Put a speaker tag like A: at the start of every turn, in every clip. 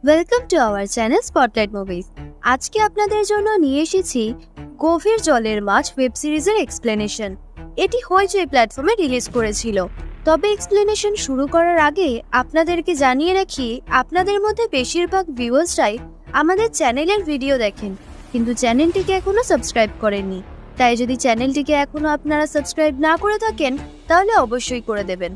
A: Welcome to our channel spotlight movies. আজকে আপনাদের জন্য নিয়ে এসেছি গভীর জলের মাছ ওয়েব সিরিজের এক্সপ্লেনেশন। এটি হইচই প্ল্যাটফর্মে রিলিজ করেছিল। তবে এক্সপ্লেনেশন শুরু করার আগে আপনাদেরকে জানিয়ে রাখি, আপনাদের মধ্যে বেশিরভাগ ভিউয়ার্সরাই আমাদের চ্যানেলের ভিডিও দেখেন, কিন্তু চ্যানেলটিকে এখনো সাবস্ক্রাইব করেননি। তাই যদি চ্যানেলটিকে এখনো আপনারা সাবস্ক্রাইব না করে থাকেন তাহলে অবশ্যই করে দেবেন।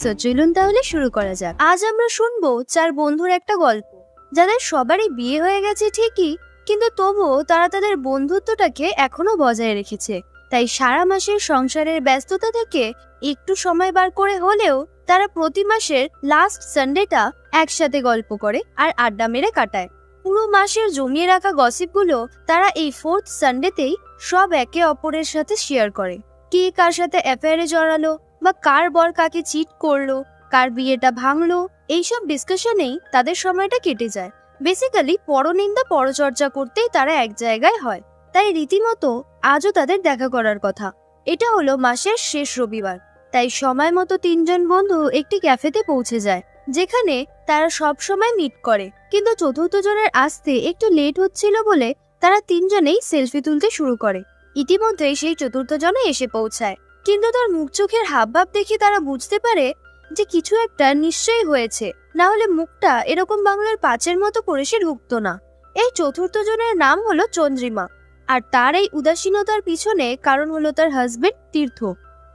A: সো চলুন তাহলে শুরু করা যাক। আজ আমরা শুনবো চার বন্ধুর একটা গল্প, যাদের সবারই বিয়ে হয়ে গেছে ঠিকই, কিন্তু তবুও তারা তাদের বন্ধুত্বটাকে এখনো বজায় রেখেছে। তাই সারা মাসের সংসারের ব্যস্ততা থেকে একটু সময় বার করে হলেও তারা প্রতি মাসের লাস্ট সানডেটা একসাথে গল্প করে আর আড্ডা মেরে কাটায়। পুরো মাসের জমিয়ে রাখা গসিপগুলো তারা এই ফোর্থ সানডেতেই সব একে অপরের সাথে শেয়ার করে। কে কার সাথে অ্যাফেয়ারে জড়ালো, বা কার বর কাকে চিট করলো, কার বিয়েটা ভাঙলো, এইসব ডিসকাশনেই তাদের সময়টা কেটে যায়। বেসিক্যালি পরনিন্দা পরচর্চা করতেই তারা এক জায়গায় হয়। তাই রীতিমতো আজও তাদের দেখা করার কথা। এটা হলো মাসের শেষ রবিবার, তাই সময় মতো তিনজন বন্ধু একটি ক্যাফেতে পৌঁছে যায়, যেখানে তারা সব সময় মিট করে। কিন্তু চতুর্থ জনের আসতে একটু লেট হচ্ছিল বলে তারা তিনজনেই সেলফি তুলতে শুরু করে। ইতিমধ্যেই সেই চতুর্থ জনে এসে পৌঁছায়, কিন্তু তার মুখ চোখের হাবভাব দেখে তারা বুঝতে পারে যে কিছু একটা নিশ্চয়ই হয়েছে, না হলে মুখটা এরকম বাংলার পাঁচের মতো করে সে ঢুকতো না। এই চতুর্থ জনের নাম হলো চন্দ্রিমা, আর তার এই উদাসীনতার পিছনে কারণ হলো তার হাজবেন্ড তীর্থ।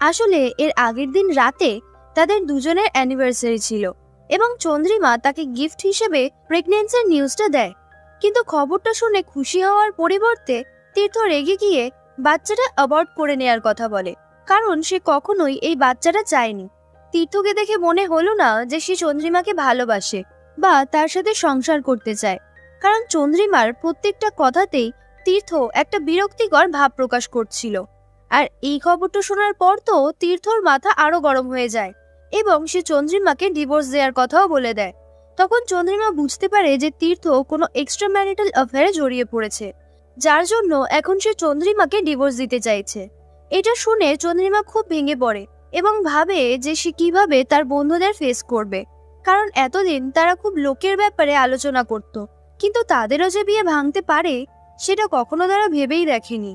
A: আসলে এর আগের দিন রাতে তাদের দুজনের অ্যানিভার্সারি ছিল এবং চন্দ্রিমা তাকে গিফট হিসেবে প্রেগন্যান্সির নিউজটা দেয়। কিন্তু খবরটা শুনে খুশি হওয়ার পরিবর্তে তীর্থ রেগে গিয়ে বাচ্চাটা অ্যাবর্ট করে নেয়ার কথা বলে, কারণ সে কখনোই এই বাচ্চাটা চায়নি। তীর্থকে দেখে মনে হলো না যে সে চন্দ্রিমাকে ভালোবাসে বা তার সাথে সংসার করতে চায়, কারণ চন্দ্রিমার প্রত্যেকটা কথাতেই তীর্থ একটা বিরক্তিকর ভাব প্রকাশ করছিল। আর এই খবরটা শোনার পর তো তীর্থর মাথা আরো গরম হয়ে যায় এবং সে চন্দ্রিমাকে ডিভোর্স দেওয়ার কথাও বলে দেয়। তখন চন্দ্রিমা বুঝতে পারে যে তীর্থ কোনো এক্সট্রা ম্যারিটাল অ্যাফেয়ারে জড়িয়ে পড়েছে, যার জন্য এখন সে চন্দ্রিমাকে ডিভোর্স দিতে চাইছে। এটা শুনে চন্দ্রিমা খুব ভেঙে পড়ে এবং ভাবে যে সে কিভাবে তার বন্ধুদের ফেস করবে, কারণ এতদিন তারা খুব লোকের ব্যাপারে আলোচনা করত, কিন্তু তাদেরও যে বিয়ে ভাঙতে পারে সেটা কখনো তারা ভেবেই দেখেনি।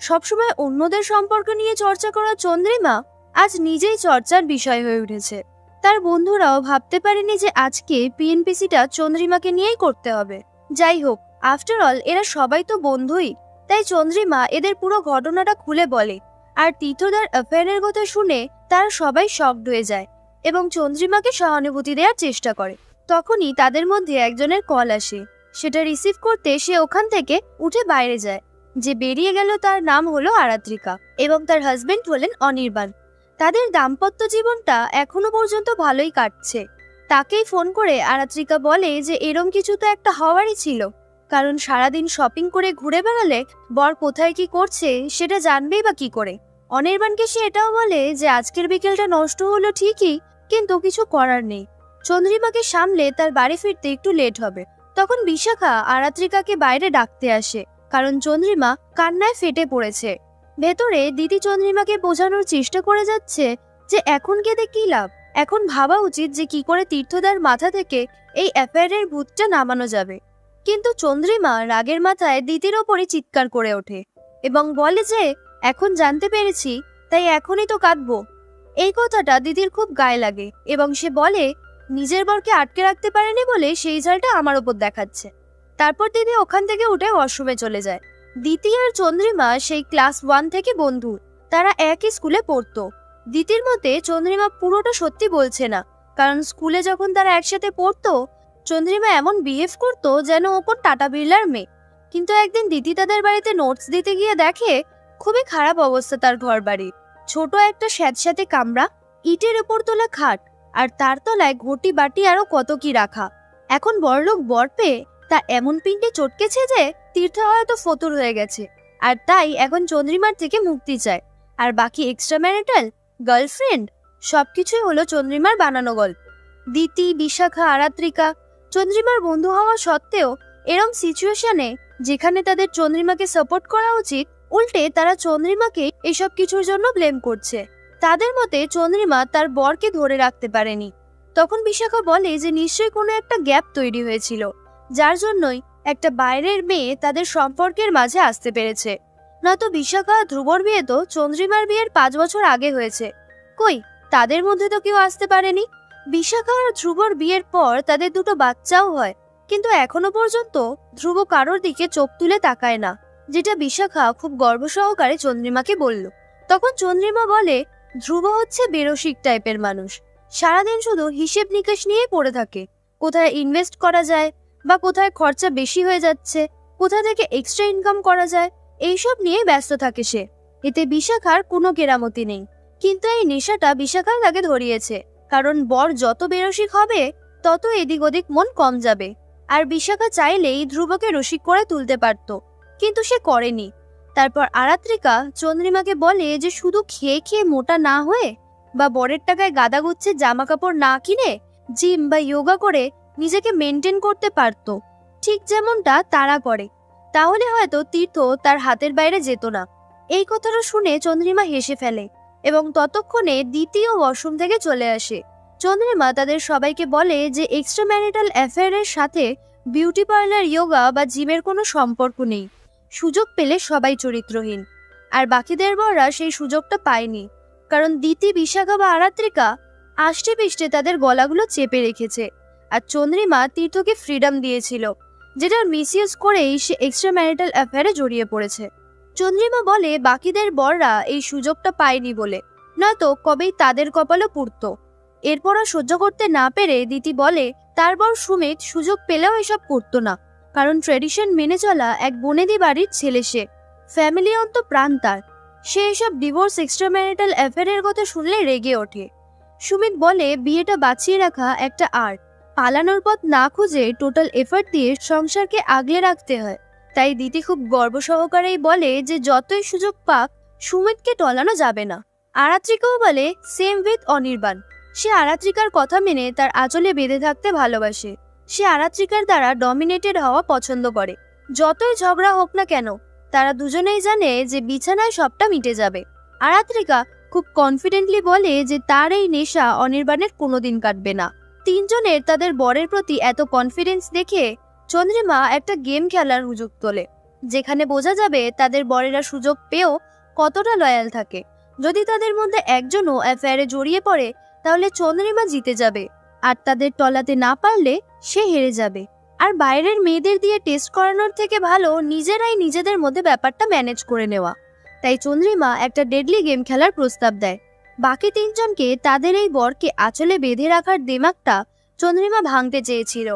A: সবসময় অন্যদের সম্পর্ক নিয়ে চর্চা করা চন্দ্রিমা আজ নিজেই চর্চার বিষয় হয়ে উঠেছে। তার বন্ধুরাও ভাবতে পারেনি যে আজকে পিএনপিসিটা চন্দ্রিমাকে নিয়েই করতে হবে। যাই হোক, আফটার অল এরা সবাই তো বন্ধুই, তাই চন্দ্রিমা এদের পুরো ঘটনাটা খুলে বলে। আর তীর্থদার অ্যাফেয়ারের কথা শুনে তারা সবাই শকড হয়ে যায় এবং চন্দ্রিমাকে সহানুভূতি দেওয়ার চেষ্টা করে। তখনই তাদের মধ্যে একজনের কল আসে। সেটা রিসিভ করতে সে ওখান থেকে উঠে বাইরে যায়। যে বেরিয়ে গেল তার নাম হলো আরাত্রিকা এবং তার হাজবেন্ড হলেন অনির্বাণ। তাদের দাম্পত্য জীবনটা এখনো পর্যন্ত ভালোই কাটছে। তাকেই ফোন করে আরাত্রিকা বলে যে এরম কিছু তো একটা হওয়ারই ছিল, কারণ সারাদিন শপিং করে ঘুরে বেড়ালে বর কোথায় কি করছে সেটা জানবেই বা কি করে। অনির্বাণকে সে এটাও বলে যে আজকের বিকেলটা নষ্ট হলো ঠিকই, কিন্তু কিছু করার নেই। চন্দ্রিমাকে সামলে তার বাড়ি ফিরতে একটু লেট হবে। তখন বিশাখা আরাত্রিকাকে বাইরে ডাকতে আসে, কারণ চন্দ্রিমা কান্নায় ফেটে পড়েছে। ভেতরে দিদি চন্দ্রিমাকে বোঝানোর চেষ্টা করে যাচ্ছে যে এখন কেঁদে কি লাভ, এখন ভাবা উচিত যে কি করে তীর্থদার মাথা থেকে এই অ্যাফেয়ারের ভূতটা নামানো যাবে। কিন্তু চন্দ্রিমা রাগের মাথায় দিদির ওপরই চিৎকার করে ওঠে এবং বলে যে এখন জানতে পেরেছি তাই এখনই তো কাঁদবো। এই কথাটা দিদির খুব গায়ে লাগে এবং সে বলে নিজের বরকে আটকে রাখতে পারেনি বলে সেই ঝালটা আমার ওপর দেখাচ্ছে। তারপর দিদি ওখান থেকে উঠে ওয়াশরুমে চলে যায়। দিতি আর চন্দ্রিমা সেই ক্লাস 1 থেকে বন্ধু, তারা একই স্কুলে পড়তো। দিদির মতে চন্দ্রিমা পুরোটা সত্যি বলছে না, কারণ স্কুলে যখন তারা একসাথে পড়তো চন্দ্রিমা এমন বিহেভ করতো যেন ওপর টাটা বিড়লার মেয়ে। কিন্তু একদিন দিদি তাদের বাড়িতে নোটস দিতে গিয়ে দেখে খুবই খারাপ অবস্থা তার ঘর বাড়ি। ছোট একটা স্যাঁতস্যাঁতে কামরা, ইটের উপর তোলা খাট, আর তার তলায় ঘটি বাটি আরো কত কি রাখা। এখন বড়লোক বর পেয়ে তা এমন পিন্টে চটকেছে যে তীর্থ হয়তো ফতুর হয়ে গেছে, আর তাই এখন চন্দ্রিমার থেকে মুক্তি চায়। আর বাকি এক্সট্রা ম্যারিটাল গার্লফ্রেন্ড সবকিছুই হলো চন্দ্রিমার বানানো গল্প। দিতি, বিশাখা, আরাত্রিকা চন্দ্রিমার বন্ধু হওয়া সত্ত্বেও এরম সিচুয়েশনে যেখানে তাদের চন্দ্রিমাকে সাপোর্ট করা উচিত, উল্টে তারা চন্দ্রিমাকে এসব কিছুর জন্য ব্লেম করছে। তাদের মতে চন্দ্রিমা তার বরকে ধরে রাখতে পারেনি। তখন বিশাখা বলে যে নিশ্চয়ই কোনো একটা গ্যাপ তৈরি হয়েছিল, যার জন্যই একটা বাইরের মেয়ে তাদের সম্পর্কের মাঝে আসতে পেরেছে। নয়তো বিশাখা আর ধ্রুবর বিয়ে তো চন্দ্রিমার বিয়ের 5 বছর আগে হয়েছে, কই তাদের মধ্যে তো কেউ আসতে পারেনি। বিশাখা আর ধ্রুবর বিয়ের পর তাদের দুটো বাচ্চাও হয়, কিন্তু এখনো পর্যন্ত ধ্রুব কারোর দিকে চোখ তুলে তাকায় না, যেটা বিশাখা খুব গর্ব সহকারে চন্দ্রিমাকে বলল। তখন চন্দ্রিমা বলে ধ্রুব হচ্ছে বেরসিক টাইপের মানুষ, সারাদিন শুধু হিসেব নিকেশ নিয়েই পড়ে থাকে, কোথায় ইনভেস্ট করা যায় বা কোথায় খরচা বেশি হয়ে যাচ্ছে, কোথা থেকে এক্সট্রা ইনকাম করা যায়, এইসব নিয়ে ব্যস্ত থাকে সে। এতে বিশাখার কোনো কেরামতি নেই, কিন্তু এই নেশাটা বিশাখার তাকে ধরিয়েছে, কারণ বর যত বেরসিক হবে তত এদিক ওদিক মন কম যাবে। আর বিশাখা চাইলেই ধ্রুবকে রসিক করে তুলতে পারত, কিন্তু সে করেনি। তারপর আরাত্রিকা চন্দ্রিমাকে বলে যে শুধু খেয়ে খেয়ে মোটা না হয়ে বা বরের টাকায় গাদাগুচ্ছে জামা কাপড় না কিনে জিম বা যোগা করে নিজেকে মেনটেন করতে পারতো, ঠিক যেমনটা তারা করে, তাহলে হয়তো তীর্থ তার হাতের বাইরে যেত না। এই কথাটা শুনে চন্দ্রিমা হেসে ফেলে এবং ততক্ষণে দ্বিতীয় ওয়াশরুম থেকে চলে আসে। চন্দ্রিমা তাদের সবাইকে বলে যে এক্সট্রা ম্যারিটাল অ্যাফেয়ারের সাথে বিউটি পার্লার, যোগা বা জিমের কোনো সম্পর্ক নেই। সুযোগ পেলে সবাই চরিত্রহীন, আর বাকিদের বররা সেই সুযোগটা পায়নি, কারণ দিতি, বিশাখা বা আরাত্রিকা আষ্টে পিষ্টে তাদের গলাগুলো চেপে রেখেছে, আর চন্দ্রিমা তীর্থকে ফ্রিডম দিয়েছিল, যেটার মিসইউজ করেই সে এক্সট্রা ম্যারিটাল অ্যাফেয়ারে জড়িয়ে পড়েছে। চন্দ্রিমা বলে বাকিদের বররা এই সুযোগটা পায়নি বলে, নয়তো কবেই তাদের কপালও পুড়ত। এরপরও সহ্য করতে না পেরে দিতি বলে তার বর সুমিত সুযোগ পেলেও এসব করতো না, কারণ ট্রেডিশন মেনে চলা এক বনেদি বাড়ির ছেলে সে, ফ্যামিলি অন্ত প্রাণ তার। সে এসব ডিভোর্স, এক্সট্রা ম্যারিটাল অ্যাফেয়ারের কথা শুনলে রেগে ওঠে। সুমিত বলে বিয়েটা বাঁচিয়ে রাখা একটা আর্ট, পালানোর পথ না খুঁজে টোটাল এফর্ট দিয়ে সংসারকে আগলে রাখতে হয়। তাই দিতি খুব গর্ব সহকারেই বলে যে যতই সুযোগ পাক সুমিতকে টলানো যাবে না। আরাত্রিকাও বলে সেম উইথ অনির্বাণ, সে আরাত্রিকার কথা মেনে তার আঁচলে বেঁধে থাকতে ভালোবাসে। সে আরাত্রিকার দ্বারা ডমিনেটেড হওয়া পছন্দ করে, যতই ঝগড়া হোক না কেন তারা দুজনেই জানে যে বিছানায় সবটা মিটে যাবে। আরাত্রিকা খুব কনফিডেন্টলি বলে যে তার এই নেশা অনির্বাণের কোনোদিন কাটবে না। তিনজনের তাদের বরের প্রতি এত কনফিডেন্স দেখে চন্দ্রিমা একটা গেম খেলার হুজুগ তোলে, যেখানে বোঝা যাবে তাদের বরেরা সুযোগ পেয়েও কতটা লয়াল থাকে। যদি তাদের মধ্যে একজনও অ্যাফেয়ারে জড়িয়ে পড়ে তাহলে চন্দ্রিমা জিতে যাবে, আর তাদের টলাতে না পারলে সে হেরে যাবে। আর বাইরের মেয়েদের দিয়ে টেস্ট করানোর থেকে ভালো নিজেরাই নিজেদের মধ্যে ব্যাপারটা ম্যানেজ করে নেওয়া। তাই চন্দ্রিমা একটা ডেডলি গেম খেলার প্রস্তাব দেয়। বাকি তিনজনকে তাদের এই বরকে আঁচলে বেঁধে রাখার দিমাগটা চন্দ্রিমা ভাঙতে চেয়েছিল।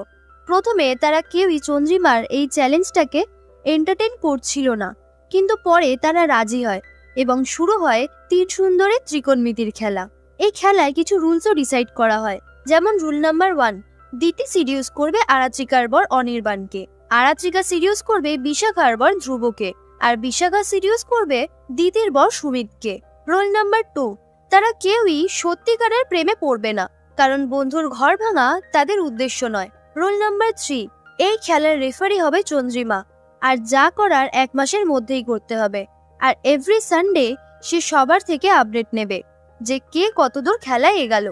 A: প্রথমে তারা কেউই চন্দ্রিমার এই চ্যালেঞ্জটাকে এন্টারটেইন করছিল না, কিন্তু পরে তারা রাজি হয় এবং শুরু হয় তীর সুন্দরের ত্রিকোণমিতির খেলা। এই খেলায় কিছু রুলসও ডিসাইড করা হয়, যেমন রুল নাম্বার 1, দিতি সিডিউস করবে আরাত্রিকার বর অনির্বাণকে, আরাত্রিকা সিডিউস করবে বিশাখার বর ধ্রুবকে, আর বিশাখা সিডিউস করবে দিতির বর সুমিতকে। রোল নাম্বার 2, তারা কেউই সত্যিকারের প্রেমে পড়বে না, কারণ বন্ধুর ঘর ভাঙা তাদের উদ্দেশ্য নয়। রোল নাম্বার 3, এই খেলার রেফারি হবে চন্দ্রিমা, আর যা করার 1 মাসের মধ্যেই করতে হবে, আর এভরি সানডে সে সবার থেকে আপডেট নেবে যে কে কতদূর খেলায় এগাল।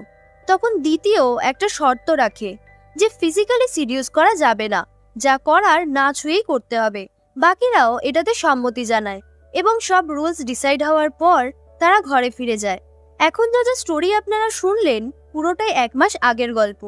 A: তখন দ্বিতীয় একটা শর্ত রাখে যে ফিজিক্যালি সিডিউস করা যাবে না, যা করার না ছুঁয়েই করতে হবে। বাকিরাও এটাতে সম্মতি জানায় এবং সব রুলস ডিসাইড হওয়ার পর তারা ঘরে ফিরে যায়। এখন যা যা স্টোরি আপনারা শুনলেন পুরোটাই 1 মাস আগের গল্প।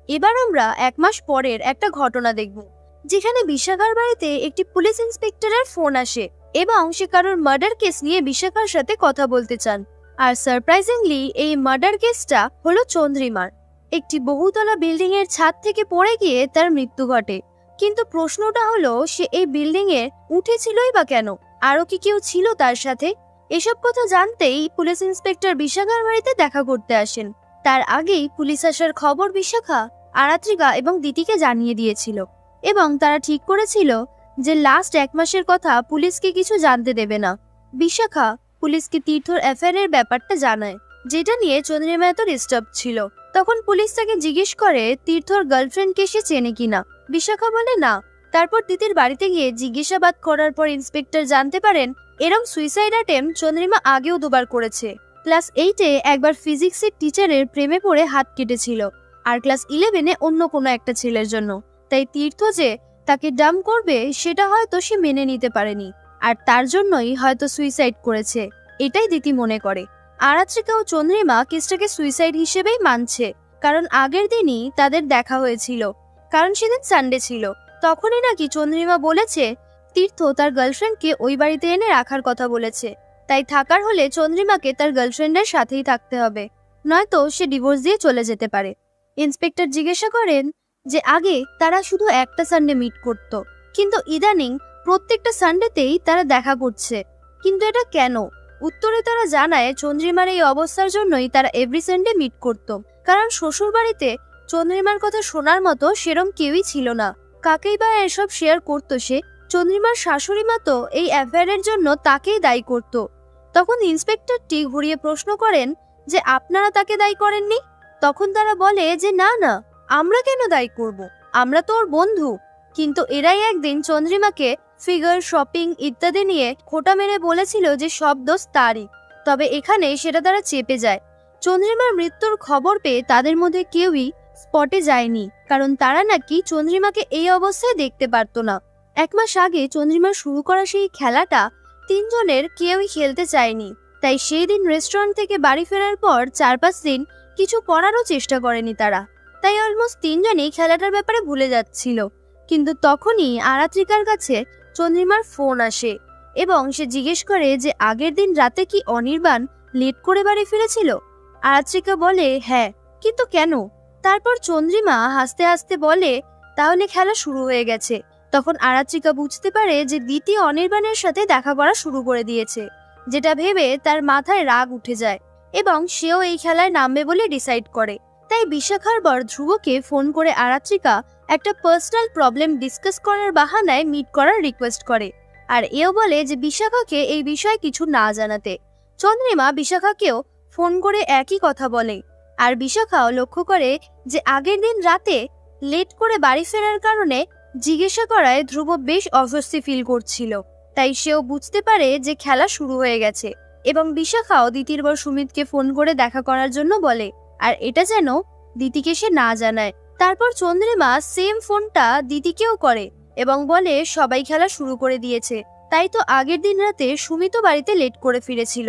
A: এবার আমরা 1 মাস পরের একটা ঘটনা দেখব, যেখানে বিশাখার বাড়িতে একটি পুলিশ ইন্সপেক্টরের ফোন আসে এবং সে কারোর মার্ডার কেস নিয়ে বিশাখার সাথে কথা বলতে চান। আর সারপ্রাইজিংলি এই মার্ডার কেসটা হলো চন্দ্রিমার। একটি বহুতলা বিল্ডিং এর ছাদ থেকে পড়ে গিয়ে তার মৃত্যু ঘটে, কিন্তু প্রশ্নটা হলো সে এই বিল্ডিং এ উঠেছিলই বা কেন, আরো কি কেউ ছিল তার সাথে? এসব কথা জানতেই পুলিশ ইন্সপেক্টর বিশাখার বাড়িতে দেখা করতে আসেন। তার আগেই পুলিশ আসার খবর বিশাখা, আরাত্রিকা এবং দিতিকে জানিয়ে দিয়েছিল, এবং তারা ঠিক করেছিল যে লাস্ট 1 মাসের কথা পুলিশকে কিছু জানতে দেবে না। বিশাখা পুলিশকে তীর্থর অ্যাফেয়ারের ব্যাপারটা জানায়, যেটা নিয়ে চন্দ্রিমা এত ডিস্টার্ব ছিল। তখন পুলিশ তাকে জিজ্ঞেস করে তীর্থর গার্লফ্রেন্ডকে সে চেনে কিনা। বিশাখা বলে না। তারপর দিদির বাড়িতে গিয়ে জিজ্ঞাসাবাদ করার পর ইন্সপেক্টর জানতে পারেন এরম সুইসাইড অ্যাটেম্প চন্দ্রিমা আগেও 2বার করেছে। ক্লাস 8-এ একবার ফিজিক্সের টিচারের প্রেমে পড়ে হাত কেটেছিল, আর ক্লাস 11-এ অন্য কোনো একটা ছেলের জন্য। তাই তীর্থ যে তাকে ডাম্প করবে সেটা হয়তো সে মেনে নিতে পারেনি, আর তার জন্যই হয়তো সুইসাইড করেছে, এটাই দিতি মনে করে। আরাত্রিকা ও চন্দ্রিমা কেসটাকে সুইসাইড হিসেবেই মানছে, কারণ আগের দিনই তাদের দেখা হয়েছিল, কারণ সেদিন সানডে ছিল। তখনই নাকি চন্দ্রিমা বলেছে তীর্থ তার গার্লফ্রেন্ডকে ওই বাড়িতে এনে রাখার কথা বলেছে, তাই থাকার হলে চন্দ্রিমাকে তার গার্লফ্রেন্ডের সাথেই থাকতে হবে, নয়তো সে ডিভোর্স দিয়ে চলে যেতে পারে। ইন্সপেক্টর জিজ্ঞাসা করেন যে আগে তারা শুধু একটা সানডে মিট করত, কিন্তু ইদানিং প্রত্যেকটা সানডেতেই তারা দেখা করছে, কিন্তু এটা কেন? উত্তরে তারা জানায় চন্দ্রিমার এই অবস্থার জন্যই তারা এভরি সানডে মিট করত, কারণ শ্বশুর বাড়িতে চন্দ্রিমার কথা শোনার মতো সেরম কেউই ছিল না। কাকেই বা এসব শেয়ার করতো সে? চন্দ্রিমার শাশুড়ি মা তো এই অ্যাফেয়ারের জন্য তাকেই দায়ী করত। তখন ইন্সপেক্টরটি ঘুরিয়ে প্রশ্ন করেন যে আপনারা তাকে দায়ী করেননি? তখন তারা বলে যে না না, আমরা কেন দায়ী করব, আমরা তো ওর বন্ধু। কিন্তু এরাই একদিন চন্দ্রিমাকে ফিগার, শপিং ইত্যাদি নিয়ে খোঁটা মেরে বলেছিল যে সব দোষ তারই। তবে এখানে সেটা তারা চেপে যায়। চন্দ্রিমার মৃত্যুর খবর পেয়ে তাদের মধ্যে কেউই স্পটে যায়নি, কারণ তারা নাকি চন্দ্রিমাকে এই অবস্থায় দেখতে পারতো না। 1 মাস আগে চন্দ্রিমার শুরু করা সেই খেলাটা 3 জনের কেউই খেলতে চায়নি, তাই সেই দিন রেস্টুরেন্ট থেকে বাড়ি ফেরার পর 4-5 দিন কিছু করারও চেষ্টা করেনি তারা। তাই অলমোস্ট 3 জনই খেলাটার ব্যাপারে ভুলে যাচ্ছিল। কিন্তু তখনই আরাত্রিকার কাছে চন্দ্রিমার ফোন আসে এবং সে জিজ্ঞেস করে যে আগের দিন রাতে কি অনির্বাণ লেট করে বাড়ি ফিরেছিল। আরাত্রিকা বলে হ্যাঁ, কিন্তু কেন? তারপর চন্দ্রিমা হাসতে হাসতে বলে তাহলে খেলা শুরু হয়ে গেছে। তখন আরাত্রিকা বুঝতে পারে যে দ্বিতীয় অনির্বাণের সাথে দেখা করা শুরু করে দিয়েছে, যেটা ভেবে তার মাথায় রাগ উঠে যায় এবং সেও এই খেলায় নামবে বলে ডিসাইড করে। তাই বিশাখার বর ধ্রুবকে ফোন করে আরাত্রিকা একটা পার্সোনাল প্রবলেম ডিসকাস করার বাহানায় মিট করার রিকোয়েস্ট করে, আর এও বলে যে বিশাখাকে এই বিষয়ে কিছু না জানাতে। চন্দ্রিমা বিশাখাকেও ফোন করে একই কথা বলে, আর বিশাখাও লক্ষ্য করে যে আগের দিন রাতে লেট করে বাড়ি ফেরার কারণে জিজ্ঞাসা করায় ধ্রুব বেশ অস্বস্তি ফিল করছিল। তাই সেও বুঝতে পারে যে খেলা শুরু হয়ে গেছে এবং বিশাখাও দিতির বর সুমিতকে ফোন করে দেখা করার জন্য বলে, আর এটা যেন দিতিকে সে না জানায়। তারপর চন্দ্রিমা সেম ফোনটা দিতিকেও করে এবং বলে সবাই খেলা শুরু করে দিয়েছে, তাই তো আগের দিন রাতে সুমিতও বাড়িতে লেট করে ফিরেছিল,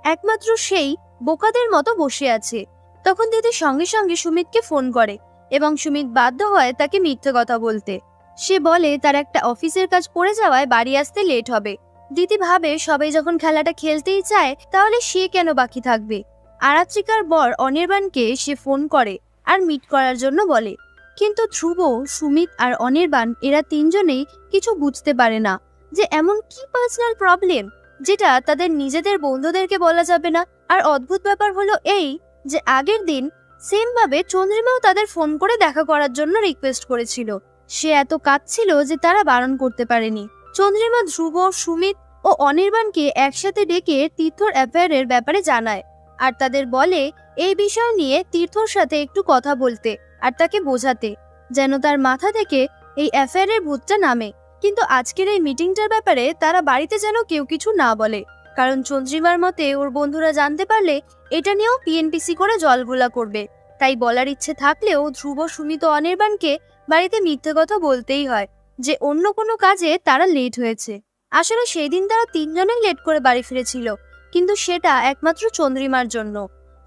A: একমাত্র সেই বোকাদের মতো বসে আছে। তখন দিদি সঙ্গে সঙ্গে সুমিতকে ফোন করে এবং সুমিত বাধ্য হয় তাকে মিথ্যে কথা বলতে। সে বলে তার একটা অফিসের কাজ পড়ে যাওয়ায় বাড়ি আসতে লেট হবে। দিদি ভাবে সবাই যখন খেলাটা খেলতেই চায় তাহলে সে কেন বাকি থাকবে। আরাত্রিকার বর অনির্বাণকে সে ফোন করে আর মিট করার জন্য বলে, কিন্তু ধ্রুব, সুমিত আর অনির্বাণ এরা 3 জনেই কিছু বুঝতে পারে না যে এমন কি পার্সোনাল প্রবলেম যেটা তাদের নিজেদের বন্ধুদেরকে বলা যাবে না। আর অদ্ভুত ব্যাপার হলো এই যে আগের দিন সেম ভাবে চন্দ্রিমাও তাদের ফোন করে দেখা করার জন্য রিকোয়েস্ট করেছিল। সে এত কাঁদছিল যে তারা বারণ করতে পারেনি। চন্দ্রিমা ধ্রুব, সুমিত ও অনির্বাণকে একসাথে ডেকে তীর্থর অ্যাফেয়ারের ব্যাপারে জানায় আর তাদের বলে এই বিষয় নিয়ে তীর্থর সাথে একটু কথা বলতে আর তাকে বোঝাতে যেন তার মাথা থেকে এই অ্যাফেয়ারের ভূতটা নামে। কিন্তু আজকের এই মিটিংটার ব্যাপারে তারা বাড়িতে যেন কেউ কিছু না বলে, কারণ চন্দ্রিমার মতে ওর বন্ধুরা জানতে পারলে এটা নিয়েও পিএনপিসি করে জলঘোলা করবে। তাই বলার ইচ্ছে থাকলেও ধ্রুব, সুমিত ও অনির্বাণকে বাড়িতে মিথ্যে কথা বলতেই হয় যে অন্য কোনো কাজে তারা লেট হয়েছে। আসলে সেই দিন তারা 3 জনেই লেট করে বাড়ি ফিরেছিল, কিন্তু সেটা একমাত্র চন্দ্রিমার জন্য।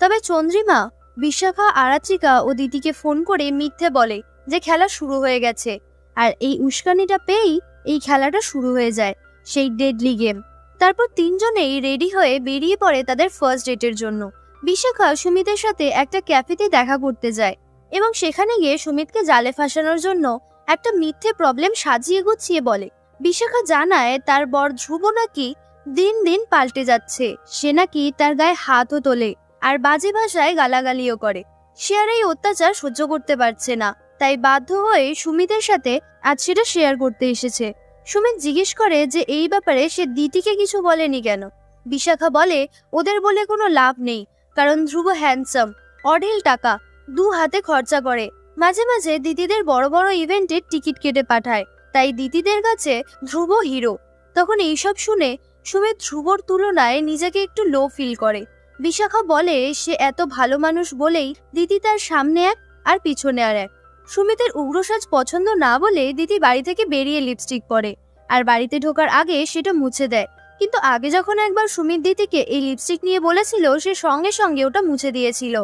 A: তবে চন্দ্রিমা বিশাখা, আরাত্রিকা ও দিদিকে ফোন করে মিথ্যে বলে যে খেলা শুরু হয়ে গেছে, আর এই উস্কানিটা পেয়েই এই খেলাটা শুরু হয়ে যায়, সেই ডেডলি গেম। তারপর 3 জনেই রেডি হয়ে বেরিয়ে পড়ে তাদের ফার্স্ট ডেটের জন্য। বিশাখা সুমিতের সাথে একটা ক্যাফেতে দেখা করতে যায় এবং সেখানে গিয়ে সুমিতকে জালে ফাঁসানোর জন্য একটা মিথ্যে প্রবলেম সাজিয়ে গুছিয়ে বলে। বিশাখা জানায় তার বর ধ্রুব নাকি দিন দিন পাল্টে যাচ্ছে, সে নাকি তার গায়ে হাতও তোলে আর বাজে ভাষায় গালাগালিও করে। সে আর এই অত্যাচার সহ্য করতে পারছে না, তাই বাধ্য হয়ে সুমিতের সাথে আজ সেটা শেয়ার করতে এসেছে। সুমিত জিজ্ঞেস করে যে এই ব্যাপারে সে দিতিকে কিছু বলেনি কেন। বিশাখা বলে ওদের বলে কোনো লাভ নেই, কারণ ধ্রুব হ্যান্ডসাম, অঢেল টাকা 2 হাতে খরচা করে, মাঝে মাঝে দিদিদের বড় বড় ইভেন্টের টিকিট কেটে পাঠায়, তাই দিদিদের কাছে ধ্রুব হিরো। তখন এইসব শুনে সুমিত ধ্রুবর তুলনায় নিজেকে একটু লো ফিল করে। বিশাখা বলে সে এত ভালো মানুষ বলেই দিদি তার সামনে এক আর পিছনে আর এক। সুমিতের উগ্র সাজ পছন্দ না বলে দিতি বাড়ি থেকে বেরিয়ে লিপস্টিক পরে আর বাড়িতে ঢোকার আগে সেটা মুছে দেয়। কিন্তু আগে যখন একবার সুমিত দিতিকে এই লিপস্টিক নিয়ে বলেছিল, সে সঙ্গে সঙ্গে ওটা মুছে দিয়েছিল।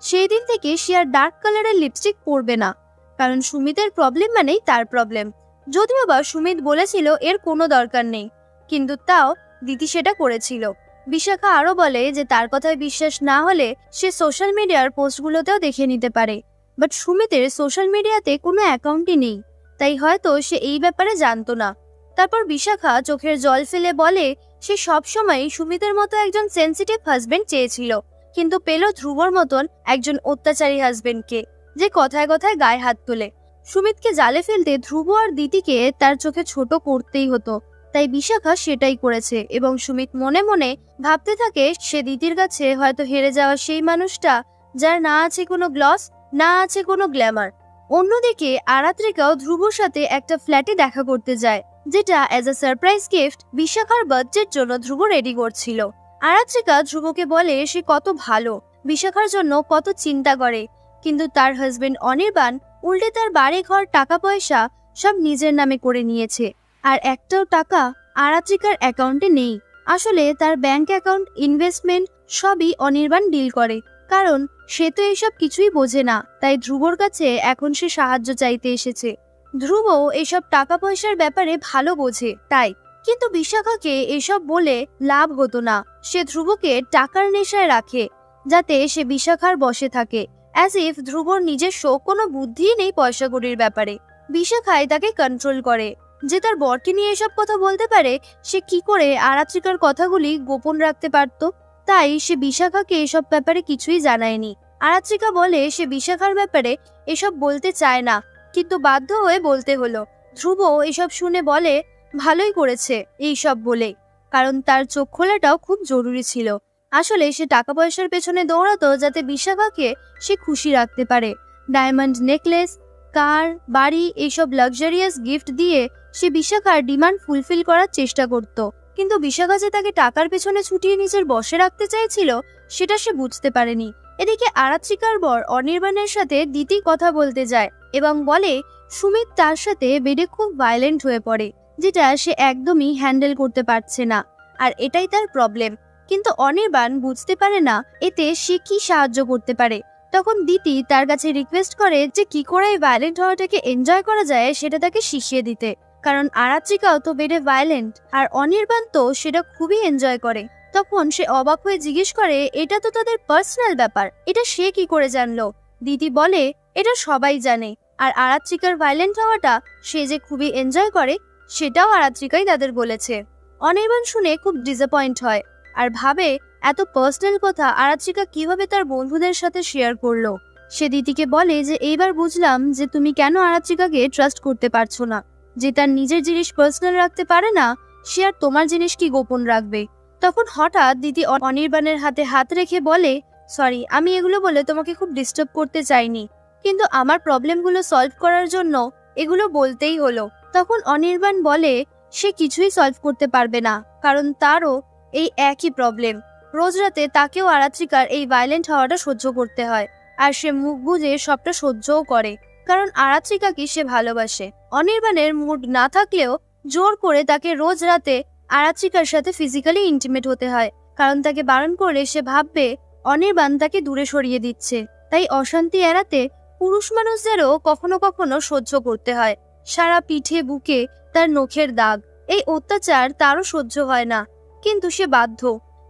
A: সেই দিন থেকে সে আর ডার্ক কালারের লিপস্টিক পরবে না, কারণ সুমিতের প্রবলেম মানেই তার প্রবলেম। যদিও বা সুমিত বলেছিল এর কোনো দরকার নেই, কিন্তু তাও দিতি সেটা করেছিল। বিশাখা আরো বলে যে তার কথায় বিশ্বাস না হলে সে সোশ্যাল মিডিয়ার পোস্টগুলোতেও দেখে নিতে পারে, বাট সুমিতের সোশ্যাল মিডিয়াতে কোনো অ্যাকাউন্টই নেই, তাই হয়তো সে এই ব্যাপারে জানতো না। তারপর বিশাখা চোখের জল ফেলে বলে সে সবসময় সুমিতের মতো একজন সেন্সিটিভ হাজবেন্ড চেয়েছিল, কিন্তু পেল ধ্রুবর মতন একজন অত্যাচারী হাজবেন্ডকে, যে কথায় কথায় গায়ে হাত তোলে। সুমিতকে জালে ফেলতে ধ্রুব আর দিতিকে তার চোখে ছোট করতেই হতো, তাই বিশাখা সেটাই করেছে। এবং সুমিত মনে মনে ভাবতে থাকে সে দিতির কাছে হয়তো হেরে যাওয়া সেই মানুষটা যার না আছে কোনো গ্লস, না আছে কোনো গ্ল্যামার। অন্যদিকে আরাত্রিকাও ধ্রুবর সাথে একটা ফ্ল্যাটে দেখা করতে যায়, যেটা অ্যাজ আ সারপ্রাইজ গিফট বিশাখার বার্থডের জন্য ধ্রুব রেডি করছিল। আরাত্রিকা ধ্রুবকে বলে সে কত ভালো, বিশাখার জন্য কত চিন্তা করে, কিন্তু তার হাজবেন্ড অনির্বাণ উল্টে তার বাড়ি ঘর টাকা পয়সা সব নিজের নামে করে নিয়েছে, আর একটাও টাকা আরাত্রিকার অ্যাকাউন্টে নেই। আসলে তার ব্যাংক অ্যাকাউন্ট, ইনভেস্টমেন্ট সবই অনির্বাণ ডিল করে, কারণ সে তো এইসব কিছুই বোঝে না। তাই ধ্রুবর কাছে এখন সে সাহায্য চাইতে এসেছে। ধ্রুব এসব টাকা পয়সার ব্যাপারে ভালো বোঝে তাই, কিন্তু বিশাখাকে এসব বলে লাভ হতো না। সে ধ্রুবকে টাকার নেশায় রাখে যাতে সে বিশাখার বশে থাকে, অ্যাজ ইফ ধ্রুবর নিজস্ব কোনো বুদ্ধিই নেই পয়সা কড়ির ব্যাপারে। বিশাখাই তাকে কন্ট্রোল করে। যে তার বরকে নিয়ে এসব কথা বলতে পারে, সে কি করে আরাত্রিকার কথাগুলি গোপন রাখতে পারত? তাই সে বিশাখাকে এসব ব্যাপারে কিছুই জানায়নি। আরাত্রিকা বলে সে বিশাখার ব্যাপারে এসব বলতে চায় না, কিন্তু বাধ্য হয়ে বলতে হলো। ধ্রুব এসব শুনে বলে ভালোই করেছে এইসব বলে, কারণ তার চোখ খোলাটাও খুব জরুরি ছিল। আসলে সে টাকা পয়সার পেছনে দৌড়াতো যাতে বিশাখাকে সে খুশি রাখতে পারে। ডায়মন্ড নেকলেস, কার, বাড়ি এইসব লাক্সারিয়াস গিফট দিয়ে সে বিশাখার ডিমান্ড ফুলফিল করার চেষ্টা করত, কিন্তু বিশাখা যে তাকে টাকার পেছনে ছুটিয়ে নিজের বশে রাখতে চাইছিল সেটা সে বুঝতে পারেনি। এদিকে আরাত্রিকার বর অনির্বাণের সাথে দিতি কথা বলতে যায় এবং বলে সুমিত তার সাথে বেডে খুব ভায়োলেন্ট হয়ে পড়ে, যেটা সে একদমই হ্যান্ডেল করতে পারছে না, আর এটাই তার প্রবলেম। কিন্তু অনির্বাণ বুঝতে পারে না এতে সে কি সাহায্য করতে পারে। তখন দিতি তার কাছে রিকোয়েস্ট করে যে কি করে এই ভায়োলেন্ট হওয়াটাকে এনজয় করা যায় সেটা তাকে শিখিয়ে দিতে, কারণ আরাত্রিকাও তো বেডে ভায়োলেন্ট আর অনির্বাণ তো সেটা খুবই এনজয় করে। তখন সে অবাক হয়ে জিজ্ঞেস করে এটা তো তাদের পার্সোনাল ব্যাপার, এটা সে কি করে জানলো? দিদি বলে এটা সবাই জানে, আর আরাত্রিকার ভায়োলেন্ট হওয়াটা সে যে খুবই এনজয় করে সেটাও আরাত্রিকাই তাদের বলেছে। অনির্বাণ শুনে খুব ডিসঅ্যাপয়েন্ট হয় আর ভাবে এত পার্সোনাল কথা আরাত্রিকা কিভাবে তার বন্ধুদের সাথে শেয়ার করলো। সে দিদিকে বলে যে এইবার বুঝলাম যে তুমি কেন আরাত্রিকাকে ট্রাস্ট করতে পারছো না। যে তার নিজের জিনিস পার্সোনাল রাখতে পারে না, সে আর তোমার জিনিস কি গোপন রাখবে? তখন হঠাৎ দিদি অনির্বাণের হাতে হাত রেখে বলে সরি, আমি এগুলো বলে তোমাকে খুব ডিস্টার্ব করতে চাইনি, কিন্তু আমার প্রবলেমগুলো সলভ করার জন্য এগুলো বলতেই হলো। তখন অনির্বাণ বলে সে কিছুই সলভ করতে পারবে না, কারণ তারও এই একই প্রবলেম। রোজ রাতে তাকেও আরাত্রিকার এই ভায়োলেন্ট হওয়াটা সহ্য করতে হয়, আর সে মুখ বুঝে সবটা সহ্যও করে, কারণ আরাত্রিকাকে সে ভালোবাসে। অনির্বাণের মুড না থাকলেও জোর করে তাকে রোজ রাতে আরাত্রিকার সাথে ফিজিক্যালি ইন্টিমেট হতে হয়, কারণ তাকে বারণ করে সে ভাববে অনির্বাণ তাকে দূরে সরিয়ে দিচ্ছে। তাই অশান্তি এড়াতে পুরুষ মানুষদেরও কখনো কখনো সহ্য করতে হয়। সারা পিঠে বুকে তার নখের দাগ, এই অত্যাচার তারও সহ্য হয় না, কিন্তু সে বাধ্য।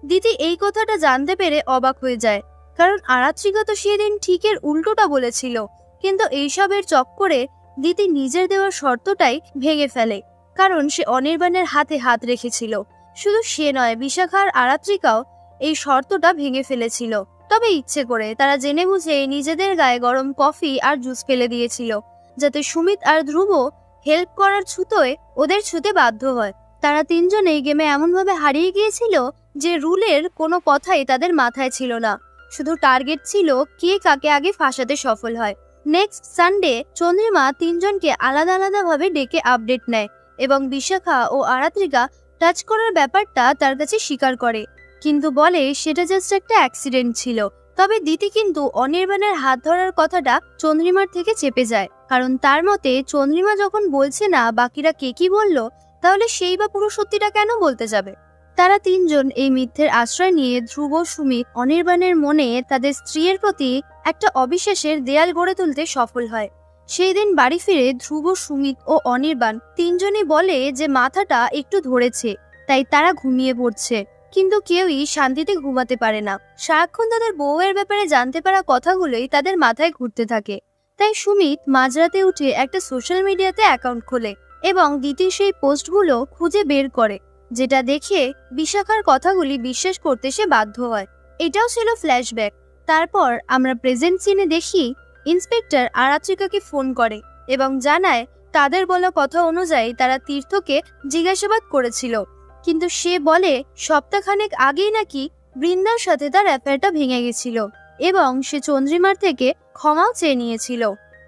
A: দিদি এই কথাটা জানতে পেরে অবাক হয়ে যায়, কারণ আরাত্রিকা তো সেদিন ঠিকের উল্টোটা বলেছিল, কিন্তু এইসবের চক্করে দিদি নিজের দেওয়ার শর্তটাই ভেঙে ফেলে, কারণ সে অনির্বাণের হাতে হাত রেখেছিল। শুধু সে নয়, বিশাখা আর আরাত্রিকাও এই শর্তটা ভেঙে ফেলেছিল, তবে ইচ্ছে করে। তারা জেনে বুঝে নিজেদের গায়ে গরম কফি আর জুস ফেলে দিয়েছিল, যাতে সুমিত আর ধ্রুব হেল্প করার ছুতোয় ওদের ছুতে বাধ্য হয়। তারা তিনজনেই গেমে এমনভাবে হারিয়ে গিয়েছিল যে রুলের কোনো কথাই তাদের মাথায় ছিল না, শুধু টার্গেট ছিল কে কাকে আগে ফাঁসাতে সফল হয়। নেক্সট সানডে চন্দ্রিমা তিনজনকে আলাদা আলাদা ভাবে ডেকে আপডেট নেয় এবং বিশাখা ও আরাত্রিকা টাচ করার ব্যাপারটা তার কাছে স্বীকার করে, কিন্তু বলে সেটা জাস্ট একটা অ্যাক্সিডেন্ট ছিল, তবে দিতি কিন্তু অনির্বাণের হাত ধরার কথাটা চন্দ্রিমার থেকে চেপে যায়, কারণ তার মতে চন্দ্রিমা যখন বলছে না বাকিরা কে কি বলল, তাহলে সেই বা পুরো সত্যিটা কেন বলতে যাবে। তারা তিনজন এই মিথ্যের আশ্রয় নিয়ে ধ্রুব, সুমিত, অনির্বাণের মনে তাদের স্ত্রীর প্রতি একটা অবিশ্বাসের দেয়াল গড়ে তুলতে সফল হয়। সেই দিন বাড়ি ফিরে ধ্রুব, সুমিত ও অনির্বাণ তিনজনই বলে যে মাথাটা একটু ধরেছে, তাই তারা ঘুমিয়ে পড়ছে। কিন্তু কেউই শান্তিতে ঘুমাতে পারে না। সারাক্ষণ তাদের বউয়ের ব্যাপারে জানতে পারা কথাগুলোই তাদের মাথায় ঘুরতে থাকে। তাই সুমিত মাঝরাতে উঠে একটা সোশ্যাল মিডিয়াতে অ্যাকাউন্ট খোলে এবং দ্বিতীয় সেই পোস্টগুলো খুঁজে বের করে, যেটা দেখে বিশাখার কথাগুলি বিশ্বাস করতে সে বাধ্য হয়। এটাও ছিল ফ্ল্যাশব্যাক। তারপর আমরা প্রেজেন্ট সিনে দেখি ইন্সপেক্টর আরাত্রিকাকে ফোন করে এবং জানায় তাদের বলা কথা অনুযায়ী তারা তীর্থকে জিজ্ঞাসাবাদ করেছিল, কিন্তু সে বলে সপ্তাহখানেক আগেই নাকি বৃন্দার সাথে তার অ্যাফেয়ারটা ভেঙে গেছিল এবং সে চন্দ্রিমার থেকে ক্ষমাও চেয়ে নিয়েছিল।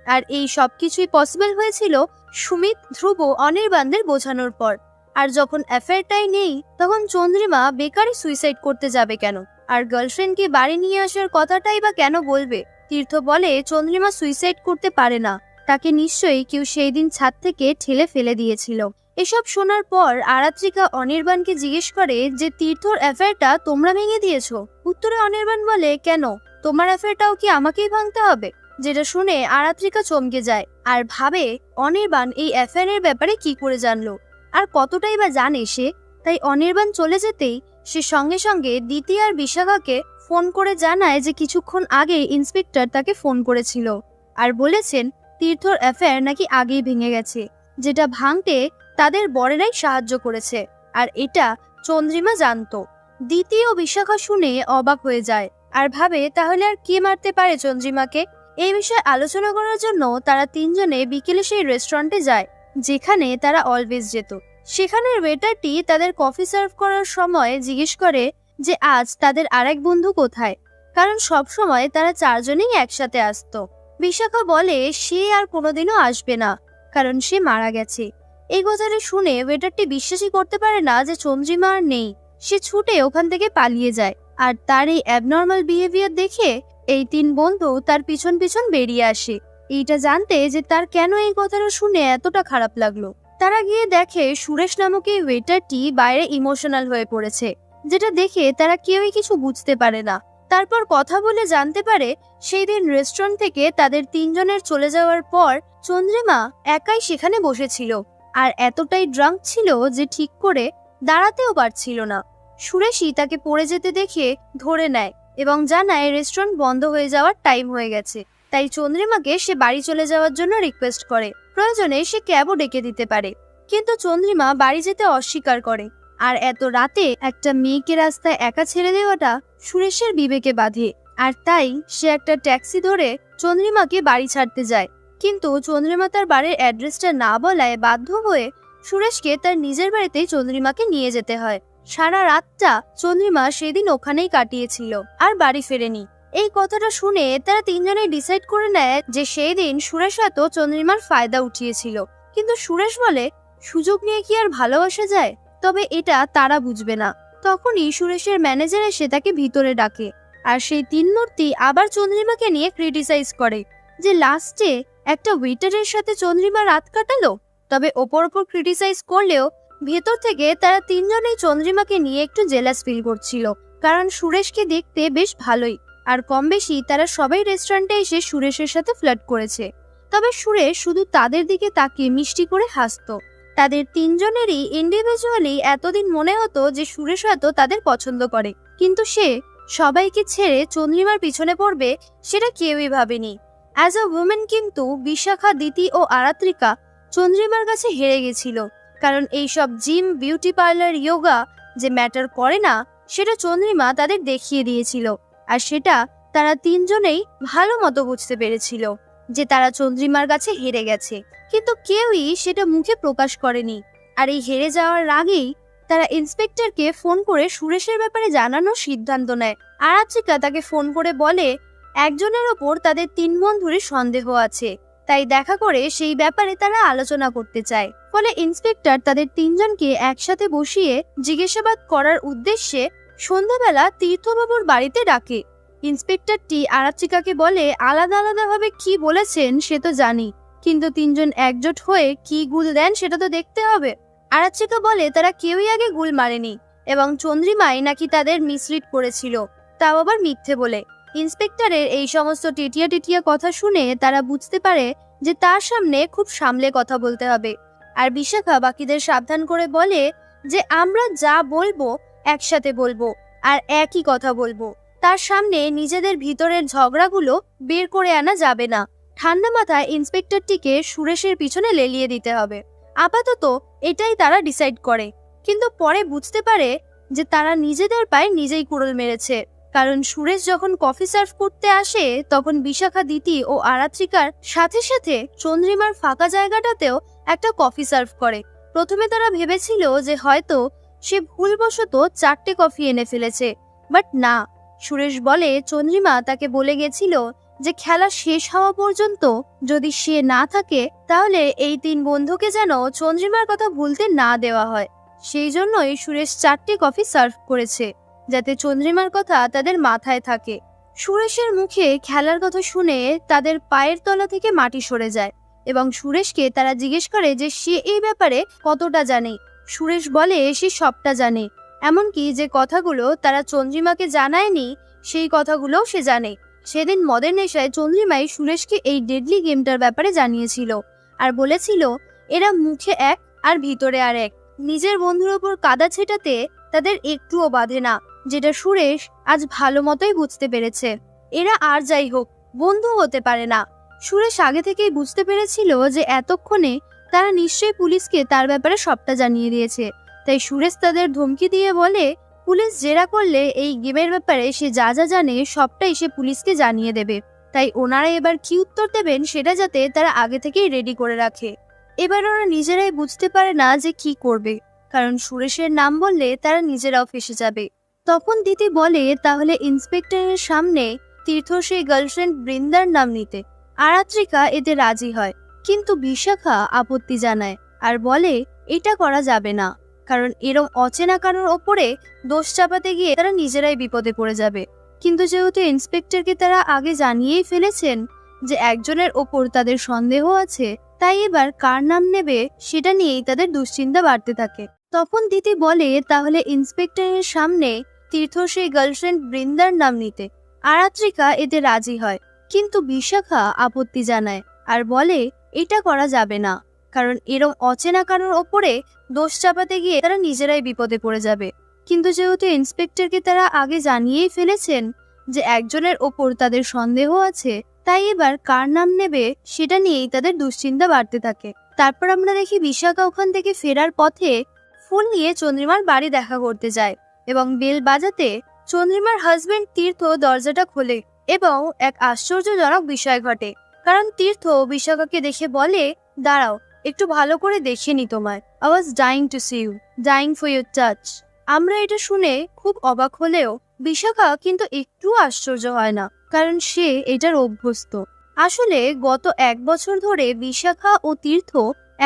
A: আর এই সবকিছুই পসিবল হয়েছিল সুমিত, ধ্রুব, অনির্বাণদের বোঝানোর পর। আর যখন অ্যাফেয়ারটাই নেই, তখন চন্দ্রিমা বেকারই সুইসাইড করতে যাবে কেন? আর গার্লফ্রেন্ডকে বাড়ি নিয়ে আসার কথাটাই বা কেন বলবে? তীর্থ বলে চন্দ্রিমা সুইসাইড করতে পারে না, তাকে নিশ্চয়ই কেউ সেই দিন ছাদ থেকে ঠেলে ফেলে দিয়েছিল। এসব শোনার পর আরাত্রিকা অনির্বাণকে জিজ্ঞেস করে যে তীর্থর অ্যাফেয়ারটা তোমরা ভেঙে দিয়েছো। উত্তরে অনির্বাণ বলে, কেন, তোমার অ্যাফেয়ারটাও কি আমাকেই ভাঙতে হবে? যেটা শুনে আরাত্রিকা চমকে যায় আর ভাবে অনির্বাণ এই অ্যাফেয়ারের ব্যাপারে কি করে জানলো আর কতটাই বা জানে সে। তাই অনির্বাণ চলে যেতেই সে সঙ্গে সঙ্গে দিতি আর বিশাখাকে ফোন করে জানায় যে কিছুক্ষণ আগে ইন্সপেক্টর তাকে ফোন করেছিল আর বলেছেন তীর্থর অ্যাফেয়ার নাকি আগেই ভেঙে গেছে, যেটা ভাঙতে তাদের বরেরাই সাহায্য করেছে। আর এটা চন্দ্রিমা জানতো। দিতি ও বিশাখা শুনে অবাক হয়ে যায় আর ভাবে তাহলে আর কে মারতে পারে চন্দ্রিমাকে। এই বিষয়ে আলোচনা করার জন্য তারা তিনজনে বিকেলে সেই রেস্টুরেন্টে যায় যেখানে তারা অলওয়েজ যেত। সেখানের ওয়েটারটি তাদের কফি সার্ভ করার সময় জিজ্ঞেস করে যে আজ তাদের আরেক বন্ধু কোথায়, কারণ সব সময় তারা চারজনেই একসাথে আসতো। বিশাখা বলে সে আর কোনোদিনও আসবে না, কারণ সে মারা গেছে। এই কথাটা শুনে ওয়েটারটি বিশ্বাসই করতে পারে না যে চন্দ্রিমা আর নেই। সে ছুটে ওখান থেকে পালিয়ে যায় আর তার এই অ্যাবনর্মাল বিহেভিয়ার দেখে এই তিন বন্ধু তার পিছন পিছন বেরিয়ে আসে, এইটা জানতে যে তার কেন এই কথাটা শুনে এতটা খারাপ লাগলো। তারা গিয়ে দেখে সুরেশ নামক এই ওয়েটারটি বাইরে ইমোশনাল হয়ে পড়েছে, যেটা দেখে তারা কেউই কিছু বুঝতে পারে না। তারপর কথা বলে জানতে পারে সেই দিন রেস্টুরেন্ট থেকে তাদের তিনজনের চলে যাওয়ার পর চন্দ্রিমা একাই সেখানে বসেছিল আর এতটাই ড্রাঙ্ক ছিল যে ঠিক করে দাঁড়াতেও পারছিল না। সুরেশই তাকে পড়ে যেতে দেখে ধরে নেয় এবং জানায় রেস্টুরেন্ট বন্ধ হয়ে যাওয়ার টাইম হয়ে গেছে। তাই চন্দ্রিমাকে সে বাড়ি চলে যাওয়ার জন্য রিকোয়েস্ট করে, প্রয়োজনে সে ক্যাবও ডেকে দিতে পারে। কিন্তু চন্দ্রিমা বাড়ি যেতে অস্বীকার করে। আর এত রাতে একটা মেয়েকে রাস্তায় একা ছেড়ে দেওয়াটা সুরেশের বিবেকে বাঁধে, আর তাই সে একটা ট্যাক্সি ধরে চন্দ্রিমাকে বাড়ি ছাড়তে যায়। কিন্তু চন্দ্রিমা তার বাড়ির অ্যাড্রেসটা না বলায় বাধ্য হয়ে সুরেশকে তার নিজের বাড়িতেই চন্দ্রিমাকে নিয়ে যেতে হয়। সারা রাতটা চন্দ্রিমা সেদিন ওখানেই কাটিয়েছিল আর বাড়ি ফেরেনি। এই কথাটা শুনে তারা তিনজনেই ডিসাইড করে নেয় যে সেই দিন সুরেশ হয়তো চন্দ্রিমার ফায়দা উঠিয়েছিল। কিন্তু সুরেশ বলে সুযোগ নিয়ে কি আর ভালোবাসা যায়? তবে এটা তারা বুঝবে না। তখনই সুরেশের ম্যানেজার এসে তাকে ভিতরে ডাকে আর সেই তিন মূর্তি আবার চন্দ্রিমাকে নিয়ে ক্রিটিসাইজ করে যে লাস্টে একটা ওয়েটারের সাথে চন্দ্রিমা রাত কাটালো। তবে ওপর ক্রিটিসাইজ করলেও ভেতর থেকে তারা তিনজনেই চন্দ্রিমাকে নিয়ে একটু জেলাস ফিল করছিল, কারণ সুরেশকে দেখতে বেশ ভালোই আর কম বেশি তারা সবাই রেস্টুরেন্টে এসে সুরেশের সাথে ফ্লার্ট করেছে। তবে সুরেশ শুধু তাদের দিকে তাকিয়ে মিষ্টি করে হাসতো। তাদের তিনজনেরই ইন্ডিভিজুয়ালি এতদিন মনে হতো যে সুরেশ হয়তো তাদের পছন্দ করে, কিন্তু সে সবাইকে ছেড়ে চন্দ্রিমার পিছনে পড়বে সেটা কেউই ভাবেনি। অ্যাজ আ উমেন কিন্তু বিশাখা, দিতি ও আরাত্রিকা চন্দ্রিমার কাছে হেরে গেছিল, কারণ এইসব জিম, বিউটি পার্লার, ইয়োগা যে ম্যাটার করে না সেটা চন্দ্রিমা তাদের দেখিয়ে দিয়েছিল। আর সেটা তারা তিনজনেই ভালো মতো বুঝতে পেরেছিল যে তারা চন্দ্রিমার কাছে হেরে গেছে, কিন্তু কেউই সেটা মুখে প্রকাশ করেনি। আর এই হেরে যাওয়ার আগেই তারা ইন্সপেক্টরকে ফোন করে সুরেশের ব্যাপারে জানানোর সিদ্ধান্ত নেয়। আরাত্রিকা তাকে ফোন করে বলে একজনের ওপর তাদের তিন বন্ধুরই সন্দেহ আছে, তাই দেখা করে সেই ব্যাপারে তারা আলোচনা করতে চায়। ফলে ইন্সপেক্টর তাদের তিনজনকে একসাথে বসিয়ে জিজ্ঞাসাবাদ করার উদ্দেশ্যে সন্ধ্যাবেলা তীর্থবাবুর বাড়িতে ডাকে। ইন্সপেক্টরটি আরাত্রিকাকে বলে, আলাদা আলাদাভাবে কি বলেছেন সে তো জানি, কিন্তু তিনজন একজোট হয়ে কি গুল দেন সেটা তো দেখতে হবে। আরাত্রিকা বলে তারা কেউই আগে গুল মারেনি এবং চন্দ্রিমাই নাকি তাদের মিসলিড করেছিল, তাও আবার মিথ্যে বলে। ইন্সপেক্টরের এই সমস্ত টিটিয়া টিটিয়া কথা শুনে তারা বুঝতে পারে যে তার সামনে খুব সামলে কথা বলতে হবে। আর বিশাখা বাকিদের সাবধান করে বলে যে আমরা যা বলবো একসাথে বলবো আর একই কথা বলবো, তার সামনে নিজেদের ভিতরের ঝগড়াগুলো বের করে আনা যাবে না। ঠান্ডা মাথায় ইন্সপেক্টরটিকে সুরেশের পিছনে লেলিয়ে দিতে হবে। আপাতত এটাই তারা ডিসাইড করে, কিন্তু পরে বুঝতে পারে যে তারা নিজেদের পায়ে নিজেই কুড়ুল মেরেছে। কারণ সুরেশ যখন কফি সার্ভ করতে আসে তখন বিশাখা দিতি ও আরাত্রিকার সাথে সাথে চন্দ্রিমার ফাঁকা জায়গাটাতেও একটা কফি সার্ভ করে। প্রথমে তারা ভেবেছিল যে হয়তো সে ভুলবশত 4টে কফি এনে ফেলেছে, বাট না। সুরেশ বলে চন্দ্রিমা তাকে বলে গেছিল যে খেলা শেষ হওয়া পর্যন্ত যদি সে না থাকে তাহলে এই 3 বন্ধুকে যেন চন্দ্রিমার কথা ভুলতে না দেওয়া হয়। সেই জন্যই সুরেশ 4টে কফি সার্ভ করেছে, যাতে চন্দ্রিমার কথা তাদের মাথায় থাকে। সুরেশের মুখে খেলার কথা শুনে তাদের পায়ের তলা থেকে মাটি সরে যায় এবং সুরেশকে তারা জিজ্ঞেস করে যে সে এই ব্যাপারে কতটা জানে। সুরেশ বলে সে সবটা জানে, এমনকি যে কথাগুলো তারা চন্দ্রিমাকে জানায়নি সেই কথাগুলোও সে জানে। সেদিন মদের নেশায় চন্দ্রিমাই সুরেশকে এই ডেডলি গেমটার ব্যাপারে জানিয়েছিল আর বলেছিল এরা মুখে এক আর ভিতরে আর এক। নিজের বন্ধুর ওপর কাদা ছেটাতে তাদের একটুও বাধে না, যেটা সুরেশ আজ ভালো মতোই বুঝতে পেরেছে। এরা আর যাই হোক বন্ধু হতে পারে না। সুরেশ আগে থেকেই বুঝতে পেরেছিল যে এতক্ষণে তারা নিশ্চয়ই পুলিশকে তার ব্যাপারে সবটা জানিয়ে দিয়েছে, তাই সুরেশ তাদের ধমকি দিয়ে বলে পুলিশ জেরা করলে এই গেমের ব্যাপারে সে যা যা জানে সবটাই সে পুলিশকে জানিয়ে দেবে। তাই ওনারা এবার কি উত্তর দেবেন সেটা যাতে তারা আগে থেকেই রেডি করে রাখে। এবার ওরা নিজেরাই বুঝতে পারে না যে কি করবে, কারণ সুরেশের নাম বললে তারা নিজেরাও ফেসে যাবে। তখন দিতি বলে তাহলে ইন্সপেক্টরের সামনে তীর্থ সেই গার্লফ্রেন্ড বৃন্দার নাম নিতে। আরাত্রিকা এতে রাজি হয়, কিন্তু বিশাখা আপত্তি জানায় আর বলে এটা করা যাবে না, কারণ এরম অচেনা কারোর ওপরে দোষ চাপাতে গিয়ে তারা নিজেরাই বিপদে পড়ে যাবে। কিন্তু যেহেতু ইন্সপেক্টরকে তারা আগে জানিয়েই ফেলেছেন যে একজনের ওপর তাদের সন্দেহ আছে, তাই এবার কার নাম নেবে সেটা নিয়েই তাদের দুশ্চিন্তা বাড়তে থাকে। তখন দিতি বলে তাহলে ইন্সপেক্টরের সামনে তীর্থ সেই গার্লফ্রেন্ড বৃন্দার নাম নিতে। আরাত্রিকা এতে রাজি হয়, কিন্তু বিশাখা আপত্তি জানায় আর বলে এটা করা যাবে না, কারণ এরম অচেনা কারোর ওপরে দোষ চাপাতে গিয়ে তারা নিজেরাই বিপদে পড়ে যাবে। কিন্তু যেহেতু ইন্সপেক্টরকে তারা আগে জানিয়েই ফেলেছেন যে একজনের ওপর তাদের সন্দেহ আছে, তাই এবার কার নাম নেবে সেটা নিয়েই তাদের দুশ্চিন্তা বাড়তে থাকে। তারপর আমরা দেখি বিশাখা ওখান থেকে ফেরার পথে ফুল নিয়ে চন্দ্রিমার বাড়ি দেখা করতে যায় এবং বেল বাজাতে চন্দ্রিমার হাজবেন্ড তীর্থ দরজাটা খোলে এবং এক আশ্চর্যজনক বিষয় ঘটে। কারণ তীর্থ বিশাখাকে দেখে বলে দাঁড়াও একটু ভালো করে দেখে নি তোমায়। I was dying to see you, dying for your touch। আমরা এটা শুনে খুব অবাক হলেও বিশাখা কিন্তু একটু আশ্চর্য হয় না, কারণ সে এটার অভ্যস্ত। আসলে গত 1 বছর ধরে বিশাখা ও তীর্থ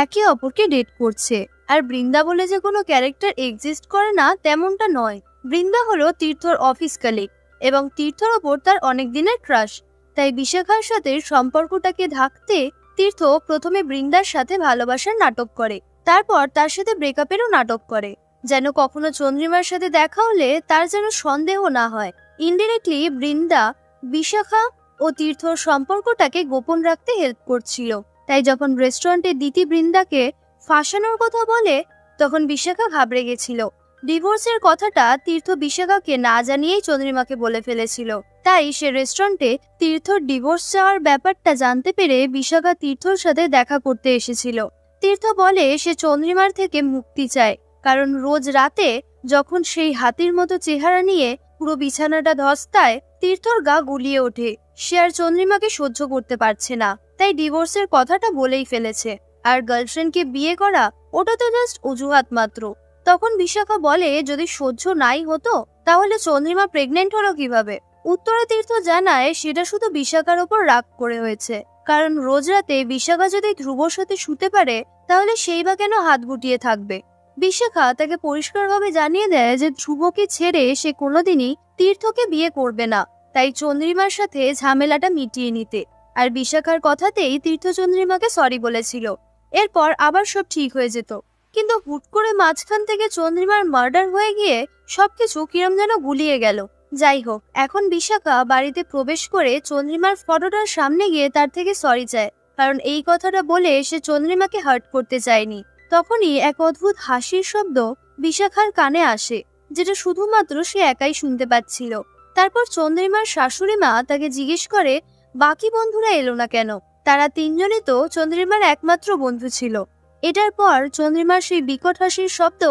A: একে অপরকে ডেট করছে। আর বৃন্দা বলে যে কোনো ক্যারেক্টার এক্সিস্ট করে না তেমনটা নয়। বৃন্দা হলো তীর্থর অফিস কালিগ এবং তীর্থর ওপর তার অনেক দিনের ক্রাশ। তাই বিশাখার সাথে সম্পর্কটাকে ঢাকতে তীর্থ প্রথমে বৃন্দার সাথে ভালোবাসার নাটক করে, তারপর তার সাথে ব্রেকআপেরও নাটক করে, যেন কখনো চন্দ্রিমার সাথে দেখা হলে তার যেন সন্দেহ না হয়। ইনডিরেক্টলি বৃন্দা বিশাখা ও তীর্থর সম্পর্কটাকে গোপন রাখতে হেল্প করছিল। তাই যখন রেস্টুরেন্টে দিতি বৃন্দাকে ফাঁসানোর কথা বলে তখন বিশাখা ঘাবড়ে গেছিল। ডিভোর্সের কথাটা তীর্থ বিশাখাকে না জানিয়েই চন্দ্রিমাকে বলে ফেলেছিল। তাই সে রেস্টুরেন্টে তীর্থর ডিভোর্স চাওয়ার ব্যাপারটা জানতে পেরে বিশাখা তীর্থর সাথে দেখা করতে এসেছিল। তীর্থ বলে সে চন্দ্রিমার থেকে মুক্তি চায়, কারণ রোজ রাতে যখন সেই হাতির মতো চেহারা নিয়ে পুরো বিছানাটা ধস্তায় তীর্থর গা গুলিয়ে ওঠে। সে আর চন্দ্রিমাকে সহ্য করতে পারছে না, তাই ডিভোর্সের কথাটা বলেই ফেলেছে। আর গার্লফ্রেন্ডকে বিয়ে করা ওটা তো জাস্ট অজুহাত মাত্র। তখন বিশাখা বলে যদি সহ্য নাই হতো তাহলে চন্দ্রিমা প্রেগনেন্ট হলো কিভাবে। উত্তরে তীর্থ জানায় সেটা শুধু বিশাখার ওপর রাগ করে হয়েছে, কারণ রোজ রাতে বিশাখা যদি ধ্রুবর সাথে শুতে পারে তাহলে সেই বা কেন হাত গুটিয়ে থাকবে। বিশাখা তাকে পরিষ্কারভাবে জানিয়ে দেয় যে ধ্রুবকে ছেড়ে সে কোনোদিনই তীর্থকে বিয়ে করবে না। তাই চন্দ্রিমার সাথে ঝামেলাটা মিটিয়ে নিতে। আর বিশাখার কথাতেই তীর্থ চন্দ্রিমাকে সরি বলেছিল, এরপর আবার সব ঠিক হয়ে যেত। কিন্তু হুট করে মাঝখান থেকে চন্দ্রিমার মার্ডার হয়ে গিয়ে সবকিছু কিরম যেন গুলিয়ে গেল। যাই হোক, এখন বিশাখা বাড়িতে প্রবেশ করে চন্দ্রিমার ফটোটার সামনে গিয়ে তার থেকে সরি চায়, কারণ এই কথাটা বলে সে চন্দ্রিমাকে হার্ট করতে চায়নি। তখনই এক অদ্ভুত হাসির শব্দ বিশাখার কানে আসে, যেটা শুধুমাত্র সে একাই শুনতে পাচ্ছিল। তারপর চন্দ্রিমার শাশুড়ি মা তাকে জিজ্ঞেস করে বাকি বন্ধুরা এলো না কেন। তারা তিনজনই তো চন্দ্রিমার একমাত্র বন্ধু ছিল। এটার পর চন্দ্রিমার সেই বিকট হাসির শব্দ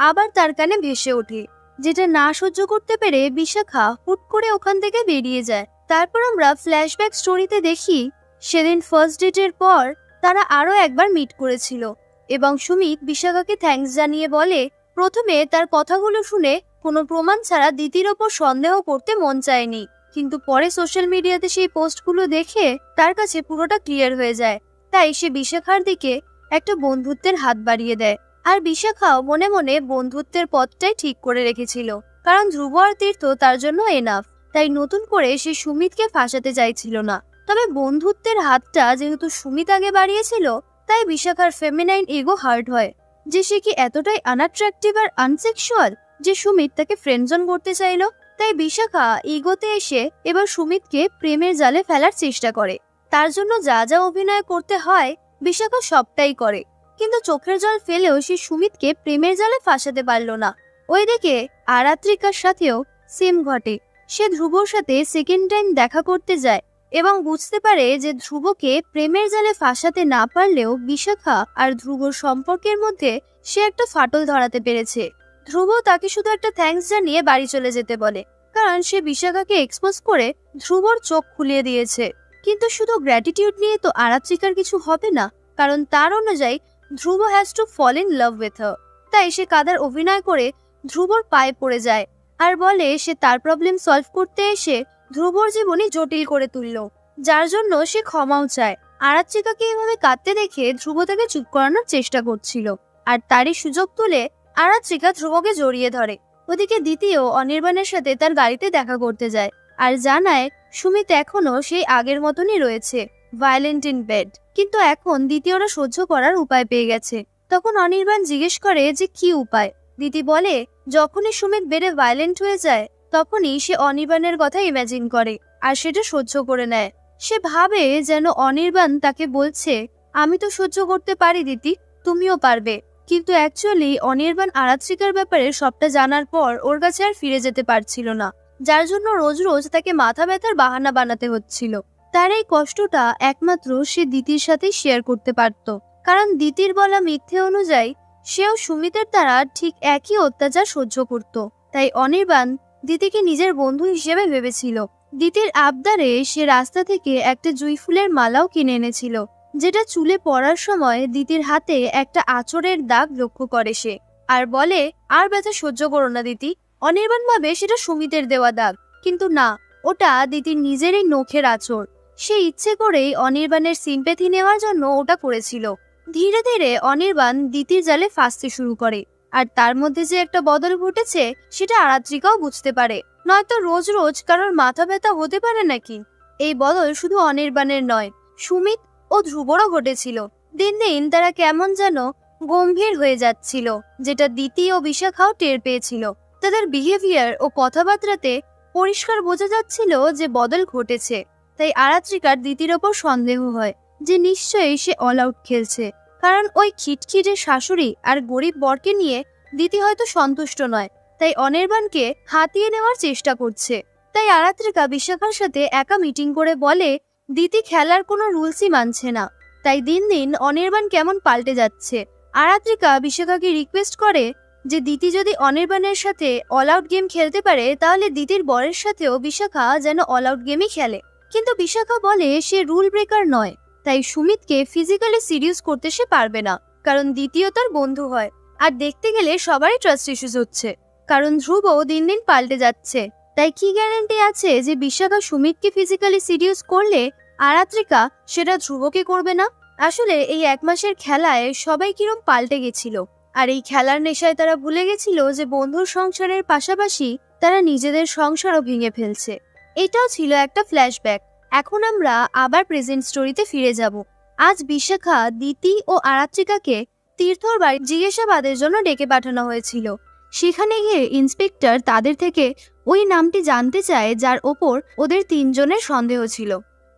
A: আবার তার কানে ভেসে ওঠে, যেটা না সহ্য করতে পেরে বিশাখা হুট করে ওখান থেকে বেরিয়ে যায়। তারপর আমরা ফ্ল্যাশব্যাক স্টোরিতে দেখি সেদিন ফার্স্ট ডেটের পর তারা আরো একবার মিট করেছিল এবং সুমিত বিশাখাকে থ্যাঙ্কস জানিয়ে বলে প্রথমে তার কথাগুলো শুনে কোনো প্রমাণ ছাড়া দিতির ওপর সন্দেহ করতে মন চায়নি, কিন্তু পরে সোশ্যাল মিডিয়াতে সেই পোস্টগুলো দেখে তার কাছে পুরোটা ক্লিয়ার হয়ে যায়। তাই সে বিশাখার দিকে একটা বন্ধুত্বের হাত বাড়িয়ে দেয়। আর বিশাখাও মনে মনে বন্ধুত্বের পথটাই ঠিক করে রেখেছিল, কারণ ধ্রুব আর তীর্থ তার জন্য এনাফ। তাই নতুন করে সে সুমিতকে ফাঁসাতে চাইছিল না। তবে বন্ধুত্বের হাতটা যেহেতু সুমিত আগে বাড়িয়েছিল, তাই বিশাখার ফেমিনাইন ইগো হার্ট হয় যে সে কি এতটাই আনঅ্যাট্রাকটিভ আর আনসেক্সুয়াল যে সুমিত তাকে ফ্রেন্ডজন করতে চাইলো। তাই বিশাখা ইগোতে এসে এবার সুমিতকে প্রেমের জালে ফেলার চেষ্টা করে। তার জন্য যা যা অভিনয় করতে হয় বিশাখা সবটাই করে, কিন্তু চোখের জল ফেলেও সে সুমিতকে প্রেমের জালে ফাঁসাতে পারল না। ওইদিকে আরাত্রিকার সাথেও সেম ঘটে। সে ধ্রুবর সাথে সেকেন্ড টাইম দেখা করতে যায় এবং বুঝতে পারে যে ধ্রুবকে প্রেমের জালে ফাঁসাতে না পারলেও বিশাখা আর ধ্রুবর সম্পর্কের মধ্যে সে একটা ফাটল ধরাতে পেরেছে। ধ্রুব তাকে শুধু একটা থ্যাঙ্কস জানিয়ে বাড়ি চলে যেতে বলে, কারণ সে বিশাখাকে এক্সপোজ করে ধ্রুবর চোখ খুলিয়ে দিয়েছে। কিন্তু শুধু গ্র্যাটিটিউড নিয়ে তো আরাত্রিকার কিছু হবে না, কারণ তার অনুযায়ী Dhruv has to fall in love with her. তাই সে কাদার অভিনয় করে ধ্রুবর পায়ে পড়ে যায় আর বলে সে তার প্রবলেম সলভ করতে এসে ধ্রুবর জীবনই জটিল করে তুলল, যার জন্য সে ক্ষমাও চায়। আরাত্রিকাকে এভাবে কাঁদতে দেখে ধ্রুব তাকে চুপ করানোর চেষ্টা করছিল, আর তারই সুযোগ তুলে আরাত্রিকা ধ্রুবকে জড়িয়ে ধরে। ওদিকে দ্বিতীয় অনির্বাণের সাথে তার গাড়িতে দেখা করতে যায় আর জানায় সুমিত এখনো সেই আগের মতনই রয়েছে, ভায়োলেন্ট ইন বেড। কিন্তু এখন দ্বিতীয়রা সহ্য করার উপায় পেয়ে গেছে। তখন অনির্বাণ জিজ্ঞেস করে যে কি উপায়। দিতি বলে যখনই সুমিত বেডে ভায়োলেন্ট হয়ে যায় তখনই সে অনির্বাণের কথা ইমাজিন করে আর সেটা সহ্য করে নেয়। সে ভাবে যেন অনির্বাণ তাকে বলছে আমি তো সহ্য করতে পারি দিতি, তুমিও পারবে। কিন্তু অ্যাকচুয়ালি অনির্বাণ আরাত্রিকার ব্যাপারে সবটা জানার পর ওর কাছে আর ফিরে যেতে পারছিল না, যার জন্য রোজ রোজ তাকে মাথা ব্যথার বাহানা বানাতে হচ্ছিল। তার এই কষ্টটা একমাত্র সে দিতির সাথেই শেয়ার করতে পারত, কারণ দিতির বলা মিথ্যে অনুযায়ী সেও সুমিতের দ্বারা ঠিক একই অত্যাচার সহ্য করত। তাই অনির্বাণ দিতিকে নিজের বন্ধু হিসেবে ভেবেছিল। দিতির আবদারে সে রাস্তা থেকে একটা জুঁই ফুলের মালাও কিনে এনেছিল, যেটা চুলে পড়ার সময় দিতির হাতে একটা আঁচড়ের দাগ লক্ষ্য করে সে, আর বলে আর ব্যথা সহ্য করো না দিতি। অনির্বাণ ভাবে সেটা সুমিতের দেওয়া দাগ, কিন্তু না, ওটা দিতির নিজেরই নখের আঁচড়। সে ইচ্ছে করেই অনির্বাণের সিম্প্যাথি নেওয়ার জন্য ওটা করেছিল। ধীরে ধীরে অনির্বাণ দিতির জালে ফাঁসতে শুরু করে, আর তার মধ্যে যে একটা বদল ঘটেছে সেটা আরাত্রিকাও বুঝতে পারে। নয়তো রোজ রোজ কারোর মাথা ব্যথা হতে পারে নাকি। এই বদল শুধু অনির্বাণের নয়, সুমিত ও ধ্রুবরও ঘটেছিল। দিন দিন তারা কেমন যেন গম্ভীর হয়ে যাচ্ছিল, যেটা দিতি ও বিশাখাও টের পেয়েছিল। তাদের বিহেভিয়ার ও কথাবার্তাতে পরিষ্কার বোঝা যাচ্ছিল যে বদল ঘটেছে। তাই আরাত্রিকার দিতির ওপর সন্দেহ হয় যে নিশ্চয়ই সে অল আউট খেলছে, কারণ ওই খিটখিটে শাশুড়ি আর গরিব বরকে নিয়ে দিতি হয়তো সন্তুষ্ট নয়, তাই অনির্বাণকে হাতিয়ে নেওয়ার চেষ্টা করছে। তাই আরাত্রিকা বিশাখার সাথে একা মিটিং করে বলে দিতি খেলার কোনো রুলসই মানছে না। তাই দিন দিন অনির্বাণ কেমন পাল্টে যাচ্ছে। আরাত্রিকা বিশাখাকে রিকোয়েস্ট করে যে দিতি যদি অনির্বাণের সাথে অল আউট গেম খেলতে পারে তাহলে দিতির বরের সাথেও বিশাখা যেন অল আউট গেমই খেলে। কিন্তু বিশাখা বলে সে রুল ব্রেকার নয়, তাই সুমিতকে ফিজিক্যালি সিরিয়াস করতে সে পারবে না, কারণ দ্বিতীয় তার বন্ধু হয়। আর দেখতে গেলে সবারই ট্রাস্ট ইস্যুস হচ্ছে, কারণ ধ্রুব দিন দিন পাল্টে যাচ্ছে। তাই কি গ্যারান্টি আছে যে বিশাখা সুমিতকে ফিজিক্যালি সিরিয়াস করলে আরাত্রিকা সেটা ধ্রুবকে করবে না? আসলে এই এক মাসের খেলায় সবাই কিরম পাল্টে গেছিল, আর এই খেলার নেশায় তারা ভুলে গেছিল যে বন্ধুর সংসারের পাশাপাশি তারা নিজেদের সংসারও ভেঙে ফেলছে। এটাও ছিল একটা ফ্ল্যাশব্যাক। এখন আমরা আবার প্রেজেন্ট স্টোরিতে ফিরে যাব। আজ বিশাখা, দিতি ও আরাত্রিকাকে তীর্থর বাড়ি জিজ্ঞাসাবাদের জন্য ডেকে পাঠানো হয়েছিল। সেখানে গিয়ে ইন্সপেক্টর তাদের থেকে ওই নামটি জানতে চায় যার ওপর ওদের তিনজনের সন্দেহ ছিল,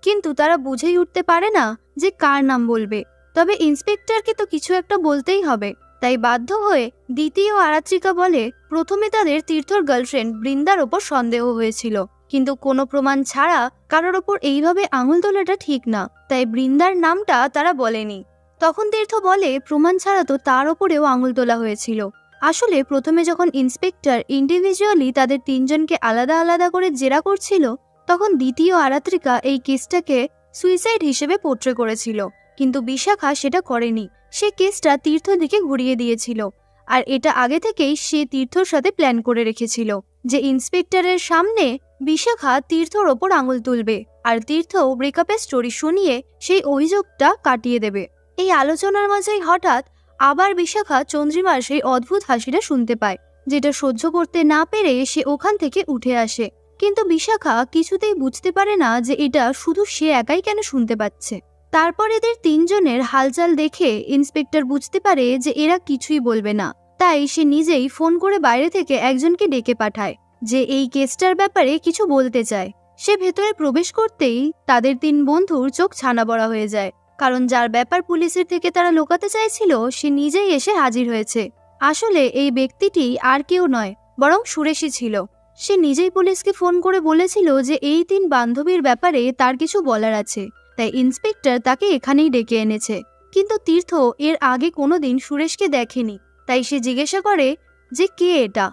A: কিন্তু তারা বুঝেই উঠতে পারে না যে কার নাম বলবে। তবে ইন্সপেক্টরকে তো কিছু একটা বলতেই হবে, তাই বাধ্য হয়ে দ্বিতীয় আরাত্রিকা বলে প্রথমে তাদের তীর্থর গার্লফ্রেন্ড বৃন্দার ওপর সন্দেহ হয়েছিল, কিন্তু কোনো প্রমাণ ছাড়া কারোর ওপর এইভাবে আঙুল তোলাটা ঠিক না, তাই বৃন্দার নামটা তারা বলেনি। তখন তীর্থ বলে প্রমাণ ছাড়া তো তার ওপরেও আঙুল তোলা হয়েছিল। আসলে প্রথমে যখন ইন্সপেক্টর ইন্ডিভিজুয়ালি তাদের তিনজনকে আলাদা আলাদা করে জেরা করছিল, তখন দ্বিতীয় আরাত্রিকা এই কেসটাকে সুইসাইড হিসেবে পোট্রে করেছিল, কিন্তু বিশাখা সেটা করেনি। সে কেসটা তীর্থর দিকে ঘুরিয়ে দিয়েছিল, আর এটা আগে থেকেই সে তীর্থর সাথে প্ল্যান করে রেখেছিল যে ইন্সপেক্টরের সামনে বিশাখা তীর্থর ওপর আঙুল তুলবে, আর তীর্থ ব্রেকআপের স্টোরি শুনিয়ে সেই অভিযোগটা কাটিয়ে দেবে। এই আলোচনার মাঝেই হঠাৎ আবার বিশাখা চন্দ্রিমার সেই অদ্ভুত হাসিটা শুনতে পায়, যেটা সহ্য করতে না পেরে সে ওখান থেকে উঠে আসে। কিন্তু বিশাখা কিছুতেই বুঝতে পারে না যে এটা শুধু সে একাই কেন শুনতে পাচ্ছে। তারপর এদের তিনজনের হালচাল দেখে ইন্সপেক্টর বুঝতে পারে যে এরা কিছুই বলবে না, তাই সে নিজেই ফোন করে বাইরে থেকে একজনকে ডেকে পাঠায় যে এই কেসটার ব্যাপারে কিছু বলতে চায়। সে ভেতরে প্রবেশ করতেই তাদের তিন বন্ধুর চোখ ছানা বড়া হয়ে যায়, কারণ যার ব্যাপার পুলিশের থেকে তারা লুকাতে চাইছিল সে নিজেই এসে হাজির হয়েছে। আসলে এই ব্যক্তিটি আর কেউ নয়, বরং সুরেশই ছিল। সে নিজেই পুলিশকে ফোন করে বলেছিল যে এই তিন বান্ধবীর ব্যাপারে তার কিছু বলার আছে, তাই ইন্সপেক্টর তাকে এখানেই ডেকে এনেছে। কিন্তু তীর্থ এর আগে কোনোদিন সুরেশকে দেখেনি, তাই সে জিজ্ঞাসা করে যে কে এটা।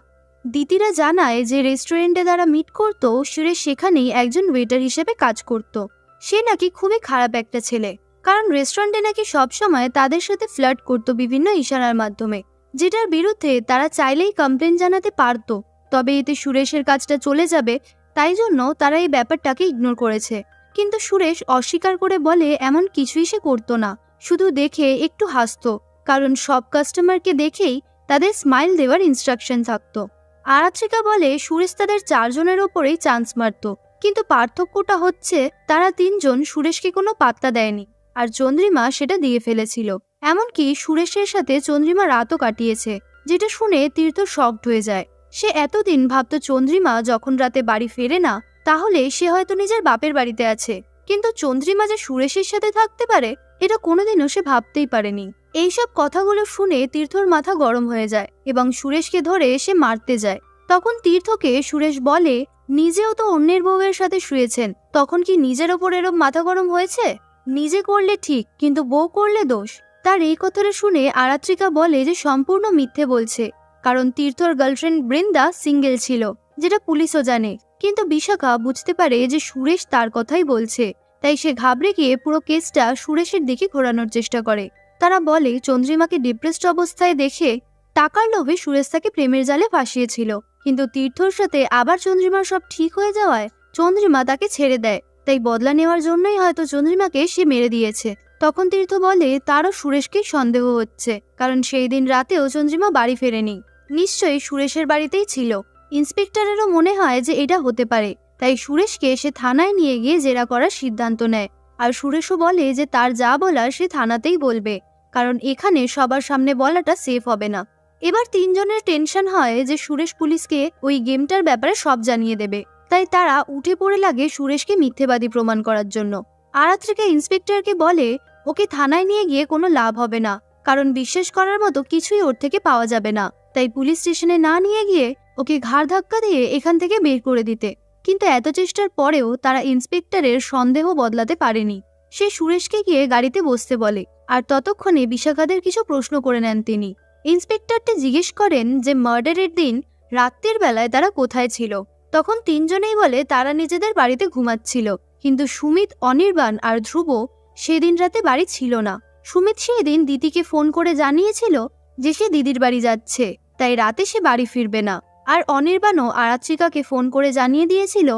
A: দিতিরা জানায় যে রেস্টুরেন্টে তারা মিট করত সুরেশ সেখানেই একজন ওয়েটার হিসেবে কাজ করত। সে নাকি খুবই খারাপ একটা ছেলে, কারণ রেস্টুরেন্টে নাকি সবসময় তাদের সাথে ফ্লার্ট করত বিভিন্ন ইশারার মাধ্যমে, যেটার বিরুদ্ধে তারা চাইলেই কমপ্লেন জানাতে পারত, তবে এতে সুরেশের কাজটা চলে যাবে, তাই জন্য তারা এই ব্যাপারটাকে ইগনোর করেছে। কিন্তু সুরেশ অস্বীকার করে বলে এমন কিছুই সে করতো না, শুধু দেখে একটু হাসতো, কারণ সব কাস্টমারকে দেখেই তাদের স্মাইল দেওয়ার ইনস্ট্রাকশন থাকতো। আরাত্রিকা বলে সুরেশ তাদের চারজনের ওপরেই চান্স মারত, কিন্তু পার্থক্যটা হচ্ছে তারা তিনজন সুরেশকে কোনো পাত্তা দেয়নি, আর চন্দ্রিমা সেটা দিয়ে ফেলেছিল। এমনকি সুরেশের সাথে চন্দ্রিমা রাতও কাটিয়েছে, যেটা শুনে তীর্থ শকড হয়ে যায়। সে এতদিন ভাবত চন্দ্রিমা যখন রাতে বাড়ি ফেরে না, তাহলে সে হয়তো নিজের বাপের বাড়িতে আছে, কিন্তু চন্দ্রিমা যে সুরেশের সাথে থাকতে পারে এটা কোনোদিনও সে ভাবতেই পারেনি। এইসব কথাগুলো শুনে তীর্থর মাথা গরম হয়ে যায় এবং সুরেশকে ধরে সে মারতে যায়। তখন তীর্থকে সুরেশ বলে নিজেও তো অন্যের বউয়ের সাথে শুয়েছেন, তখন কি নিজের ওপর এরম মাথা গরম হয়েছে? নিজে করলে ঠিক, কিন্তু বউ করলে দোষ। তার এই কথাটা শুনে আরাত্রিকা বলে যে সম্পূর্ণ মিথ্যে বলছে, কারণ তীর্থর গার্লফ্রেন্ড বৃন্দা সিঙ্গেল ছিল, যেটা পুলিশও জানে। কিন্তু বিশাখা বুঝতে পারে যে সুরেশ তার কথাই বলছে, তাই সে ঘাবড়ে গিয়ে পুরো কেসটা সুরেশের দিকে ঘোরানোর চেষ্টা করে। তারা বলে চন্দ্রিমাকে ডিপ্রেসড অবস্থায় দেখে টাকার লোভে সুরেশ তাকে প্রেমের জালে ফাঁসিয়েছিল, কিন্তু তীর্থর সাথে আবার চন্দ্রিমার সব ঠিক হয়ে যাওয়ায় চন্দ্রিমা তাকে ছেড়ে দেয়, তাই বদলা নেওয়ার জন্যই হয়তো চন্দ্রিমাকে সে মেরে দিয়েছে। তখন তীর্থ বলে তারও সুরেশকেই সন্দেহ হচ্ছে, কারণ সেই দিন রাতেও চন্দ্রিমা বাড়ি ফেরেনি, নিশ্চয়ই সুরেশের বাড়িতেই ছিল। ইন্সপেক্টরেরও মনে হয় যে এটা হতে পারে, তাই সুরেশকে সে থানায় নিয়ে গিয়ে জেরা করার সিদ্ধান্ত নেয়। আর সুরেশও বলে যে তার যা বলার সে থানাতেই বলবে, কারণ এখানে সবার সামনে বলাটা সেফ হবে না। এবার তিনজনের টেনশন হয় যে সুরেশ পুলিশকে ওই গেমটার ব্যাপারে সব জানিয়ে দেবে, তাই তারা উঠে পড়ে লাগে সুরেশকে মিথ্যেবাদী প্রমাণ করার জন্য। আরাত্রিকা ইন্সপেক্টরকে বলে ওকে থানায় নিয়ে গিয়ে কোনো লাভ হবে না, কারণ বিশ্বাস করার মতো কিছুই ওর থেকে পাওয়া যাবে না, তাই পুলিশ স্টেশনে না নিয়ে গিয়ে ওকে ঘাড় ধাক্কা দিয়ে এখান থেকে বের করে দিতে। কিন্তু এত চেষ্টার পরেও তারা ইন্সপেক্টরের সন্দেহ বদলাতে পারেনি। সে সুরেশকে গিয়ে গাড়িতে বসতে বলে, আর ততক্ষণে বিশাখাদের কিছু প্রশ্ন করে নেন তিনি। ইন্সপেক্টরটি জিজ্ঞেস করেন যে মার্ডারের দিন রাত্রির বেলায় তারা কোথায় ছিল। তখন তিনজনেই বলে তারা নিজেদের বাড়িতে ঘুমাচ্ছিল, কিন্তু সুমিত, অনির্বাণ আর ধ্রুব সেদিন রাতে বাড়ি ছিল না। সুমিত সেদিন দিদিকে ফোন করে জানিয়েছিল যে সে দিদির বাড়ি যাচ্ছে, তাই রাতে সে বাড়ি ফিরবে না। আর অনির্বাণও আরাত্রিকাকে ফোন করে জানিয়ে দিয়েছিল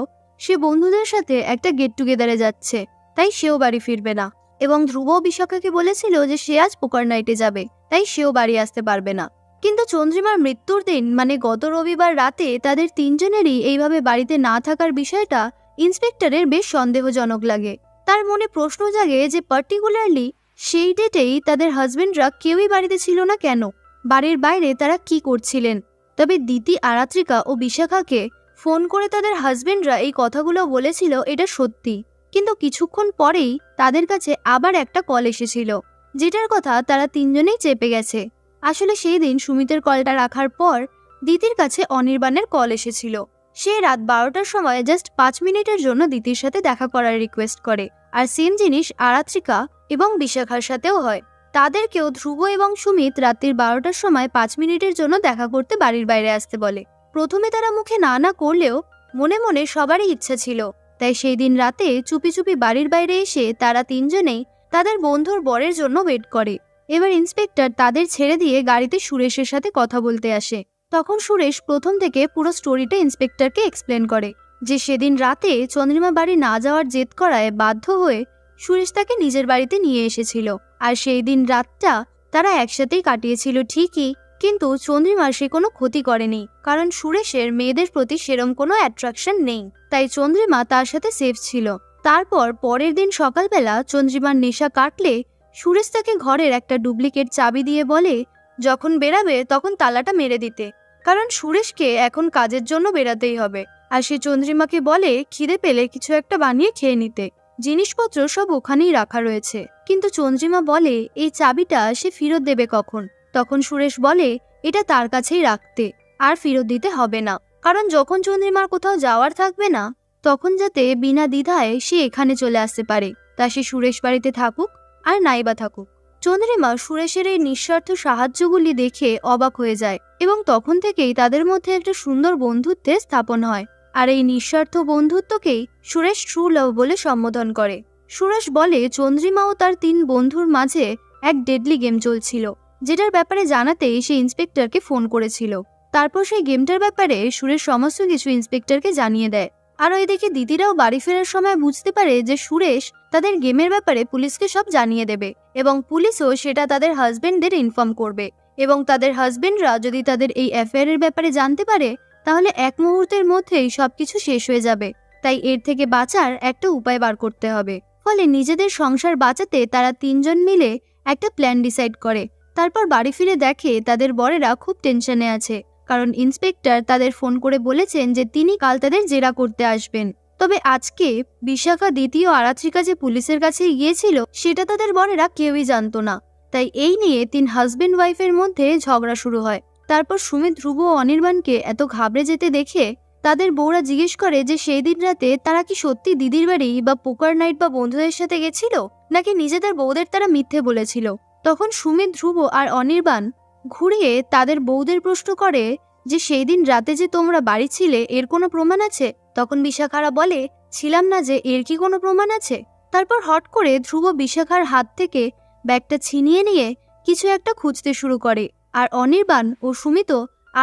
A: সে বন্ধুদের সাথে একটা গেট টুগেদারে যাচ্ছে, তাই সেও বাড়ি ফিরবে না। এবং ধ্রুব বিশাখাকে বলেছিল যে সে আজ পোকার নাইটে যাবে, তাই সেও বাড়ি আসতে পারবে না। কিন্তু চন্দ্রিমার মৃত্যুর দিন মানে গত রবিবার রাতে তাদের তিনজনেরই এইভাবে বাড়িতে না থাকার বিষয়টা ইন্সপেক্টরের বেশ সন্দেহজনক লাগে। তার মনে প্রশ্ন জাগে যে পার্টিকুলারলি সেই ডেটেই তাদের হাজবেন্ডরা কেউই বাড়িতে ছিল না কেন, বাড়ির বাইরে তারা কি করছিলেন। তবে দিতি, আরাত্রিকা ও বিশাখাকে ফোন করে তাদের হাজবেন্ডরা এই কথাগুলো বলেছিল এটা সত্যি, কিন্তু কিছুক্ষণ পরেই তাদের কাছে আবার একটা কল এসেছিল, যেটার কথা তারা তিনজনেই চেপে গেছে। আসলে সেই দিন সুমিতের কলটা রাখার পর দিতির কাছে অনির্বাণের কল এসেছিল। সে রাত 12টার সময় জাস্ট 5 মিনিটের জন্য দিতির সাথে দেখা করার রিকোয়েস্ট করে। আর সেম জিনিস আরাত্রিকা এবং বিশাখার সাথেও হয়। তাদেরকেও ধ্রুব এবং সুমিত রাত্রির 12টার সময় 5 মিনিটের জন্য দেখা করতে বাড়ির বাইরে আসতে বলে। প্রথমে তারা মুখে না না করলেও মনে মনে সবারই ইচ্ছা ছিল, তাই সেই দিন রাতে চুপি চুপি বাড়ির বাইরে এসে তারা তিনজনেই তাদের বন্ধুর বরের জন্য ওয়েট করে। এবার ইন্সপেক্টর তাদের ছেড়ে দিয়ে গাড়িতে সুরেশের সাথে কথা বলতে আসে। তখন সুরেশ প্রথম থেকে পুরো স্টোরিটা ইন্সপেক্টরকে এক্সপ্লেন করে যে সেদিন রাতে চন্দ্রিমা বাড়ি না যাওয়ার জেদ করায় বাধ্য হয়ে সুরেশ তাকে নিজের বাড়িতে নিয়ে এসেছিল। আর সেই দিন রাতটা তারা একসাথেই কাটিয়েছিল ঠিকই, কিন্তু চন্দ্রিমার সে কোনো ক্ষতি করেনি, কারণ সুরেশের মেয়েদের প্রতি সেরম কোনো অ্যাট্রাকশন নেই, তাই চন্দ্রিমা তার সাথে সেফ ছিল। তারপর পরের দিন সকালবেলা চন্দ্রিমার নেশা কাটলে সুরেশ তাকে ঘরের একটা ডুপ্লিকেট চাবি দিয়ে বলে যখন বেরাবে তখন তালাটা মেরে দিতে, কারণ সুরেশকে এখন কাজের জন্য বেরাতেই হবে। আর সে চন্দ্রিমাকে বলে খিদে পেলে কিছু একটা বানিয়ে খেয়ে নিতে, জিনিসপত্র সব ওখানেই রাখা রয়েছে। কিন্তু চন্দ্রিমা বলে এই চাবিটা সে ফেরত দেবে কখন। তখন সুরেশ বলে এটা তার কাছেই রাখতে, আর ফেরত দিতে হবে না, কারণ যখন চন্দ্রিমার কোথাও যাওয়ার থাকবে না তখন যাতে বিনা দ্বিধায় সে এখানে চলে আসতে পারে, তা সে সুরেশ বাড়িতে থাকুক আর নাইবা থাকুক। চন্দ্রিমা সুরেশের এই নিঃস্বার্থ সাহায্যগুলি দেখে অবাক হয়ে যায় এবং তখন থেকেই তাদের মধ্যে একটা সুন্দর বন্ধুত্বের স্থাপন হয়। আর এই নিঃস্বার্থ বন্ধুত্বকেই সুরেশ ট্রু লাভ বলে সম্বোধন করে। সুরেশ বলে চন্দ্রিমা ও তার 3 বন্ধুর মাঝে এক ডেডলি গেম চলছিল, যেটার ব্যাপারে জানাতেই সে ইন্সপেক্টরকে ফোন করেছিল। তারপর সেই গেমটার ব্যাপারে সুরেশ সমস্ত কিছু ইন্সপেক্টরকে জানিয়ে দেয়। আর ওইদিকে দিদিরাও বাড়ি ফেরার সময় বুঝতে পারে যে সুরেশ তাদের গেমের ব্যাপারে পুলিশকে সব জানিয়ে দেবে এবং পুলিশও সেটা তাদের হাজবেন্ডদের ইনফর্ম করবে, এবং তাদের হাজবেন্ডরা যদি তাদের এই অ্যাফেয়ারের ব্যাপারে জানতে পারে তাহলে এক মুহূর্তের মধ্যেই সবকিছু শেষ হয়ে যাবে। তাই এর থেকে বাঁচার একটা উপায় বার করতে হবে। ফলে নিজেদের সংসার বাঁচাতে তারা 3 জন মিলে একটা প্ল্যান ডিসাইড করে। তারপর বাড়ি ফিরে দেখে তাদের বরেরা খুব টেনশনে আছে, কারণ ইন্সপেক্টর তাদের ফোন করে বলেছেন যে তিনি কাল তাদের জেরা করতে আসবেন। তবে আজকে বিশাখা, দ্বিতীয় আরাত্রিকা যে পুলিশের কাছে গিয়েছিল সেটা তাদের বরেরা কেউই জানতো না। তাই এই নিয়ে 3 হাজবেন্ড ওয়াইফের মধ্যে ঝগড়া শুরু হয়। তারপর সুমিত, ধ্রুব ও অনির্বাণকে এত ঘাবড়ে যেতে দেখে তাদের বউরা জিজ্ঞেস করে যে সেই দিন রাতে তারা কি সত্যি দিদির বাড়ি বা পোকার নাইট বা বন্ধুদের সাথে গেছিল, নাকি নিজেদের বউদের তারা মিথ্যে বলেছিল। তখন সুমিত, ধ্রুব আর অনির্বাণ ঘুরিয়ে তাদের বউদের প্রশ্ন করে যে সেই দিন রাতে যে তোমরা বাড়ি ছিলে এর কোনো প্রমাণ আছে। তখন বিশাখারা বলে ছিলাম না, যে এর কি কোনো প্রমাণ আছে। তারপর হট করে ধ্রুব বিশাখার হাত থেকে ব্যাগটা ছিনিয়ে নিয়ে কিছু একটা খুঁজতে শুরু করে, আর অনির্বাণ ও সুমিত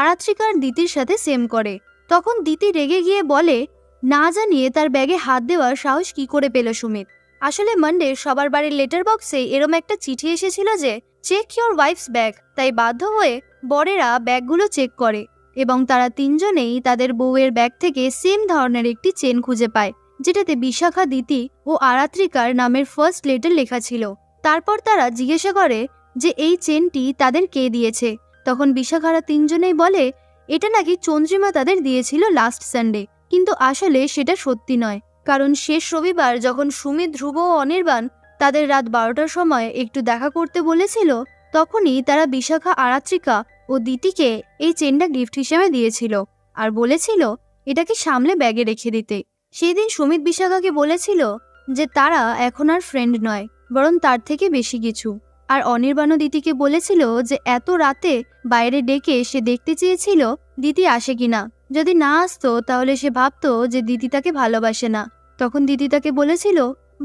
A: আরাত্রিকার দিতির সাথে সেম করে। তখন দিতি রেগে গিয়ে বলে না জানিয়ে তার ব্যাগে হাত দেওয়ার সাহস কি করে পেল সুমিত। আসলে মানডে সবার বাড়ির লেটার বক্সে এরম একটা চিঠি এসেছিল যে চেক ইউর ওয়াইফস ব্যাগ, তাই বাধ্য হয়ে বরেরা ব্যাগগুলো চেক করে এবং তারা 3 জনেই তাদের বউয়ের ব্যাগ থেকে সেম ধরনের একটি চেন খুঁজে পায়, যেটাতে বিশাখা, দিতি ও আরাত্রিকার নামের ফার্স্ট লেটার লেখা ছিল। তারপর তারা জিজ্ঞাসা করে যে এই চেনটি তাদের কে দিয়েছে। তখন বিশাখারা 3 জনেই বলে এটা নাকি চন্দ্রিমা তাদের দিয়েছিল লাস্ট সানডে, কিন্তু আসলে সেটা সত্যি নয়, কারণ শেষ রবিবার যখন সুমিত, ধ্রুব ও অনির্বাণ তাদের রাত 12টার সময় একটু দেখা করতে বলেছিল তখনই তারা বিশাখা, আরাত্রিকা ও দিতিকে এই চেনটা গিফট হিসেবে দিয়েছিল আর বলেছিল এটাকে সামলে ব্যাগে রেখে দিতে। সেই দিন সুমিত বিশাখাকে বলেছিল যে তারা এখন আর ফ্রেন্ড নয়, বরং তার থেকে বেশি কিছু। আর অনির্বাণ দিতিকে বলেছিল যে এত রাতে বাইরে ডেকে সে দেখতে চেয়েছিল দিতি আসে কিনা, যদি না আসতো তাহলে সে ভাবতো যে দিতি তাকে ভালোবাসে না। তখন দিতি তাকে বলেছিল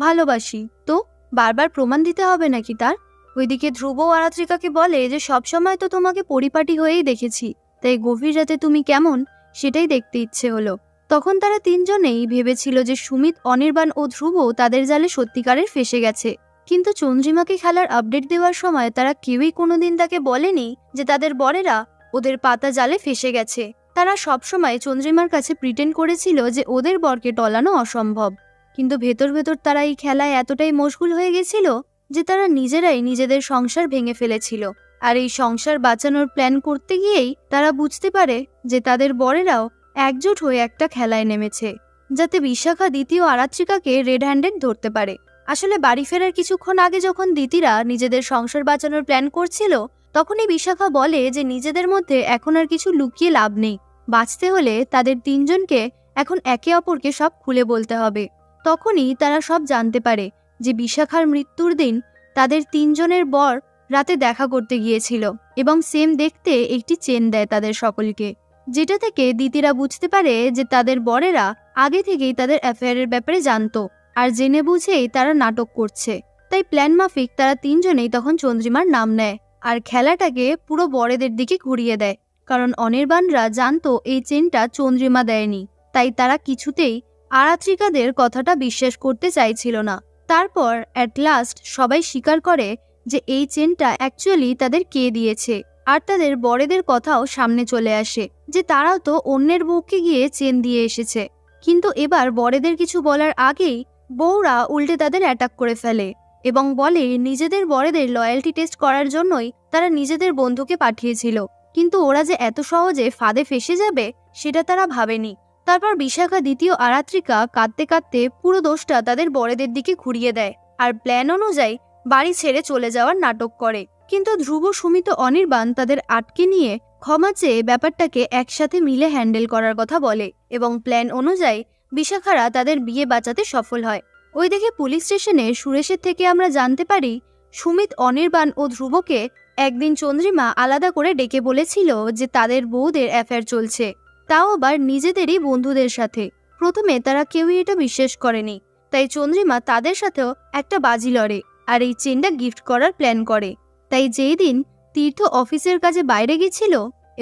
A: ভালোবাসি তো, বারবার প্রমাণ দিতে হবে নাকি তার। ওইদিকে ধ্রুব আরাত্রিকাকে বলে যে সবসময় তো তোমাকে পরিপাটি হয়েই দেখেছি, তাই গভীর রাতে তুমি কেমন সেটাই দেখতে ইচ্ছে হলো। তখন তারা 3 জনেই ভেবেছিল যে সুমিত, অনির্বাণ ও ধ্রুব তাদের জালে সত্যিকারের ফেসে গেছে, কিন্তু চন্দ্রিমাকে খেলার আপডেট দেওয়ার সময় তারা কেউই কোনোদিন তাকে বলেনি যে তাদের বরেরা ওদের পাতা জালে ফেসে গেছে। তারা সবসময় চন্দ্রিমার কাছে প্রিটেন্ড করেছিল যে ওদের বরকে টলানো অসম্ভব, কিন্তু ভেতর ভেতর তারা এই খেলায় এতটাই মশগুল হয়ে গেছিল যে তারা নিজেরাই নিজেদের সংসার ভেঙে ফেলেছিল। আর এই সংসার বাঁচানোর প্ল্যান করতে গিয়েই তারা বুঝতে পারে যে তাদের বরেরাও একজোট হয়ে একটা খেলায় নেমেছে, যাতে বিশাখা দ্বিতীয় আরাত্রিকাকে রেড হ্যান্ডেড ধরতে পারে। আসলে বাড়ি ফেরার কিছুক্ষণ আগে যখন দিতিরা নিজেদের সংসার বাঁচানোর প্ল্যান করছিল, তখনই বিশাখা বলে যে নিজেদের মধ্যে এখন আর কিছু লুকিয়ে লাভ নেই, বাঁচতে হলে তাদের তিনজনকে এখন একে অপরকে সব খুলে বলতে হবে। তখনই তারা সব জানতে পারে যে বিশাখার মৃত্যুর দিন তাদের তিনজনের বর রাতে দেখা করতে গিয়েছিল এবং সেম দেখতে একটি চেন দেয় তাদের সকলকে, যেটা থেকে দিতিরা বুঝতে পারে যে তাদের বরেরা আগে থেকেই তাদের অ্যাফেয়ারের ব্যাপারে জানতো আর জেনে বুঝেই তারা নাটক করছে। তাই প্ল্যান মাফিক তারা তিনজনেই তখন চন্দ্রিমার নাম নেয় আর খেলাটাকে পুরো বরেদের দিকে ঘুরিয়ে দেয়, কারণ অনির্বাণরা জানতো এই চেনটা চন্দ্রিমা দেয়নি। তাই তারা কিছুতেই আরাত্রিকাদের কথাটা বিশ্বাস করতে চাইছিল না। তারপর অ্যাট লাস্ট সবাই স্বীকার করে যে এই চেনটা অ্যাকচুয়ালি তাদের কে দিয়েছে, আর তাদের বরেদের কথাও সামনে চলে আসে যে তারাও তো অন্যের বউকে গিয়ে চেন দিয়ে এসেছে। কিন্তু এবার বরেদের কিছু বলার আগেই বউরা উল্টে তাদের অ্যাটাক করে ফেলে এবং বলে নিজেদের বরেদের লয়্যালটি টেস্ট করার জন্যই তারা নিজেদের বন্ধুকে পাঠিয়েছিল, কিন্তু ওরা যে এত সহজে ফাঁদে ফেসে যাবে সেটা তারা ভাবেনি। তারপর বিশাখা দ্বিতীয় আরাত্রিকা কাঁদতে কাঁদতে পুরো দোষটা তাদের বরেদের দিকে ঘুরিয়ে দেয় আর প্ল্যান অনুযায়ী বাড়ি ছেড়ে চলে যাওয়ার নাটক করে। কিন্তু ধ্রুব, সুমিত, অনির্বাণ তাদের আটকে নিয়ে ক্ষমা চেয়ে ব্যাপারটাকে একসাথে মিলে হ্যান্ডেল করার কথা বলে এবং প্ল্যান অনুযায়ী বিশাখারা তাদের বিয়ে বাঁচাতে সফল হয়। ওইদিকে পুলিশ স্টেশনে সুরেশের থেকে আমরা জানতে পারি সুমিত, অনির্বাণ ও ধ্রুবকে একদিন চন্দ্রিমা আলাদা করে ডেকে বলেছিল যে তাদের বউদের অ্যাফেয়ার চলছে, তাও আবার নিজেদেরই বন্ধুদের সাথে। প্রথমে তারা কেউই এটা বিশ্বাস করেনি, তাই চন্দ্রিমা তাদের সাথেও একটা বাজি লড়ে আর এই চেনটা গিফট করার প্ল্যান করে। তাই যেই দিন তীর্থ অফিসের কাজে বাইরে গেছিল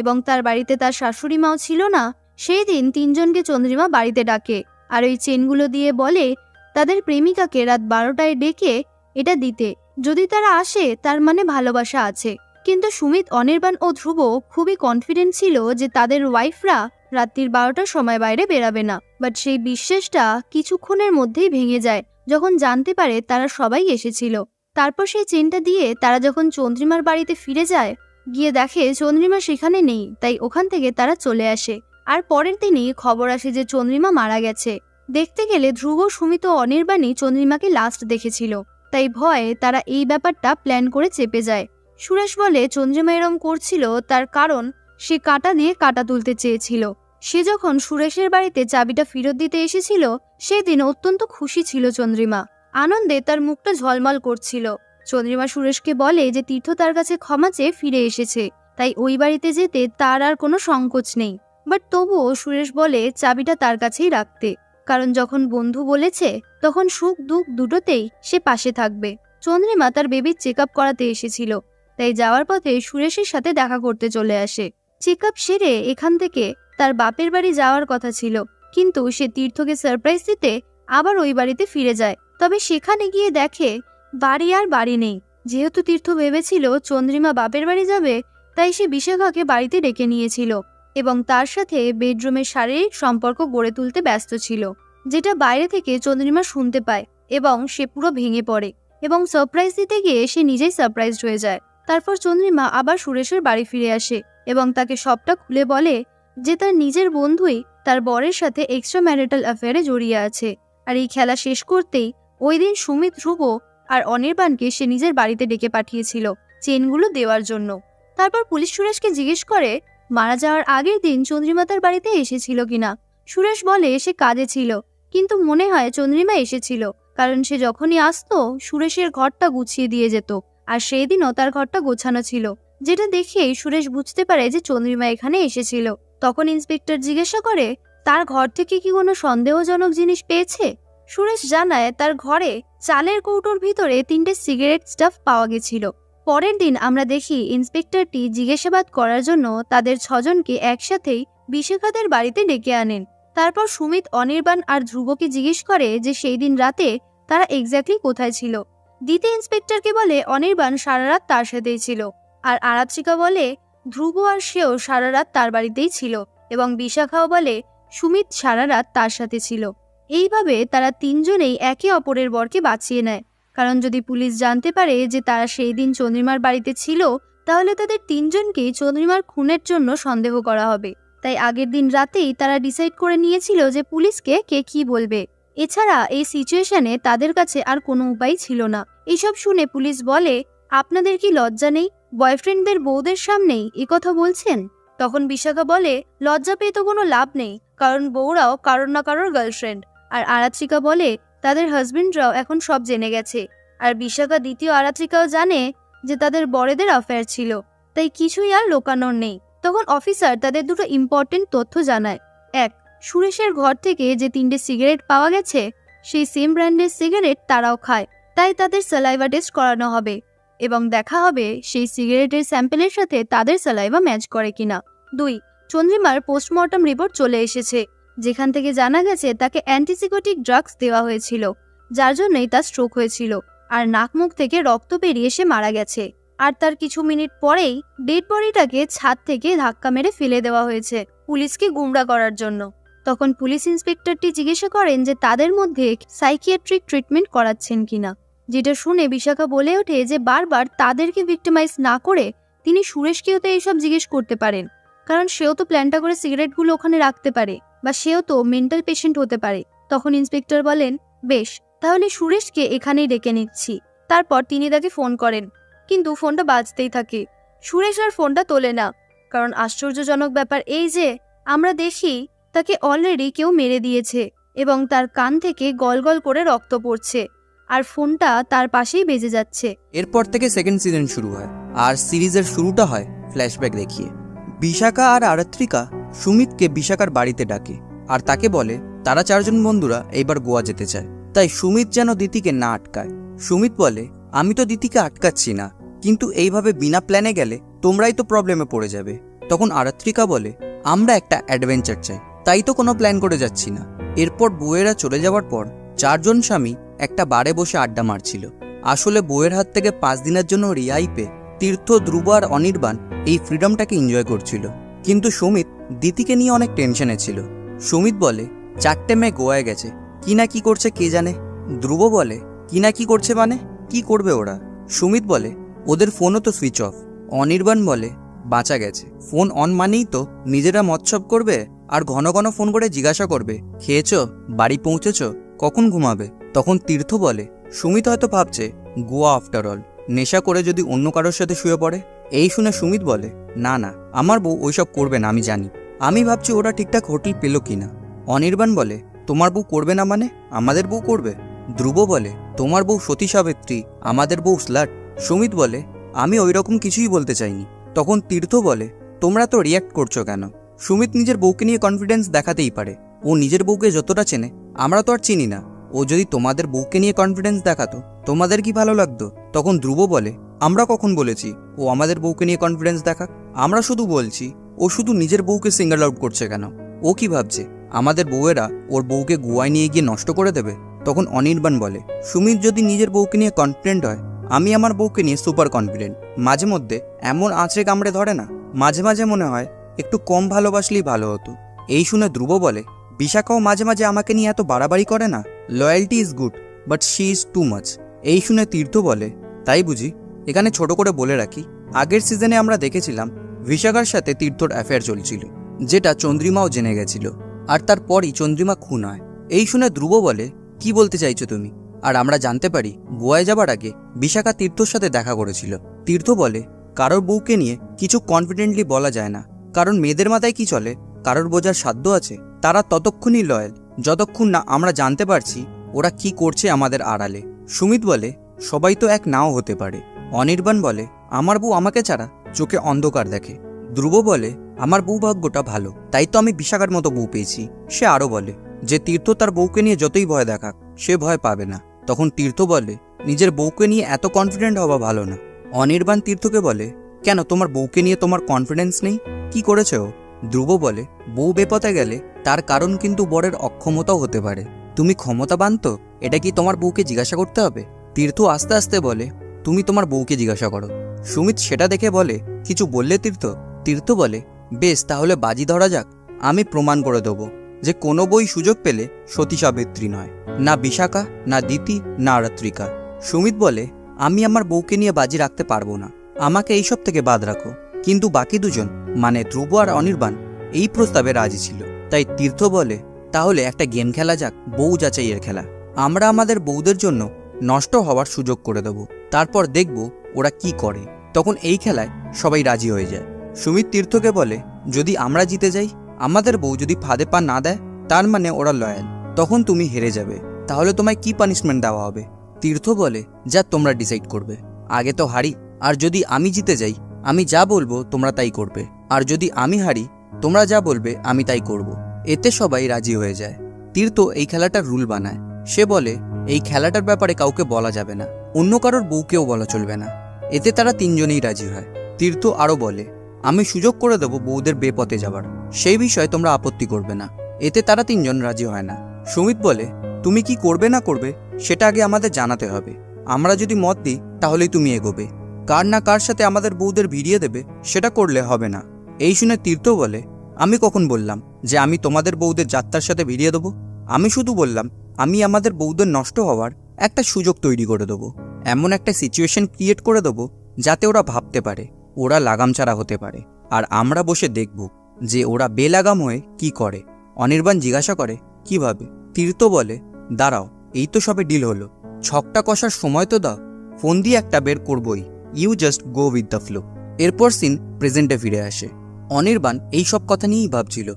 A: এবং তার বাড়িতে তার শাশুড়ি মাও ছিল না, সেই দিন তিনজনকে চন্দ্রিমা বাড়িতে ডাকে আর ওই চেনগুলো দিয়ে বলে তাদের প্রেমিকাকে রাত 12টায় ডেকে এটা দিতে, যদি তারা আসে তার মানে ভালোবাসা আছে। কিন্তু সুমিত, অনির্বাণ ও ধ্রুব খুবই কনফিডেন্ট ছিল যে তাদের ওয়াইফরা রাত্রির 12টার সময় বাইরে বেরাবে না, বাট সেই বিশ্বাসটা কিছুক্ষণের মধ্যেই ভেঙে যায় যখন জানতে পারে তারা সবাই এসেছিল। তারপর সেই চেনটা দিয়ে তারা যখন চন্দ্রিমার বাড়িতে ফিরে যায়, গিয়ে দেখে চন্দ্রিমা সেখানে নেই, তাই ওখান থেকে তারা চলে আসে। আর পরের দিনই খবর আসে যে চন্দ্রিমা মারা গেছে। দেখতে গেলে ধ্রুব, সুমিত ও অনির্বাণই চন্দ্রিমাকে লাস্ট দেখেছিল, তাই ভয়ে তারা এই ব্যাপারটা প্ল্যান করে চেপে যায়। সুরেশ বলে চন্দ্রিমা এরম করছিল তার কারণ সে কাঁটা দিয়ে কাঁটা তুলতে চেয়েছিল। সে যখন সুরেশের বাড়িতে চাবিটা ফেরত দিতে এসেছিল সেদিন অত্যন্ত খুশি ছিল চন্দ্রিমা, আনন্দে তার মুখটা ঝলমল করছিল। চন্দ্রিমা সুরেশকে বলে যে তীর্থ তার কাছে ক্ষমা চেয়ে ফিরে এসেছে, তাই ওই বাড়িতে যেতে তার আর কোনো সংকোচ নেই। বাট তবুও সুরেশ বলে চাবিটা তার কাছেই রাখতে, কারণ যখন বন্ধু বলেছে তখন সুখ দুঃখ দুটোতেই সে পাশে থাকবে। চন্দ্রিমা তার বেবির চেক আপ করাতে এসেছিল, তাই যাওয়ার পথে সুরেশের সাথে দেখা করতে চলে আসে। চেক আপ সেরে এখান থেকে তার বাপের বাড়ি যাওয়ার কথা ছিল, কিন্তু সে তীর্থকে সারপ্রাইজ দিতে আবার ওই বাড়িতে ফিরে যায়। তবে সেখানে গিয়ে দেখে বাড়ি আর বাড়ি নেই। যেহেতু তীর্থ ভেবেছিল চন্দ্রিমা বাপের বাড়ি যাবে, তাই সে বিশাখাকে বাড়িতে ডেকে নিয়েছিল এবং তার সাথে বেডরুমে শারীরিক সম্পর্ক গড়ে তুলতে ব্যস্ত ছিল, যেটা বাইরে থেকে চন্দ্রিমা শুনতে পায় এবং সে পুরো ভেঙে পড়ে এবং সারপ্রাইজ দিতে গিয়ে সে নিজেই সারপ্রাইজড হয়ে যায়। তারপর চন্দ্রিমা আবার সুরেশের বাড়ি ফিরে আসে এবং তাকে সবটা খুলে বলে যে তার নিজের বন্ধুই তার বরের সাথে এক্সট্রা ম্যারিটাল অ্যাফেয়ারে জড়িয়ে আছে। আর এই খেলা শেষ করতেই ওই দিন সুমিত, ধ্রুব আর অনির্বাণকে সে নিজের বাড়িতে ডেকে পাঠিয়েছিল চেনগুলো দেওয়ার জন্য। তারপর পুলিশ সুরেশকে জিজ্ঞেস করে মারা যাওয়ার আগের দিন চন্দ্রিমা তার বাড়িতে এসেছিল কিনা। সুরেশ বলে সে কাজে ছিল, কিন্তু মনে হয় চন্দ্রিমা এসেছিল, কারণ সে যখনই আসতো সুরেশের ঘরটা গুছিয়ে দিয়ে যেত, আর সেই দিনও তার ঘরটা গোছানো ছিল, যেটা দেখেই সুরেশ বুঝতে পারে যে চন্দ্রিমা এখানে এসেছিল। তখন ইন্সপেক্টর জিজ্ঞাসা করে তার ঘর থেকে কি কোনো সন্দেহজনক জিনিস পেয়েছে। সুরেশ জানায় তার ঘরে চালের কৌটোর ভিতরে 3টে সিগারেট স্টাফ পাওয়া গেছিল। পরের দিন আমরা দেখি ইন্সপেক্টরটি জিজ্ঞাসাবাদ করার জন্য তাদের 6জনকে একসাথেই বিশাখাদের বাড়িতে ডেকে আনেন। তারপর সুমিত, অনির্বাণ আর ধ্রুবকে জিজ্ঞেস করে যে সেই দিন রাতে তারা এক্স্যাক্টলি কোথায় ছিল। দিতে ইন্সপেক্টরকে বলে অনির্বাণ সারা রাত তার সাথেই ছিল, আর আরাত্রিকা বলে ধ্রুব আর সেও সারা রাত তার বাড়িতেই ছিল এবং বিশাখাও বলে সুমিত সারা রাত তার সাথে ছিল। এইভাবে তারা তিনজনেই একে অপরের বরকে বাঁচিয়ে নেয়, কারণ যদি পুলিশ জানতে পারে যে তারা সেই দিন চন্দ্রিমার বাড়িতে ছিল, তাহলে তাদের তিনজনকেই চন্দ্রিমার খুনের জন্য সন্দেহ করা হবে। তাই আগের দিন রাতেই তারা ডিসাইড করে নিয়েছিল যে পুলিশকে কে কি বলবে। এছাড়া এই সিচুয়েশনে তাদের কাছে আর কোনো উপায় ছিল না। এইসব শুনে পুলিশ বলে, আপনাদের কি লজ্জা নেই? বয়ফ্রেন্ডদের বউদের সামনেই কথা বলছেন? তখন বিশাখা বলে, লজ্জা পেয়ে তো কোনো লাভ নেই, কারণ বউরাও কারোর না কারোর গার্লফ্রেন্ড। আর আরাত্রিকা বলে তাদের হাজবেন্ডরাও এখন সব জেনে গেছে। আর বিশাখা দ্বিতীয় আরাত্রিকাও জানে যে তাদের বরেদের অ্যাফেয়ার ছিল, তাই কিছুই আর লোকানোর নেই। তখন অফিসার তাদের দুটো ইম্পর্টেন্ট তথ্য জানায়। এক, সুরেশের ঘর থেকে যে 3টে সিগারেট পাওয়া গেছে, সেই সেম ব্র্যান্ডের সিগারেট তারাও খায়, তাই তাদের স্যালাইভা টেস্ট করানো হবে এবং দেখা হবে সেই সিগারেটের স্যাম্পেলের সাথে তাদের স্যালাইভা ম্যাচ করে কিনা। 2, চন্দ্রিমার পোস্টমর্টম রিপোর্ট চলে এসেছে, যেখান থেকে জানা গেছে তাকে অ্যান্টিসাইকোটিক ড্রাগস দেওয়া হয়েছিল, যার জন্যই তার স্ট্রোক হয়েছিল। আর নাক মুখ থেকে রক্ত বেরিয়ে সে মারা গেছে। আর তার কিছু মিনিট পরেই ডেড বডিটাকে ছাদ থেকে ধাক্কা মেরে ফেলে দেওয়া হয়েছে পুলিশকে গুমরা করার জন্য। তখন পুলিশ ইন্সপেক্টরটি জিজ্ঞাসা করেন যে তাদের মধ্যে সাইকিয়াট্রিক ট্রিটমেন্ট করাচ্ছেন কিনা, যেটা শুনে বিশাখা বলে ওঠে যে বারবার তাদেরকে ভিক্টিমাইজ না করে তিনি সুরেশকেও তো এইসব জিজ্ঞেস করতে পারেন, কারণ সেও তো প্ল্যানটা করে সিগারেটগুলো ওখানে রাখতে পারে, বা সেও তো মেন্টাল পেশেন্ট হতে পারে। তখন ইন্সপেক্টর বলেন, বেশ, তাহলে সুরেশকে এখানেই ডেকে নিচ্ছি। তারপর তিনি তাকে ফোন করেন, কিন্তু ফোনটা বাজতেই থাকে। সুরেশ আর ফোনটা তোলে না, কারণ আশ্চর্যজনক ব্যাপার এই যে আমরা দেখি তাকে অলরেডি কেউ মেরে দিয়েছে এবং তার কান থেকে গলগল করে রক্ত পড়ছে, আর ফোনটা তার পাশেই বেজে যাচ্ছে।
B: এরপর থেকে সেকেন্ড সিজন শুরু হয়, আর সিরিজের শুরুটা হয় ফ্ল্যাশব্যাক দেখিয়ে। বিশাখা আর আরাত্রিকা সুমিতকে বিশাখার বাড়িতে ডাকে আর তাকে বলে তারা 4 জন বন্ধুরা এইবার গোয়া যেতে চায়, তাই সুমিত যেন দিতিকে না আটকায়। সুমিত বলে, আমি তো দিতিকে আটকাচ্ছি না, কিন্তু এইভাবে বিনা প্ল্যানে গেলে তোমরাই তো প্রবলেমে পড়ে যাবে। তখন আরাত্রিকা বলে, আমরা একটা অ্যাডভেঞ্চার চাই, তাই তো কোনো প্ল্যান করে যাচ্ছি না। এরপর বউয়েরা চলে যাওয়ার পর 4 জন স্বামী একটা বারে বসে আড্ডা মারছিল। আসলে বউয়ের হাত থেকে 5 দিনের জন্য রিহাই পেয়ে তীর্থ, ধ্রুব আর অনির্বাণ এই ফ্রিডমটাকে এনজয় করছিল, কিন্তু সুমিত দিতিকে নিয়ে অনেক টেনশনে ছিল। সুমিত বলে, 4টে মেয়ে গোয়ায় গেছে, কি না কি করছে কে জানে। ধ্রুব বলে, কি না কি করছে মানে কি করবে ওরা? সুমিত বলে, ওদের ফোনও তো সুইচ অফ। অনির্বাণ বলে, বাঁচা গেছে, ফোন অন মানেই তো নিজেরা মৎসব করবে আর ঘন ঘন ফোন করে জিজ্ঞাসা করবে, খেয়েছো, বাড়ি পৌঁছেছো, কখন ঘুমাবে। তখন তীর্থ বলে, সুমিত হয়তো ভাবছে গোয়া আফটার অল, নেশা করে যদি অন্য কারোর সাথে শুয়ে পড়ে। এই শুনে সুমিত বলে, না না, আমার বউ ওইসব করবে না, আমি জানি, আমি ভাবছি ওরা ঠিকঠাক হোটেল পেল কিনা। অনির্বাণ বলে, তোমার বউ করবে না মানে আমাদের বউ করবে। ধ্রুব বলে, তোমার বউ সতী সাবিত্রী, আমাদের বউ স্লাট। সুমিত বলে, আমি ওই রকম কিছুই বলতে চাইনি। তখন তীর্থ বলে, তোমরা তো রিয়াক্ট করছো কেন? সুমিত নিজের বউকে নিয়ে কনফিডেন্স দেখাতেই পারে, ও নিজের বউকে যতটা চেনে আমরা তো আর চিনি না। ও যদি তোমাদের বউকে নিয়ে কনফিডেন্স দেখাতো তোমাদের কি ভালো লাগতো? তখন ধ্রুব বলে, আমরা কখন বলেছি ও আমাদের বউকে নিয়ে কনফিডেন্স দেখাক? আমরা শুধু বলছি ও শুধু নিজের বউকে সিঙ্গল আউট করছে কেন? ও কি ভাবছে আমাদের বউয়েরা ওর বউকে গোয়ায় নিয়ে গিয়ে নষ্ট করে দেবে? তখন অনির্বাণ বলে, সুমিত যদি নিজের বউকে নিয়ে কনফিডেন্ট হয়, আমি আমার বউকে নিয়ে সুপার কনফিডেন্ট। মাঝে মধ্যে এমন আঁচড়ে কামড়ে ধরে না, মাঝে মাঝে মনে হয় একটু কম ভালোবাসলেই ভালো হতো। এই শুনে ধ্রুব বলে, বিশাখাও মাঝে মাঝে আমাকে নিয়ে এত বাড়াবাড়ি করে না, loyalty is good but she is too much. এই শুনে তীর্থ বলে, তাই বুঝি? এখানে ছোট করে বলে রাখি, আগের সিজনে আমরা দেখেছিলাম বিশাখার সাথে তীর্থর অ্যাফেয়ার চলছিল, যেটা চন্দ্রিমাও জেনে গেছিল, আর তারপরই চন্দ্রিমা খুন হয়। এই শুনে ধ্রুব বলে, কি বলতে চাইছো তুমি? আর আমরা জানতে পারি গোয়ায় যাবার আগে বিশাখা তীর্থর সাথে দেখা করেছিল। তীর্থ বলে, কারোর বউকে নিয়ে কিছু কনফিডেন্টলি বলা যায় না, কারণ মেয়েদের মাথায় কি চলে কারোর বোঝার সাধ্য আছে? তারা ততক্ষণই লয়াল যতক্ষণ না আমরা জানতে পারছি ওরা কি করছে আমাদের আড়ালে। সুমিত বলে, সবাই তো এক নাও হতে পারে। অনির্বাণ বলে, আমার বউ আমাকে ছাড়া চোখে অন্ধকার দেখে। ধ্রুব বলে, আমার বউ ভাগ্যটা ভালো, তাই তো আমি বিশাখার মতো বউ পেয়েছি। সে আরও বলে যে তীর্থ তার বউকে নিয়ে যতই ভয় দেখাক সে ভয় পাবে না। তখন তীর্থ বলে, নিজের বউকে নিয়ে এত কনফিডেন্ট হওয়া ভালো না। অনির্বাণ তীর্থকে বলে, কেন তোমার বউকে নিয়ে তোমার কনফিডেন্স নেই? কি করেছে ও? ধ্রুব বলে, বউ বেপথে গেলে তার কারণ কিন্তু বরের অক্ষমতাও হতে পারে। তুমি ক্ষমতাবান তো, এটা কি তোমার বউকে জিজ্ঞাসা করতে হবে? তীর্থ আস্তে আস্তে বলে, তুমি তোমার বউকে জিজ্ঞাসা করো। সুমিত সেটা দেখে বলে, কিছু বললে তীর্থ? তীর্থ বলে, বেশ, তাহলে বাজি ধরা যাক, আমি প্রমাণ করে দেবো যে কোনো বই সুযোগ পেলে সতী সাবিত্রী নয়, না বিশাখা, না দিতি, না আরাত্রিকা। সুমিত বলে, আমি আমার বউকে নিয়ে বাজি রাখতে পারবো না, আমাকে এইসব থেকে বাদ রাখো। কিন্তু বাকি দুজন মানে ধ্রুব আর অনির্বাণ এই প্রস্তাবে রাজি ছিল। তাই তীর্থ বলে, তাহলে একটা গেম খেলা যাক, বউ যাচাইয়ের খেলা। আমরা আমাদের বউদের জন্য নষ্ট হওয়ার সুযোগ করে দেব, তারপর দেখব ওরা কি করে। তখন এই খেলায় সবাই রাজি হয়ে যায়। সুমিত তীর্থকে বলে, যদি আমরা জিতে যাই, আমাদের বউ যদি ফাঁদে পা না দেয়, তার মানে ওরা লয়াল, তখন তুমি হেরে যাবে। তাহলে তোমায় কি পানিশমেন্ট দেওয়া হবে? তীর্থ বলে, যা তোমরা ডিসাইড করবে, আগে তো হারি। আর যদি আমি জিতে যাই, আমি যা বলবো তোমরা তাই করবে, আর যদি আমি হারি, তোমরা যা বলবে আমি তাই করব। এতে সবাই রাজি হয়ে যায়। তীর্থ এই খেলাটার রুল বানায়। সে বলে, এই খেলাটার ব্যাপারে কাউকে বলা যাবে না, অন্য কারোর বউকেও বলা চলবে না। এতে তারা তিনজনেই রাজি হয়। তীর্থ আরও বলে, আমি সুযোগ করে দেবো বউদের বেপথে যাবার, সেই বিষয়ে তোমরা আপত্তি করবে না। এতে তারা তিনজন রাজি হয় না। সুমিত বলে, তুমি কি করবে না করবে সেটা আগে আমাদের জানাতে হবে, আমরা যদি মত দিই তাহলেই তুমি এগোবে, কার না কার সাথে আমাদের বউদের ভিড়িয়ে দেবে সেটা করলে হবে না। এই শুনে তীর্থ বলে, আমি কখন বললাম যে আমি তোমাদের বউদের যাত্রার সাথে ভিড়িয়ে দেবো? আমি শুধু বললাম আমি আমাদের বউদের নষ্ট হওয়ার একটা সুযোগ তৈরি করে দেবো, এমন একটা সিচুয়েশন ক্রিয়েট করে দেবো যাতে ওরা ভাবতে পারে, ওরা লাগাম ছাড়া হতে পারে, আর আমরা বসে দেখব যে ওরা বেলাগাম হয়ে কি করে। অনির্বাণ জিজ্ঞাসা করে, কিভাবে? তীর্থ বলে, দাঁড়াও, এই তো সবে ডিল হলো, ছকটা কষার সময় তো দাও, ফোন দিয়ে একটা বের করবই, you just go with the flow. এরপর সিন প্রেজেন্টে ফিরে আসে। অনির্বাণ এই সব কথা নিয়েই ভাবছিল।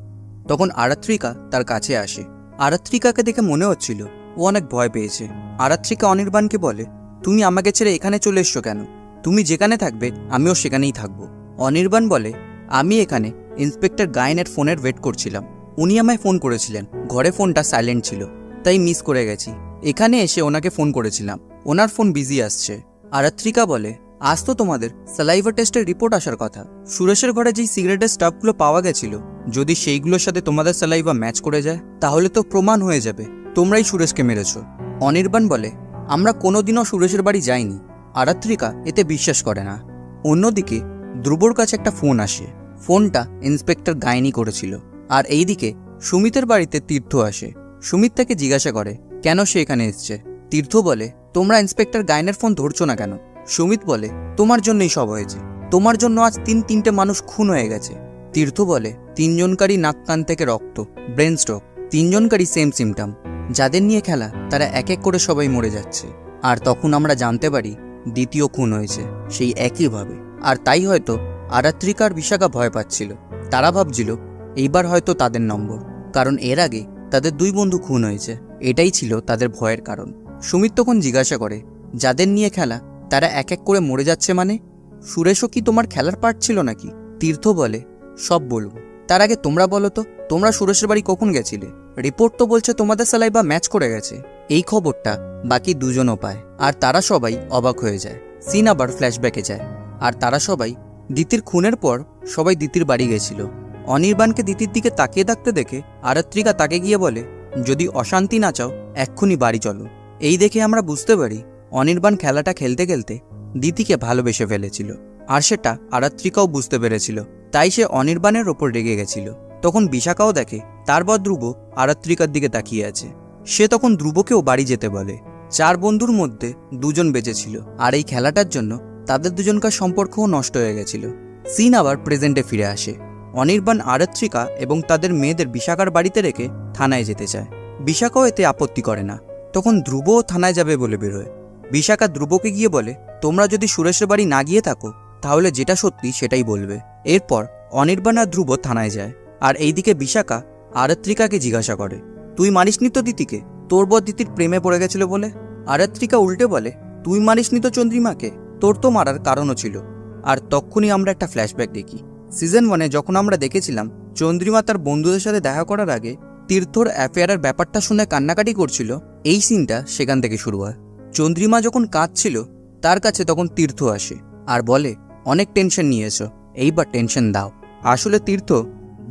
B: তখন আরাত্রিকা তার কাছে আসে। আরাত্রিকাকে দেখে মনে হচ্ছিল ও অনেক ভয় পেয়েছে। আরাত্রিকা অনির্বাণকে বলে, তুমি আমাকে ছেড়ে এখানে চলে এসছো কেন? তুমি যেখানে থাকবে আমিও সেখানেই থাকবো। অনির্বাণ বলে, আমি এখানে ইন্সপেক্টর গায়েনের ফোনের ওয়েট করছিলাম, উনি আমায় ফোন করেছিলেন, ঘরে ফোনটা সাইলেন্ট ছিল, তাই মিস করে গেছি, এখানে এসে ওনাকে ফোন করেছিলাম, ওনার ফোন বিজি আসছে। আরাত্রিকা বলে, আজ তো তোমাদের স্যালাইভা টেস্টের রিপোর্ট আসার কথা, সুরেশের ঘরে যেই সিগারেটের স্টাফগুলো পাওয়া গেছিল, যদি সেইগুলোর সাথে তোমাদের স্যালাইভা ম্যাচ করে যায় তাহলে তো প্রমাণ হয়ে যাবে তোমরাই সুরেশকে মেরেছো। অনির্বাণ বলে, আমরা কোনোদিনও সুরেশের বাড়ি যাইনি। আরাত্রিকা এতে বিশ্বাস করে না। অন্যদিকে ধ্রুবর কাছে একটা ফোন আসে, ফোনটা ইন্সপেক্টর গায়েনি করেছিল। আর এইদিকে সুমিতের বাড়িতে তীর্থ আসে। সুমিত তাকে জিজ্ঞাসা করে কেন সে এখানে এসছে। তীর্থ বলে, তোমরা ইন্সপেক্টর গায়েনের ফোন ধরছো না কেন? সুমিত বলে, তোমার জন্যই সব হয়েছে, তোমার জন্য আজ তিনটে মানুষ খুন হয়ে গেছে। তীর্থ বলে, তিনজনকারই নাক কান থেকে রক্ত, ব্রেন স্ট্রোক, তিনজনকারই সেম সিমটম, যাদের নিয়ে খেলা তারা এক এক করে সবাই মরে যাচ্ছে। আর তখন আমরা জানতে পারি দ্বিতীয় খুন হয়েছে সেই একইভাবে। আর তাই হয়তো আরাত্রিকার বিশাখা ভয় পাচ্ছিল, তারা ভাবছিল এইবার হয়তো তাদের নম্বর, কারণ এর আগে তাদের দুই বন্ধু খুন হয়েছে, এটাই ছিল তাদের ভয়ের কারণ। সুমিত তখন জিজ্ঞাসা করে, যাদের নিয়ে খেলা তারা এক এক করে মরে যাচ্ছে মানে? সুরেশও কি তোমার খেলার পার্ট ছিল নাকি? তীর্থ বলে, সব বলবো, তার আগে তোমরা বলো তো, তোমরা সুরেশের বাড়ি কখন গেছিলে? রিপোর্ট তো বলছে তোমাদের স্যালাইভা ম্যাচ করে গেছে। এই খবরটা বাকি দুজনও পায়, আর তারা সবাই অবাক হয়ে যায়। সিন আবার ফ্ল্যাশব্যাকে যায়, আর তারা সবাই দিতির খুনের পর সবাই দিতির বাড়ি গেছিল। অনির্বাণকে দিতির দিকে তাকিয়ে থাকতে দেখে আরাত্রিকা তাকে গিয়ে বলে, যদি অশান্তি না চাও এক্ষুনি বাড়ি চলো। এই দেখে আমরা বুঝতে পারি অনির্বাণ খেলাটা খেলতে খেলতে দিতিকে ভালোবেসে ফেলেছিল, আর সেটা আরাত্রিকাও বুঝতে পেরেছিল, তাই সে অনির্বাণের ওপর রেগে গেছিল। তখন বিশাখাও দেখে তারপর ধ্রুব আরাত্রিকার দিকে তাকিয়ে আছে। সে তখন ধ্রুবকেও বাড়ি যেতে বলে। চার বন্ধুর মধ্যে দুজন বেঁচেছিল, আর এই খেলাটার জন্য তাদের দুজনকার সম্পর্কও নষ্ট হয়ে গেছিল। সিন আবার প্রেজেন্টে ফিরে আসে। অনির্বাণ আরাত্রিকা এবং তাদের মেয়েদের বিশাখার বাড়িতে রেখে থানায় যেতে চায়। বিশাখাও এতে আপত্তি করে না। তখন ধ্রুবও থানায় যাবে বলে বেরোয়। বিশাখা ধ্রুবকে গিয়ে বলে, তোমরা যদি সুরেশের বাড়ি না গিয়ে থাকো তাহলে যেটা সত্যি সেটাই বলবে। এরপর অনির্বাণ আর ধ্রুব থানায় যায়। আর এইদিকে বিশাখা আরাত্রিকাকে জিজ্ঞাসা করে, তুই মানিসনি তো দিতিকে? তোর বর দিতির প্রেমে পড়ে গেছিল বলে। আরাত্রিকা উল্টে বলে, তুই মানিসনি তো চন্দ্রিমাকে? তোর তো মারার কারণও ছিল। আর তখনই আমরা একটা ফ্ল্যাশব্যাক দেখি। সিজন 1-এ যখন আমরা দেখেছিলাম চন্দ্রিমা তার বন্ধুদের সাথে দেখা করার আগে তীর্থর অ্যাফেয়ারের ব্যাপারটা শুনে কান্নাকাটি করছিল, এই সিনটা সেখান থেকে শুরু হয়। চন্দ্রিমা যখন কাঁদছিল তার কাছে তখন তীর্থ আসে আর বলে, অনেক টেনশন নিয়েছো, এইবার টেনশন দাও। আসলে তীর্থ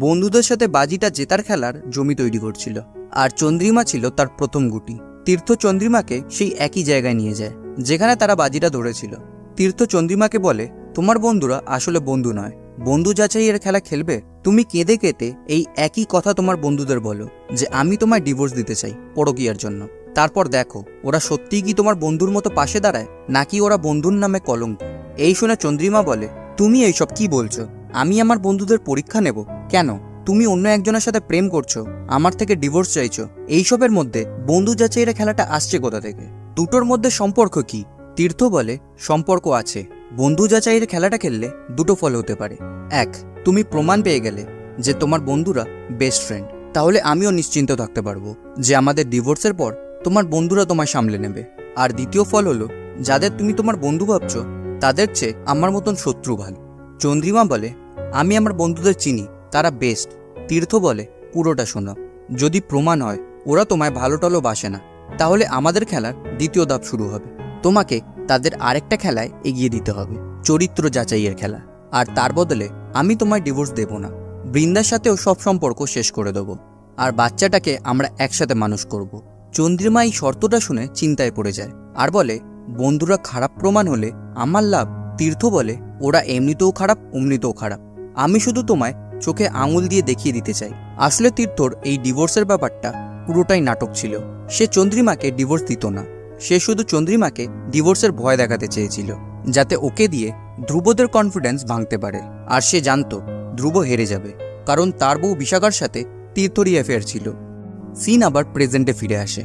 B: বন্ধুদের সাথে বাজিটা জেতার খেলার জমি তৈরি করছিল, আর চন্দ্রিমা ছিল তার প্রথম গুটি। তীর্থ চন্দ্রিমাকে সেই একই জায়গায় নিয়ে যায় যেখানে তারা বাজিটা ধরেছিল। তীর্থ চন্দ্রিমাকে বলে, তোমার বন্ধুরা আসলে বন্ধু নয়, বন্ধু যাচাইয়ের খেলা খেলবে? তুমি কেঁদে কেটে এই একই কথা তোমার বন্ধুদের বলো যে আমি তোমায় ডিভোর্স দিতে চাই পরকীয়ার জন্য। তারপর দেখো ওরা সত্যিই কি তোমার বন্ধুর মতো পাশে দাঁড়ায়, নাকি ওরা বন্ধুর নামে কলঙ্ক। এই শুনে চন্দ্রিমা বলে, তুমি এইসব কি বলছো? আমি আমার বন্ধুদের পরীক্ষা নেব কেন? তুমি অন্য একজনের সাথে প্রেম করছো, আমার থেকে ডিভোর্স চাইছো। এইসবের মধ্যে বন্ধু যাচাইয়ের খেলাটা আসছে কোথা থেকে? দুটোর মধ্যে সম্পর্ক কি? তীর্থ বলে, সম্পর্ক আছে। বন্ধু যাচাইয়ের খেলাটা খেললে দুটো ফল হতে পারে। এক, তুমি প্রমাণ পেয়ে গেলে যে তোমার বন্ধুরা বেস্ট ফ্রেন্ড, তাহলে আমিও নিশ্চিন্ত থাকতে পারবো যে আমাদের ডিভোর্সের পর তোমার বন্ধুরা তোমায় সামলে নেবে। আর দ্বিতীয় ফল হলো, যাদের তুমি তোমার বন্ধু ভাবছো তাদের চেয়ে আমার মতন শত্রু ভালো। চন্দ্রিমা বলে, আমি আমার বন্ধুদের চিনি, তারা বেস্ট। তীর্থ বলে, পুরোটা শোনো। যদি প্রমাণ হয় ওরা তোমায় ভালো টলো বাসে না, তাহলে আমাদের খেলার দ্বিতীয় ধাপ শুরু হবে। তোমাকে তাদের আরেকটা খেলায় এগিয়ে দিতে হবে, চরিত্র যাচাইয়ের খেলা। আর তার বদলে আমি তোমায় ডিভোর্স দেব না, বৃন্দার সাথেও সব সম্পর্ক শেষ করে দেবো, আর বাচ্চাটাকে আমরা একসাথে মানুষ করব। চন্দ্রিমা এই শর্তটা শুনে চিন্তায় পড়ে যায় আর বলে, বন্ধুরা খারাপ প্রমাণ হলে আমার লাভ? তীর্থ বলে, ওরা এমনিতেও খারাপ অমনিতেও খারাপ, আমি শুধু তোমায় চোখে আঙুল দিয়ে দেখিয়ে দিতে চাই। আসলে তীর্থর এই ডিভোর্সের ব্যাপারটা পুরোটাই নাটক ছিল। সে চন্দ্রিমাকে ডিভোর্স দিত না, সে শুধু চন্দ্রিমাকে ডিভোর্সের ভয় দেখাতে চেয়েছিল, যাতে ওকে দিয়ে ধ্রুবদের কনফিডেন্স ভাঙতে পারে। আর সে জানতো ধ্রুব হেরে যাবে, কারণ তার বউ বিশাখার সাথে তীর্থরই অ্যাফেয়ার ছিল। সিন আবার প্রেজেন্টে ফিরে আসে।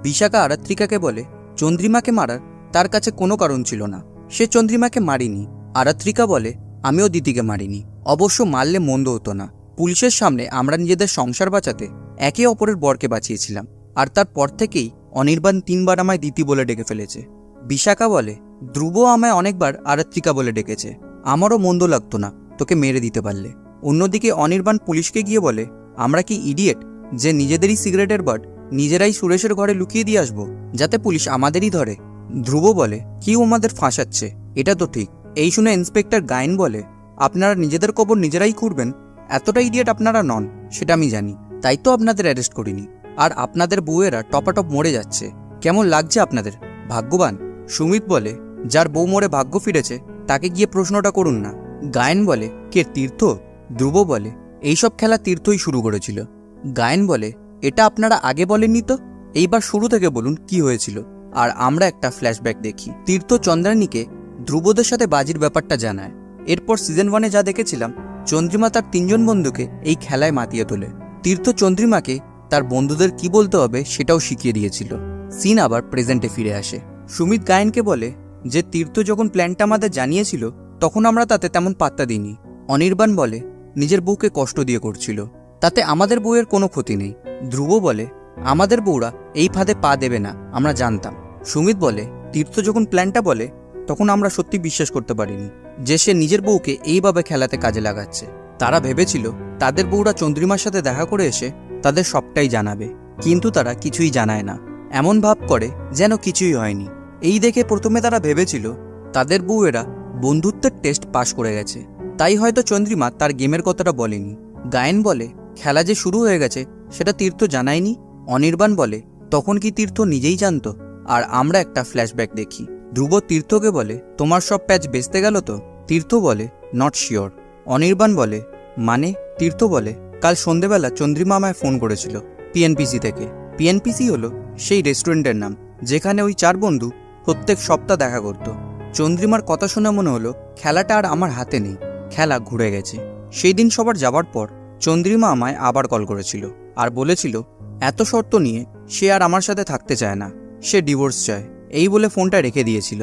B: বিশাখা আরাত্রিকাকে বলে, চন্দ্রিমাকে মারার তার কাছে কোনো কারণ ছিল না, সে চন্দ্রিমাকে মারিনি। আরাত্রিকা বলে, আমিও দিদিকে মারিনি, অবশ্য মারলে মন্দ হতো না। পুলিশের সামনে আমরা নিজেদের সংসার বাঁচাতে একে অপরের বরকে বাঁচিয়েছিলাম, আর তারপর থেকেই অনির্বাণ 3 বার আমায় দিতি বলে ডেকে ফেলেছে। বিশাখা বলে, ধ্রুব আমায় অনেকবার আরাত্রিকা বলে ডেকেছে, আমারও মন্দ লাগতো না তোকে মেরে দিতে পারলে। অন্যদিকে অনির্বাণ পুলিশকে গিয়ে বলে, আমরা কি ইডিয়েট যে নিজেদেরই সিগারেটের বাট নিজেরাই সুরেশের ঘরে লুকিয়ে দিয়ে আসবো যাতে পুলিশ আমাদেরই ধরে? ধ্রুব বলে, কেউ আমাদের ফাঁসাচ্ছে, এটা তো ঠিক। এই শুনে ইন্সপেক্টর গায়েন বলে, আপনারা নিজেদের কবর নিজেরাই খুঁড়বেন, এতটা ইডিয়েট আপনারা নন সেটা আমি জানি, তাই তো আপনাদের অ্যারেস্ট করিনি। আর আপনাদের বউয়েরা টপাটপ মরে যাচ্ছে, কেমন লাগছে আপনাদের? ভাগ্যবান। সুমিত বলে, যার বউ মরে ভাগ্য ফিরেছে তাকে গিয়ে প্রশ্নটা করুন না। গায়েন বলে, কে তীর্থ? ধ্রুব বলে, এইসব খেলা তীর্থই শুরু করেছিল। গায়েন বলে, এটা আপনারা আগে বলেননি তো, এইবার শুরু থেকে বলুন কি হয়েছিল। আর আমরা একটা ফ্ল্যাশব্যাক দেখি। তীর্থ চন্দ্রানীকে ধ্রুবদের সাথে বাজির ব্যাপারটা জানায়। এরপর সিজন 1-এ যা দেখেছিলাম, চন্দ্রিমা তার 3 জন বন্ধুকে এই খেলায় মাতিয়ে তোলে। তীর্থ চন্দ্রিমাকে তার বন্ধুদের কি বলতে হবে সেটাও শিখিয়ে দিয়েছিল। সিন আবার প্রেজেন্টে ফিরে আসে। সুমিত গায়েনকে বলে যে তীর্থ যখন প্ল্যানটা আমাদের জানিয়েছিল তখন আমরা তাতে তেমন পাত্তা দিইনি। অনির্বাণ বলে, নিজের বউকে কষ্ট দিয়ে করছিল, তাতে আমাদের বউয়ের কোনো ক্ষতি নেই। ধ্রুব বলে, আমাদের বউরা এই ফাঁদে পা দেবে না, আমরা জানতাম। সুমিত বলে, তীর্থ যখন প্ল্যানটা বলে তখন আমরা সত্যি বিশ্বাস করতে পারিনি যে সে নিজের বউকে এইভাবে খেলাতে কাজে লাগাচ্ছে। তারা ভেবেছিল তাদের বউরা চন্দ্রিমার সাথে দেখা করে এসে তাদের সবটাই জানাবে, কিন্তু তারা কিছুই জানায় না, এমন ভাব করে যেন কিছুই হয়নি। এই দেখে প্রথমে তারা ভেবেছিল তাদের বউয়েরা বন্ধুত্বের টেস্ট পাশ করে গেছে, তাই হয়তো চন্দ্রিমা তার গেমের কথাটা বলেনি। গায়েন বলে, খেলা যে শুরু হয়ে গেছে সেটা তীর্থ জানায়নি। অনির্বাণ বলে, তখন কি তীর্থ নিজেই জানতো? আর আমরা একটা ফ্ল্যাশব্যাক দেখি। ধ্রুব তীর্থকে বলে, তোমার সব প্যাচ বেচতে গেল তো? তীর্থ বলে, নট শিওর। অনির্বাণ বলে, মানে? তীর্থ বলে, কাল সন্ধেবেলা চন্দ্রিমা আমায় ফোন করেছিল পিএনপিসি থেকে। পিএনপিসি হলো সেই রেস্টুরেন্টের নাম যেখানে ওই 4 বন্ধু প্রত্যেক সপ্তাহ দেখা করত। চন্দ্রিমার কথা শুনে মনে হলো খেলাটা আর আমার হাতে নেই, খেলা ঘুরে গেছে। সেই দিন সবার যাবার পর চন্দ্রিমা আমায় আবার কল করেছিল আর বলেছিল এত শর্ত নিয়ে সে আর আমার সাথে থাকতে চায় না, সে ডিভোর্স চায়। এই বলে ফোনটা রেখে দিয়েছিল।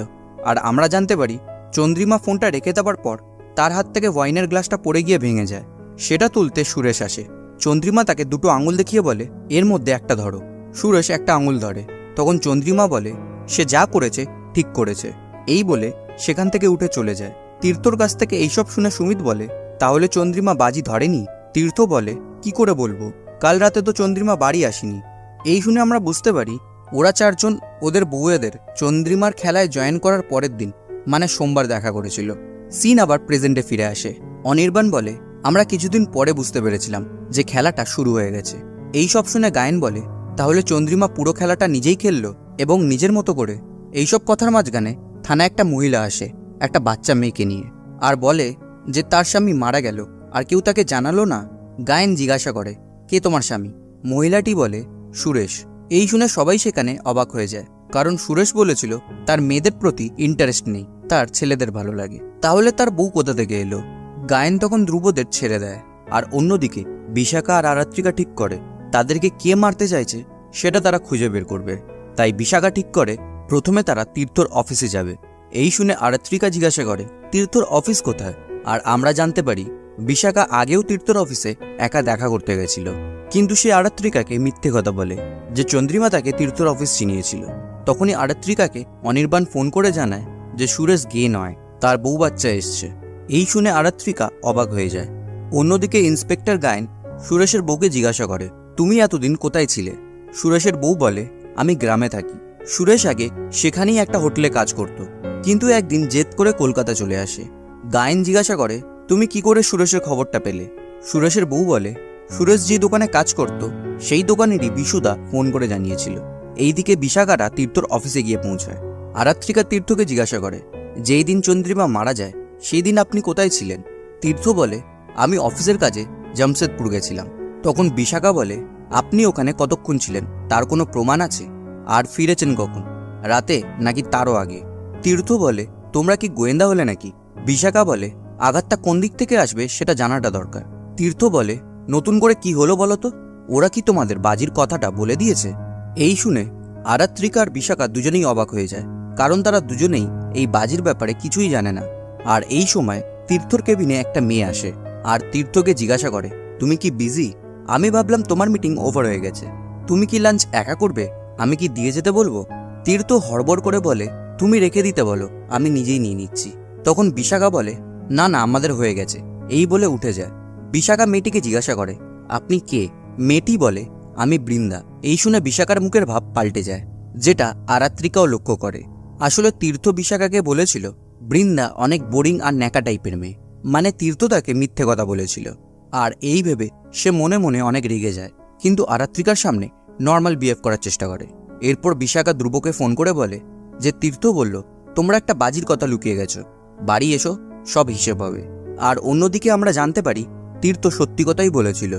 B: আর আমরা জানতে পারি চন্দ্রিমা ফোনটা রেখে দেওয়ার পর তার হাত থেকে ওয়াইনের গ্লাসটা পড়ে গিয়ে ভেঙে যায়। সেটা তুলতে সুরেশ আসে। চন্দ্রিমা তাকে 2টো আঙুল দেখিয়ে বলে, এর মধ্যে একটা ধরো। সুরেশ একটা আঙুল ধরে। তখন চন্দ্রিমা বলে, সে যা করেছে ঠিক করেছে। এই বলে সেখান থেকে উঠে চলে যায়। তীর্থর কাছ থেকে এইসব শুনে সুমিত বলে, তাহলে চন্দ্রিমা বাজি ধরেনি? তীর্থ বলে, কি করে বলবো, কাল রাতে তো চন্দ্রিমা বাড়ি আসেনি। এই শুনে আমরা বুঝতে পারি ওরা 4 জন ওদের বউয়েদের চন্দ্রিমার খেলায় জয়েন করার পরের দিন মানে সোমবার দেখা করেছিল। সিন আবার প্রেজেন্টে ফিরে আসে। অনির্বাণ বলে, আমরা কিছুদিন পরে বুঝতে পেরেছিলাম যে খেলাটা শুরু হয়ে গেছে। এই সব শুনে গায়েন বলে, তাহলে চন্দ্রিমা পুরো খেলাটা নিজেই খেললো এবং নিজের মতো করে। এইসব কথার মাঝখানে থানায় একটা মহিলা আসে একটা বাচ্চা মেয়েকে নিয়ে আর বলে, যে তার স্বামী মারা গেল আর কেউ তাকে জানালো না। গায়েন জিজ্ঞাসা করে, কে তোমার স্বামী? মহিলাটি বলে, সুরেশ। এই শুনে সবাই সেখানে অবাক হয়ে যায়, কারণ সুরেশ বলেছিল তার মেয়েদের প্রতি ইন্টারেস্ট নেই, তার ছেলেদের ভালো লাগে। তাহলে তার বউ কোথা থেকে এলো? গায়েন তখন ধ্রুবদের ছেড়ে দেয়। আর অন্যদিকে বিশাখা আর আরাত্রিকা ঠিক করে তাদেরকে কে মারতে চাইছে সেটা তারা খুঁজে বের করবে। তাই বিশাখা ঠিক করে প্রথমে তারা তীর্থর অফিসে যাবে। এই শুনে আরাত্রিকা জিজ্ঞাসা করে, তীর্থর অফিস কোথায়? আর আমরা জানতে পারি বিশাখা আগেও তীর্থর অফিসে একা দেখা করতে গেছিল, কিন্তু সে আরাত্রিকাকে মিথ্যে কথা বলে যে চন্দ্রিমা তাকে তীর্থর অফিস চিনিয়েছিল। তখনই আরাত্রিকাকে অনির্বাণ ফোন করে জানায় যে সুরেশ গে নয়, তার বউ বাচ্চা এসছে। এই শুনে আরাত্রিকা অবাক হয়ে যায়। অন্যদিকে ইন্সপেক্টর গায়েন সুরেশের বউকে জিজ্ঞাসা করে, তুমি এতদিন কোথায় ছিলে? সুরেশের বউ বলে, আমি গ্রামে থাকি। সুরেশ আগে সেখানেই একটা হোটেলে কাজ করত, কিন্তু একদিন জেদ করে কলকাতা চলে আসে। গায়েন জিজ্ঞাসা করে, তুমি কি করে সুরেশের খবরটা পেলে? সুরেশের বউ বলে, সুরেশ যে দোকানে কাজ করত সেই দোকানেরই বিশুদা ফোন করে জানিয়েছিল। এইদিকে বিশাখারা তীর্থর অফিসে গিয়ে পৌঁছায়। আরাত্রিকা তীর্থকে জিজ্ঞাসা করে, যেই দিন চন্দ্রিমা মারা যায় সেই দিন আপনি কোথায় ছিলেন? তীর্থ বলে, আমি অফিসের কাজে জামশেদপুর গেছিলাম। তখন বিশাখা বলে, আপনি ওখানে কতক্ষণ ছিলেন, তার কোনো প্রমাণ আছে? আর ফিরেছেন কখন, রাতে নাকি তারও আগে? তীর্থ বলে, তোমরা কি গোয়েন্দা হলে নাকি? বিশাখা বলে, আঘাতটা কোন দিক থেকে আসবে সেটা জানাটা দরকার। তীর্থ বলে, নতুন করে কি হলো বলো তো? ওরা কি তোমাদের বাজির কথাটা বলে দিয়েছে? এই শুনে আরাত্রিকা আর বিশাখা দুজনেই অবাক হয়ে যায়, কারণ তারা দুজনেই এই বাজির ব্যাপারে কিছুই জানে না। আর এই সময় তীর্থর কেবিনে একটা মেয়ে আসে আর তীর্থকে জিজ্ঞাসা করে, তুমি কি বিজি? আমি ভাবলাম তোমার মিটিং ওভার হয়ে গেছে, তুমি কি লাঞ্চ একা করবে? আমি কি দিয়ে যেতে বলবো? তীর্থ হড়বড় করে বলে, তুমি রেখে দিতে বলো, আমি নিজেই নিয়ে নিচ্ছি। তখন বিশাখা বলে, না না, আমাদের হয়ে গেছে। এই বলে উঠে যায়। বিশাখা মেয়েটিকে জিজ্ঞাসা করে, আপনি কে? মেয়েটি বলে, আমি বৃন্দা। এই শুনে বিশাখার মুখের ভাব পাল্টে যায়, যেটা আরাত্রিকাও লক্ষ্য করে। আসলে তীর্থ বিশাখাকে বলেছিল বৃন্দা অনেক বোরিং আর ন্যাকা টাইপের মেয়ে, মানে তীর্থ তাকে মিথ্যে কথা বলেছিল। আর এই ভেবে সে মনে মনে অনেক রেগে যায়, কিন্তু আরাত্রিকার সামনে নর্মাল বিহেভ করার চেষ্টা করে। এরপর বিশাখা ধ্রুবকে ফোন করে বলে যে তীর্থ বলল তোমরা একটা বাজির কথা লুকিয়ে গেছো, বাড়ি এসো, সব হিসেব হবে। আর অন্যদিকে আমরা জানতে পারি তীর্থ সত্যি কথাই বলেছিল,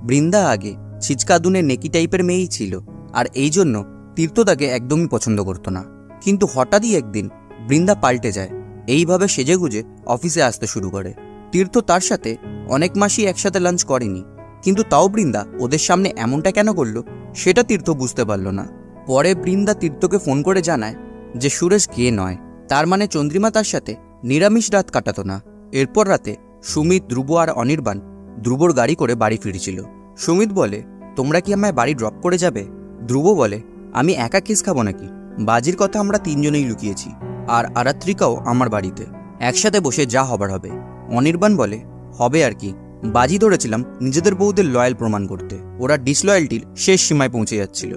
B: বৃন্দা আগে ছিচকাদুনের নেকি টাইপের মেয়েই ছিল, আর এই জন্য তীর্থ তাকে একদমই পছন্দ করতো না। কিন্তু হঠাৎই একদিন বৃন্দা পাল্টে যায়, এইভাবে সেজেগুজে অফিসে আসতে শুরু করে। তীর্থ তার সাথে অনেক মাসই একসাথে লাঞ্চ করেনি, কিন্তু তাও বৃন্দা ওদের সামনে এমনটা কেন করলো সেটা তীর্থ বুঝতে পারল না। পরে বৃন্দা তীর্থকে ফোন করে জানায় যে সুরেশ গে নয়, তার মানে চন্দ্রিমা তার সাথে নিরামিষ রাত কাটাতো না। এরপর রাতে সুমিত, ধ্রুব আর অনির্বাণ ধ্রুবর গাড়ি করে বাড়ি ফিরেছিল। সুমিত বলে, তোমরা কি আমায় বাড়ি ড্রপ করে যাবে? ধ্রুব বলে, আমি একা কেস খাবো নাকি? বাজির কথা আমরা তিনজনেই লুকিয়েছি, আর আরাত্রিকাও আমার বাড়িতে, একসাথে বসে যা হবার হবে। অনির্বাণ বলে, হবে আর কি, বাজি ধরেছিলাম নিজেদের বউদের লয়াল প্রমাণ করতে, ওরা ডিসলয়ালটির শেষ সীমায় পৌঁছে যাচ্ছিল।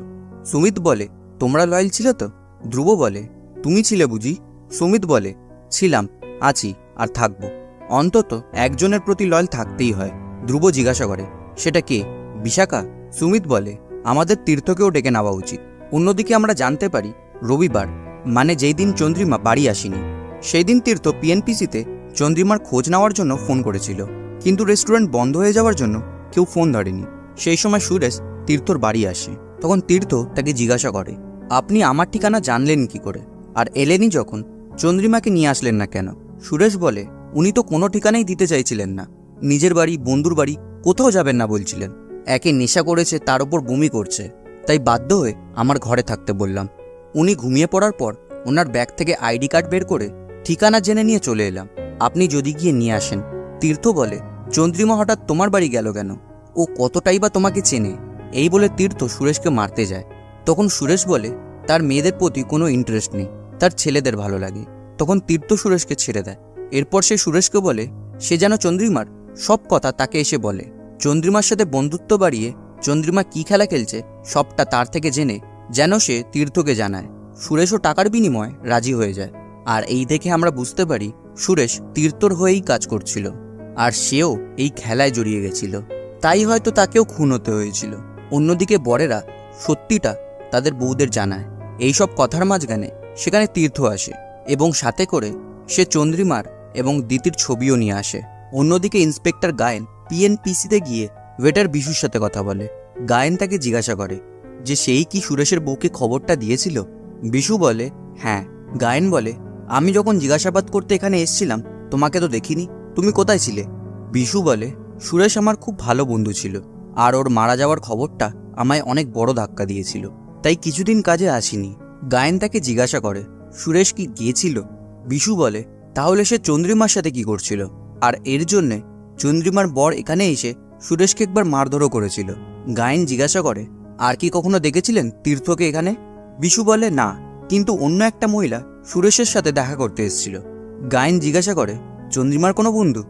B: সুমিত বলে, তোমরা লয়াল ছিলে তো? ধ্রুব বলে, তুমি ছিলে বুঝি? সুমিত বলে, ছিলাম, আছি আর থাকবো, অন্তত একজনের প্রতি লয়াল থাকতেই হয়। ধ্রুব জিজ্ঞাসা করে, সেটা কে? বিশাখা? সুমিত বলে, আমাদের তীর্থকেও ডেকে নেওয়া উচিত। অন্যদিকে আমরা জানতে পারি রবিবার, মানে যেই দিন চন্দ্রিমা বাড়ি আসেনি, সেই দিন তীর্থ পিএনপিসিতে চন্দ্রিমার খোঁজ নেওয়ার জন্য ফোন করেছিল, কিন্তু রেস্টুরেন্ট বন্ধ হয়ে যাওয়ার জন্য কেউ ফোন ধরেনি। সেই সময় সুরেশ তীর্থর বাড়ি আসে। তখন তীর্থ তাকে জিজ্ঞাসা করে, আপনি আমার ঠিকানা জানলেন কি করে? আর এলেনই যখন, চন্দ্রিমাকে নিয়ে আসলেন না কেন? সুরেশ বলে, উনি তো কোনো ঠিকানাই দিতে চাইছিলেন না, নিজের বাড়ি, বন্ধুর বাড়ি, কোথাও যাবেন না বলছিলেন। একে নেশা করেছে, তার ওপর বমি করছে, তাই বাধ্য হয়ে আমার ঘরে থাকতে বললাম। উনি ঘুমিয়ে পড়ার পর ওনার ব্যাগ থেকে আইডি কার্ড বের করে ঠিকানা জেনে নিয়ে চলে এলাম, আপনি যদি গিয়ে নিয়ে আসেন। তীর্থ বলে, চন্দ্রিমা হঠাৎ তোমার বাড়ি গেল কেন? ও কতটাই বা তোমাকে চেনে? এই বলে তীর্থ সুরেশকে মারতে যায়। তখন সুরেশ বলে, তার মেয়েদের প্রতি কোনো ইন্টারেস্ট নেই, তার ছেলেদের ভালো লাগে। তখন তীর্থ সুরেশকে ছেড়ে দেয়। এরপর সে সুরেশকে বলে সে যেন চন্দ্রিমার সব কথা তাকে এসে বলে, চন্দ্রিমার সাথে বন্ধুত্ব বাড়িয়ে চন্দ্রিমা কি খেলা খেলছে সবটা তার থেকে জেনে যেন সে তীর্থকে জানায়। সুরেশও টাকার বিনিময়ে রাজি হয়ে যায়। আর এই দেখে আমরা বুঝতে পারি সুরেশ তীর্থর হয়েই কাজ করছিল, আর সেও এই খেলায় জড়িয়ে গেছিল, তাই হয়তো তাকেও খুন হতে হয়েছিল। অন্যদিকে বরেরা সত্যিটা তাদের বউদের জানায়। এইসব কথার মাঝখানে সেখানে তীর্থ আসে এবং সাথে করে সে চন্দ্রিমার এবং দিতির ছবিও নিয়ে আসে। অন্যদিকে ইন্সপেক্টর গায়েন পিএনপিসিতে গিয়ে ওয়েটার বিশুর সাথে কথা বলে। গায়েন তাকে জিজ্ঞাসা করে যে সেই কি সুরেশের বউকে খবরটা দিয়েছিল। বিশু বলে হ্যাঁ। গায়েন বলে আমি যখন জিজ্ঞাসাবাদ করতে এখানে এসেছিলাম তোমাকে তো দেখিনি, তুমি কোথায় ছিলে? বিশু বলে সুরেশ আমার খুব ভালো বন্ধু ছিল, আর ওর মারা যাওয়ার খবরটা আমায় অনেক বড় ধাক্কা দিয়েছিল, তাই কিছুদিন কাজে আসিনি। গায়েন তাকে জিজ্ঞাসা করে সুরেশ কি গিয়েছিল? বিশু বলে তাহলে সে চন্দ্রিমার সাথে কি করছিল? আর এর জন্যে চন্দ্রিমার বর এখানে এসে সুরেশকে একবার মারধরও করেছিল। গায়েন জিজ্ঞাসা করে আর কি কখনো দেখেছিলেন তীর্থকে এখানে? বিশু বলে না, কিন্তু অন্য একটা মহিলা সুরেশের সাথে দেখা করতে এসেছিল। গায়েন জিজ্ঞাসা করে চন্দ্রিমার কোনো বন্ধু?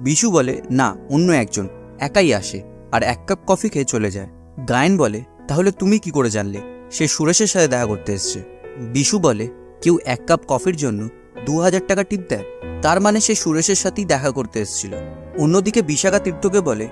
B: বিশু বলে না, অন্য একজন, একাই আসে আর 1 কাপ কফি খেয়ে চলে যায়। গায়েন বলে তাহলে তুমি কি করে জানলে সে সুরেশের সাথে দেখা করতে এসছে? বিশু বলে কেউ 1 কাপ কফির জন্য 2000 টাকা টিপ দেয়, তার মানে সে সুরেশের সাথেই দেখা করতে এসেছিল। অন্যদিকে বিশাখা তীর্থকে বলে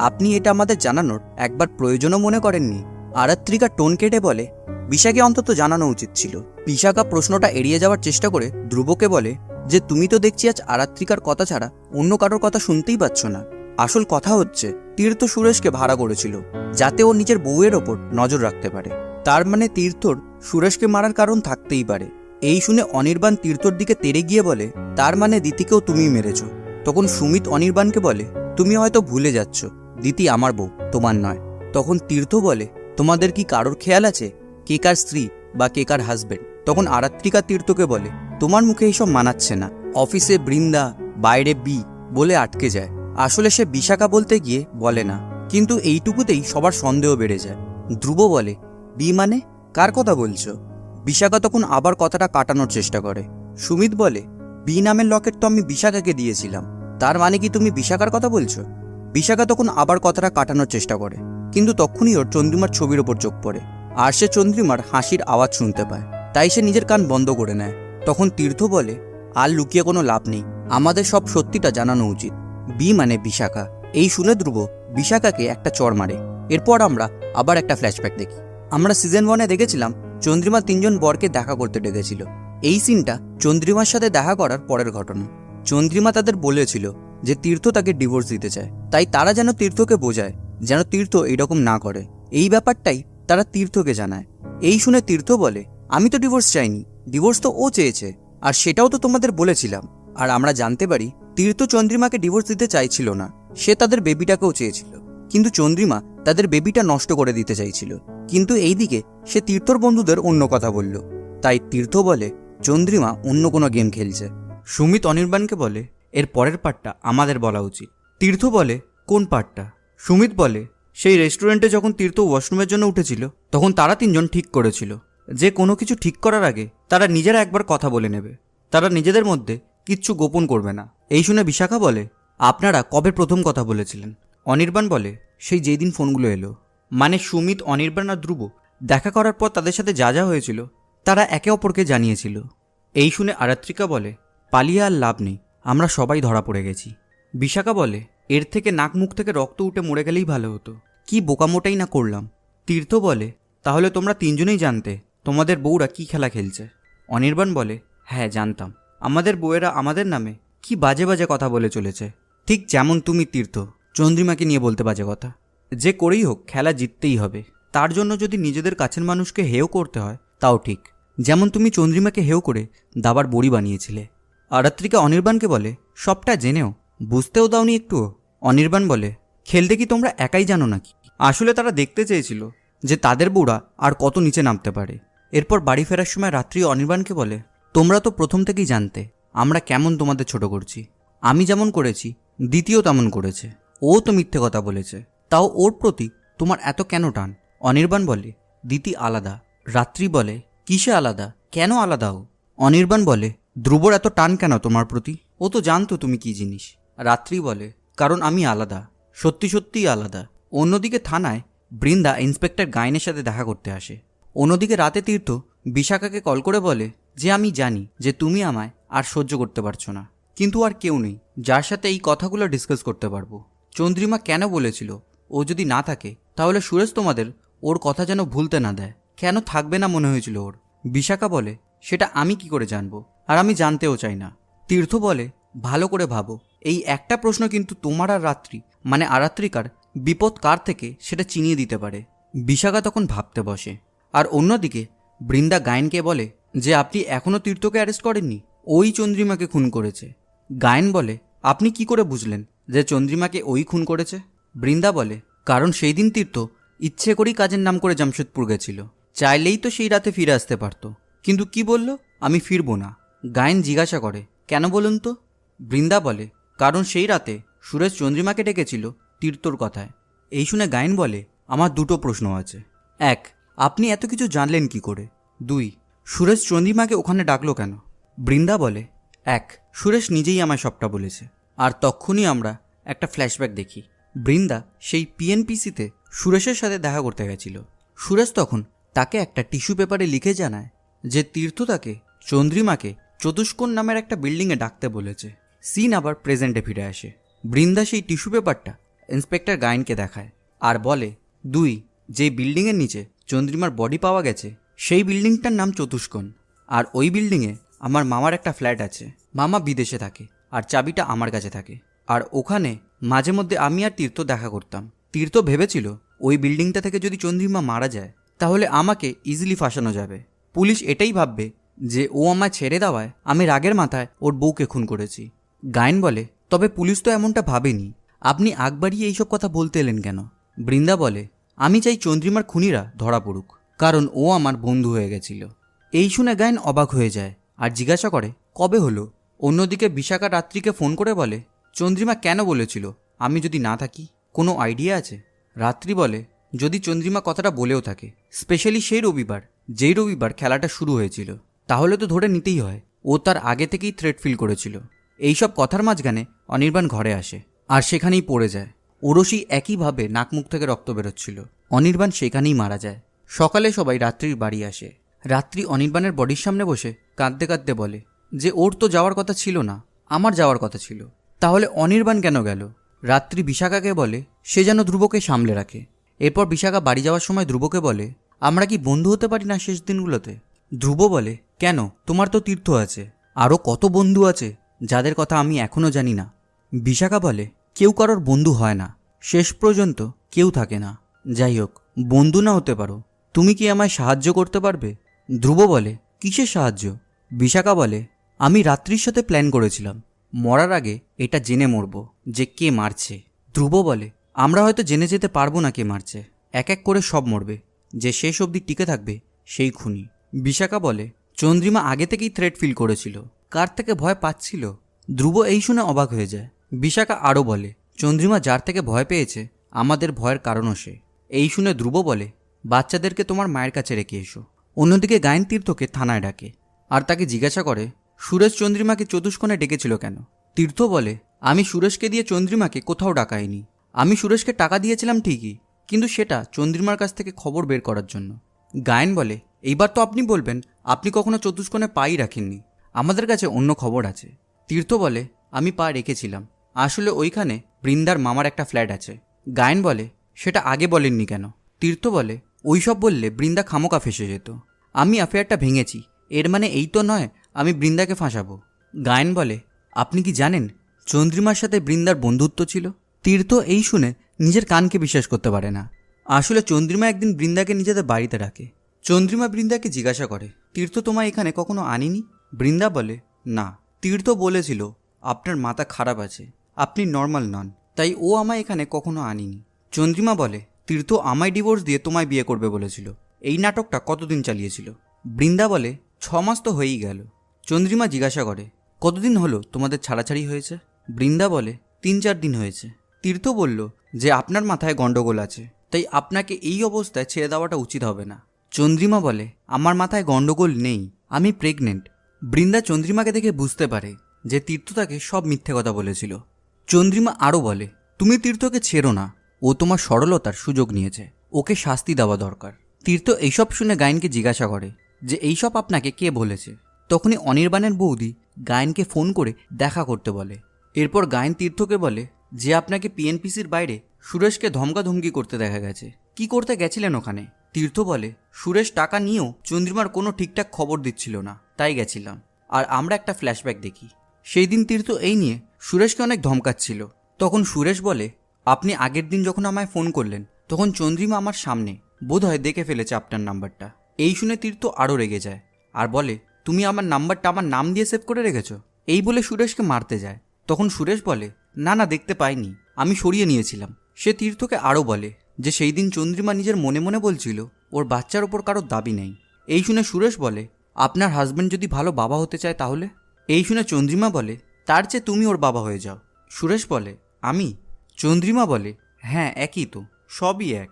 B: আপনি এটা আমাদের জানানোর একবার প্রয়োজনও মনে করেননি। আরাত্রিকা টোন কেটে বলে বিশাকে অন্তত জানানো উচিত ছিল। বিশাখা প্রশ্নটা এড়িয়ে যাওয়ার চেষ্টা করে ধ্রুবকে বলে যে তুমি তো দেখছি আজ আরাত্রিকার কথা ছাড়া অন্য কারোর কথা শুনতেই পাচ্ছ না। আসল কথা হচ্ছে তীর্থ সুরেশকে ভাড়া করেছিল যাতে ও নিজের বউয়ের ওপর নজর রাখতে পারে। তার মানে তীর্থর সুরেশকে মারার কারণ থাকতেই পারে। এই শুনে অনির্বাণ তীর্থর দিকে তেড়ে গিয়ে বলে তার মানে দিতিকেও তুমিই মেরেছ। তখন সুমিত অনির্বাণকে বলে তুমি হয়তো ভুলে যাচ্ছ, দিতি আমার বউ, তোমার নয়। তখন তীর্থ বলে তোমাদের কি কারোর খেয়াল আছে কে কার স্ত্রী বা কে কার হাজবেন্ড? তখন আরাত্রিকা তীর্থকে বলে তোমার মুখে এইসব মানাচ্ছে না। অফিসে বৃন্দা, বাইরে বি বলে আটকে যায়। আসলে সে বিশাখা বলতে গিয়ে বলে না, কিন্তু এইটুকুতেই সবার সন্দেহ বেড়ে যায়। ধ্রুব বলে বি মানে কার কথা বলছো? বিশাখা তখন আবার কথাটা কাটানোর চেষ্টা করে। সুমিত বলে বি নামের লকেট তো আমি বিশাখাকে দিয়েছিলাম, তার মানে কি তুমি বিশাখার কথা বলছো? বিশাখা তখন আবার কথাটা কাটানোর চেষ্টা করে, কিন্তু তখনই ওর চন্দ্রিমার ছবির ওপর চোখ পড়ে আর সে চন্দ্রিমার হাসির আওয়াজ শুনতে পায়, তাই সে নিজের কান বন্ধ করে নেয়। তখন তীর্থ বলে আর লুকিয়ে কোনো লাভ নেই, আমাদের সব সত্যিটা জানানো উচিত। বি মানে বিশাখা। এই শুনে ধ্রুব বিশাখাকে একটা চড় মারে। এরপর আমরা আবার একটা ফ্ল্যাশব্যাক দেখি। আমরা সিজন 1-এ দেখেছিলাম চন্দ্রিমা 3 জন বরকে দেখা করতে ডেকেছিল। এই সিনটা চন্দ্রিমার সাথে দেখা করার পরের ঘটনা। চন্দ্রিমা তাদের বলেছিল যে তীর্থ তাকে ডিভোর্স দিতে চায়, তাই তারা যেন তীর্থকে বোঝায় যেন তীর্থ এইরকম না করে। এই ব্যাপারটাই তারা তীর্থকে জানায়। এই শুনে তীর্থ বলে আমি তো ডিভোর্স চাইনি, ডিভোর্স তো ও চেয়েছে, আর সেটাও তো তোমাদের বলেছিলাম। আর আমরা জানতে পারি তীর্থ চন্দ্রিমাকে ডিভোর্স দিতে চাইছিল না, সে তাদের বেবিটাকেও চেয়েছিল, কিন্তু চন্দ্রিমা তাদের বেবিটা নষ্ট করে দিতে চাইছিল। কিন্তু এইদিকে সে তীর্থর বন্ধুদের অন্য কথা বলল, তাই তীর্থ বলে চন্দ্রিমা অন্য কোনো গেম খেলছে। সুমিত অনির্বাণকে বলে এর পরের পার্টটা আমাদের বলা উচিত। তীর্থ বলে কোন পার্টটা? সুমিত বলে সেই রেস্টুরেন্টে যখন তীর্থ ওয়াশরুমের জন্য উঠেছিল তখন তারা 3 জন ঠিক করেছিল যে কোনো কিছু ঠিক করার আগে তারা নিজেরা একবার কথা বলে নেবে, তারা নিজেদের মধ্যে কিচ্ছু গোপন করবে না। এই শুনে বিশাখা বলে আপনারা কবে প্রথম কথা বলেছিলেন? অনির্বাণ বলে সেই যেই দিন ফোনগুলো এলো। মানে সুমিত, অনির্বাণ আর ধ্রুব দেখা করার পর তাদের সাথে যা যা হয়েছিল তারা একে অপরকে জানিয়েছিল। এই শুনে আরাত্রিকা বলে পালিয়ে আর লাভ নেই, আমরা সবাই ধরা পড়ে গেছি। বিশাখা বলে এর থেকে নাক মুখ থেকে রক্ত উঠে মরে গেলেই ভালো হতো, কি বোকামোটাই না করলাম। তীর্থ বলে তাহলে তোমরা 3 জনেই জানতে তোমাদের বউরা কি খেলা খেলছে? অনির্বাণ বলে হ্যাঁ জানতাম, আমাদের বউয়েরা আমাদের নামে কি বাজে বাজে কথা বলে চলেছে, ঠিক যেমন তুমি তীর্থ চন্দ্রিমাকে নিয়ে বলতে বাজে কথা। যে করেই হোক খেলা জিততেই হবে, তার জন্য যদি নিজেদের কাছের মানুষকে হেয় করতে হয় তাও ঠিক, যেমন তুমি চন্দ্রিমাকে হেয় করে দাবার বড়ি বানিয়েছিলে। আরাত্রিকা অনির্বাণকে বলে সবটা জেনেও বুঝতেও দাওনি একটুও? অনির্বাণ বলে খেলতে কি তোমরা একাই জানো নাকি? আসলে তারা দেখতে চেয়েছিল যে তাদের বউরা আর কত নিচে নামতে পারে। এরপর বাড়ি ফেরার সময় রাত্রি অনির্বাণকে বলে তোমরা তো প্রথম থেকেই জানতে আমরা কেমন তোমাদের ছোট করছি, আমি যেমন করেছি দ্বিতীয় তেমন করেছে, ও তো মিথ্যে কথা বলেছে, তাও ওর প্রতি তোমার এত কেন টান? অনির্বাণ বলে দিতি আলাদা। রাত্রি বলে কিসে আলাদা, কেন আলাদা ও? অনির্বাণ বলে ধ্রুবর এত টান কেন তোমার প্রতি, ও তো জানতো তুমি কি জিনিস। রাত্রি বলে কারণ আমি আলাদা, সত্যি সত্যিই আলাদা। অন্যদিকে থানায় বৃন্দা ইন্সপেক্টর গায়েনের সাথে দেখা করতে আসে। অন্যদিকে রাতে তীর্থ বিশাখাকে কল করে বলে যে আমি জানি যে তুমি আমায় আর সহ্য করতে পারছো না, কিন্তু আর কেউ নেই যার সাথে এই কথাগুলো ডিসকাস করতে পারবো। চন্দ্রিমা কেন বলেছিল ও যদি না থাকে তাহলে সুরেশ তোমাদের ওর কথা যেন ভুলতে না দেয়, কেন থাকবে না মনে হয়েছিল ওর? বিশাখা বলে সেটা আমি কি করে জানবো, আর আমি জানতেও চাই না। তীর্থ বলে ভালো করে ভাবো, এই একটা প্রশ্ন কিন্তু তোমার আর রাত্রি মানে আরাত্রিকার বিপদ কার থেকে সেটা চিনিয়ে দিতে পারে। বিশাখা তখন ভাবতে বসে। আর অন্যদিকে বৃন্দা গায়েনকে বলে যে আপনি এখনও তীর্থকে অ্যারেস্ট করেননি, ওই চন্দ্রিমাকে খুন করেছে। গায়েন বলে আপনি কি করে বুঝলেন যে চন্দ্রিমাকে ওই খুন করেছে? বৃন্দা বলে কারণ সেই দিন তীর্থ ইচ্ছে করেই কাজের নাম করে জামশেদপুর গেছিল, চাইলেই তো সেই রাতে ফিরে আসতে পারত, কিন্তু কি বলল আমি ফিরবো না। গায়েন জিজ্ঞাসা করে কেন বলুন তো? বৃন্দা বলে কারণ সেই রাতে সুরেশ চন্দ্রিমাকে ডেকেছিল তীর্থর কথায়। এই শুনে গায়েন বলে আমার দুটো প্রশ্ন আছে। এক, আপনি এত কিছু জানলেন কি করে? দুই, সুরেশ চন্দ্রিমাকে ওখানে ডাকলো কেন? বৃন্দা বলে এক, সুরেশ নিজেই আমায় সবটা বলেছে। আর তখনই আমরা একটা ফ্ল্যাশব্যাক দেখি। বৃন্দা সেই পিএনপিসিতে সুরেশের সাথে দেখা করতে গেছিল। সুরেশ তখন তাকে একটা টিস্যু পেপারে লিখে জানায় যে তীর্থ তাকে চন্দ্রিমাকে চতুষ্কোণ নামের একটা বিল্ডিংয়ে ডাকতে বলেছে। সিন আবার প্রেজেন্টে ফিরে আসে। বৃন্দা সেই টিস্যু পেপারটা ইন্সপেক্টর গায়েনকে দেখায় আর বলে দুই, যেই বিল্ডিংয়ের নিচে চন্দ্রিমার বডি পাওয়া গেছে সেই বিল্ডিংটার নাম চতুষ্কোণ। আর ওই বিল্ডিংয়ে আমার মামার একটা ফ্ল্যাট আছে। মামা বিদেশে থাকে আর চাবিটা আমার কাছে থাকে। আর ওখানে মাঝে মধ্যে আমি আর তীর্থ দেখা করতাম। তীর্থ ভেবেছিল ওই বিল্ডিংটা থেকে যদি চন্দ্রিমা মারা যায় তাহলে আমাকে ইজিলি ফাঁসানো যাবে। পুলিশ এটাই ভাববে যে ও আমায় ছেড়ে দেওয়ায় আমি রাগের মাথায় ওর বউকে খুন করেছি। গায়েন বলে তবে পুলিশ তো এমনটা ভাবেনি, আপনি আগ বাড়িয়ে এইসব কথা বলতে এলেন কেন? বৃন্দা বলে আমি চাই চন্দ্রিমার খুনিরা ধরা পড়ুক, কারণ ও আমার বন্ধু হয়ে গেছিল। এই শুনে গায়েন অবাক হয়ে যায় আর জিজ্ঞাসা করে কবে হলো? অন্যদিকে বিশাখা রাত্রিকে ফোন করে বলে চন্দ্রিমা কেন বলেছিল আমি যদি না থাকি, কোনো আইডিয়া আছে? রাত্রি বলে যদি চন্দ্রিমা কথাটা বলেও থাকে, স্পেশালি সেই রবিবার যেই রবিবার খেলাটা শুরু হয়েছিল, তাহলে তো ধরে নিতেই হয় ও তার আগে থেকেই থ্রেট ফিল করেছিল। এইসব কথার মাঝখানে অনির্বাণ ঘরে আসে আর সেখানেই পড়ে যায়। ওরসি একইভাবে নাকমুখ থেকে রক্ত বেরোচ্ছিল। অনির্বাণ সেখানেই মারা যায়। সকালে সবাই রাত্রির বাড়ি আসে। রাত্রি অনির্বাণের বডির সামনে বসে কাঁদতে কাঁদতে বলে যে ওর তো যাওয়ার কথা ছিল না, আমার যাওয়ার কথা ছিল, তাহলে অনির্বাণ কেন গেল? রাত্রি বিশাখাকে বলে সে যেন ধ্রুবকে সামলে রাখে। এরপর বিশাখা বাড়ি যাওয়ার সময় ধ্রুবকে বলে আমরা কি বন্ধু হতে পারি না শেষ দিনগুলোতে? ধ্রুব বলে কেন, তোমার তো তীর্থ আছে, আরও কত বন্ধু আছে যাদের কথা আমি এখনও জানি না। বিশাখা বলে কেউ কারোর বন্ধু হয় না, শেষ পর্যন্ত কেউ থাকে না। যাই হোক, বন্ধু না হতে পারো, তুমি কি আমায় সাহায্য করতে পারবে? ধ্রুব বলে কিসের সাহায্য? বিশাখা বলে আমি রাত্রির সাথে প্ল্যান করেছিলাম মরার আগে এটা জেনে মরব যে কে মারছে। ধ্রুব বলে আমরা হয়তো জেনে যেতে পারবো না কে মারছে, এক এক করে সব মরবে, যে শেষ অবধি টিকে থাকবে সেই খুনি। বিশাখা বলে চন্দ্রিমা আগে থেকেই থ্রেট ফিল করেছিল, কার থেকে ভয় পাচ্ছিল? ধ্রুব এই শুনে অবাক হয়ে যায়। বিশাখা আরও বলে চন্দ্রিমা যার থেকে ভয় পেয়েছে আমাদের ভয়ের কারণও সে। এই শুনে ধ্রুব বলে বাচ্চাদেরকে তোমার মায়ের কাছে রেখে এসো। অন্যদিকে গায়েন তীর্থকে থানায় ডাকে আর তাকে জিজ্ঞাসা করে সুরেশ চন্দ্রিমাকে চতুষ্কোণে ডেকেছিল কেন? তীর্থ বলে আমি সুরেশকে দিয়ে চন্দ্রিমাকে কোথাও ডাকাইনি, আমি সুরেশকে টাকা দিয়েছিলাম ঠিকই, কিন্তু সেটা চন্দ্রিমার কাছ থেকে খবর বের করার জন্য। গায়েন বলে এইবার তো আপনি বলবেন আপনি কখনো চতুষ্কোণে পাই রাখেননি, আমাদের কাছে অন্য খবর আছে। তীর্থ বলে আমি পা রেখেছিলাম, আসলে ওইখানে বৃন্দার মামার একটা ফ্ল্যাট আছে। গায়েন বলে সেটা আগে বলেননি কেন? তীর্থ বলে ওইসব বললে বৃন্দা খামোকা ফেসে যেত, আমি অ্যাফেয়ারটা ভেঙেছি, এর মানে এই তো নয় আমি বৃন্দাকে ফাঁসাবো। গায়েন বলে আপনি কি জানেন চন্দ্রিমার সাথে বৃন্দার বন্ধুত্ব ছিল? তীর্থ এই শুনে নিজের কানকে বিশ্বাস করতে পারে না। আসলে চন্দ্রিমা একদিন বৃন্দাকে নিজেদের বাড়িতে ডাকে। চন্দ্রিমা বৃন্দাকে জিজ্ঞাসা করে তীর্থ তোমায় এখানে কখনো আনিনি? বৃন্দা বলে না, তীর্থ বলেছিল আপনার মাথা খারাপ আছে, আপনি নর্মাল নন, তাই ও আমায় এখানে কখনো আনিনি। চন্দ্রিমা বলে তীর্থ আমায় ডিভোর্স দিয়ে তোমায় বিয়ে করবে বলেছিল, এই নাটকটা কতদিন চালিয়েছিল? বৃন্দা বলে 6 মাস তো হয়েই গেল। চন্দ্রিমা জিজ্ঞাসা করে কতদিন হলো তোমাদের ছাড়াছাড়ি হয়েছে? বৃন্দা বলে 3-4 দিন হয়েছে। তীর্থ বলল যে আপনার মাথায় গন্ডগোল আছে, তাই আপনাকে এই অবস্থায় ছেড়ে দেওয়াটা উচিত হবে না। চন্দ্রিমা বলে আমার মাথায় গন্ডগোল নেই, আমি প্রেগনেন্ট। বৃন্দা চন্দ্রিমাকে দেখে বুঝতে পারে যে তীর্থ তাকে সব মিথ্যে কথা বলেছিল। চন্দ্রিমা আরও বলে তুমি তীর্থকে ছেড়ো না, ও তোমার সরলতার সুযোগ নিয়েছে, ওকে শাস্তি দেওয়া দরকার। তীর্থ এইসব শুনে গায়েনকে জিজ্ঞাসা করে যে এইসব আপনাকে কে বলেছে? তখনই অনির্বাণের বৌদি গায়েনকে ফোন করে দেখা করতে বলে। এরপর গায়েন তীর্থকে বলে যে আপনাকে পিএনপিসির বাইরে সুরেশকে ধমকাধমকি করতে দেখা গেছে, কি করতে গেছিলেন ওখানে? তীর্থ বলে সুরেশ টাকা নিয়েও চন্দ্রিমার কোনো ঠিকঠাক খবর দিচ্ছিল না, তাই গেছিলাম। আর আমরা একটা ফ্ল্যাশব্যাক দেখি। সেই দিন তীর্থ এই নিয়ে সুরেশকে অনেক ধমকাচ্ছিল। তখন সুরেশ বলে, আপনি আগের দিন যখন আমায় ফোন করলেন তখন চন্দ্রিমা আমার সামনে বোধহয় দেখে ফেলেছে আপনার নাম্বারটা। এই শুনে তীর্থ আরও রেগে যায় আর বলে, তুমি আমার নাম্বারটা আমার নাম দিয়ে সেভ করে রেখেছো? এই বলে সুরেশকে মারতে যায়। তখন সুরেশ বলে, না না, দেখতে পাইনি, আমি সরিয়ে নিয়েছিলাম। সে তীর্থকে আরও বলে যে সেই দিন চন্দ্রিমা নিজের মনে মনে বলছিল ওর বাচ্চার ওপর কারোর দাবি নেই। এই শুনে সুরেশ বলে, আপনার হাজব্যান্ড যদি ভালো বাবা হতে চায় তাহলে? এই শুনে চন্দ্রিমা বলে, তার চেয়ে তুমি ওর বাবা হয়ে যাও। সুরেশ বলে, আমি? চন্দ্রিমা বলে, হ্যাঁ, একই তো, সবই এক।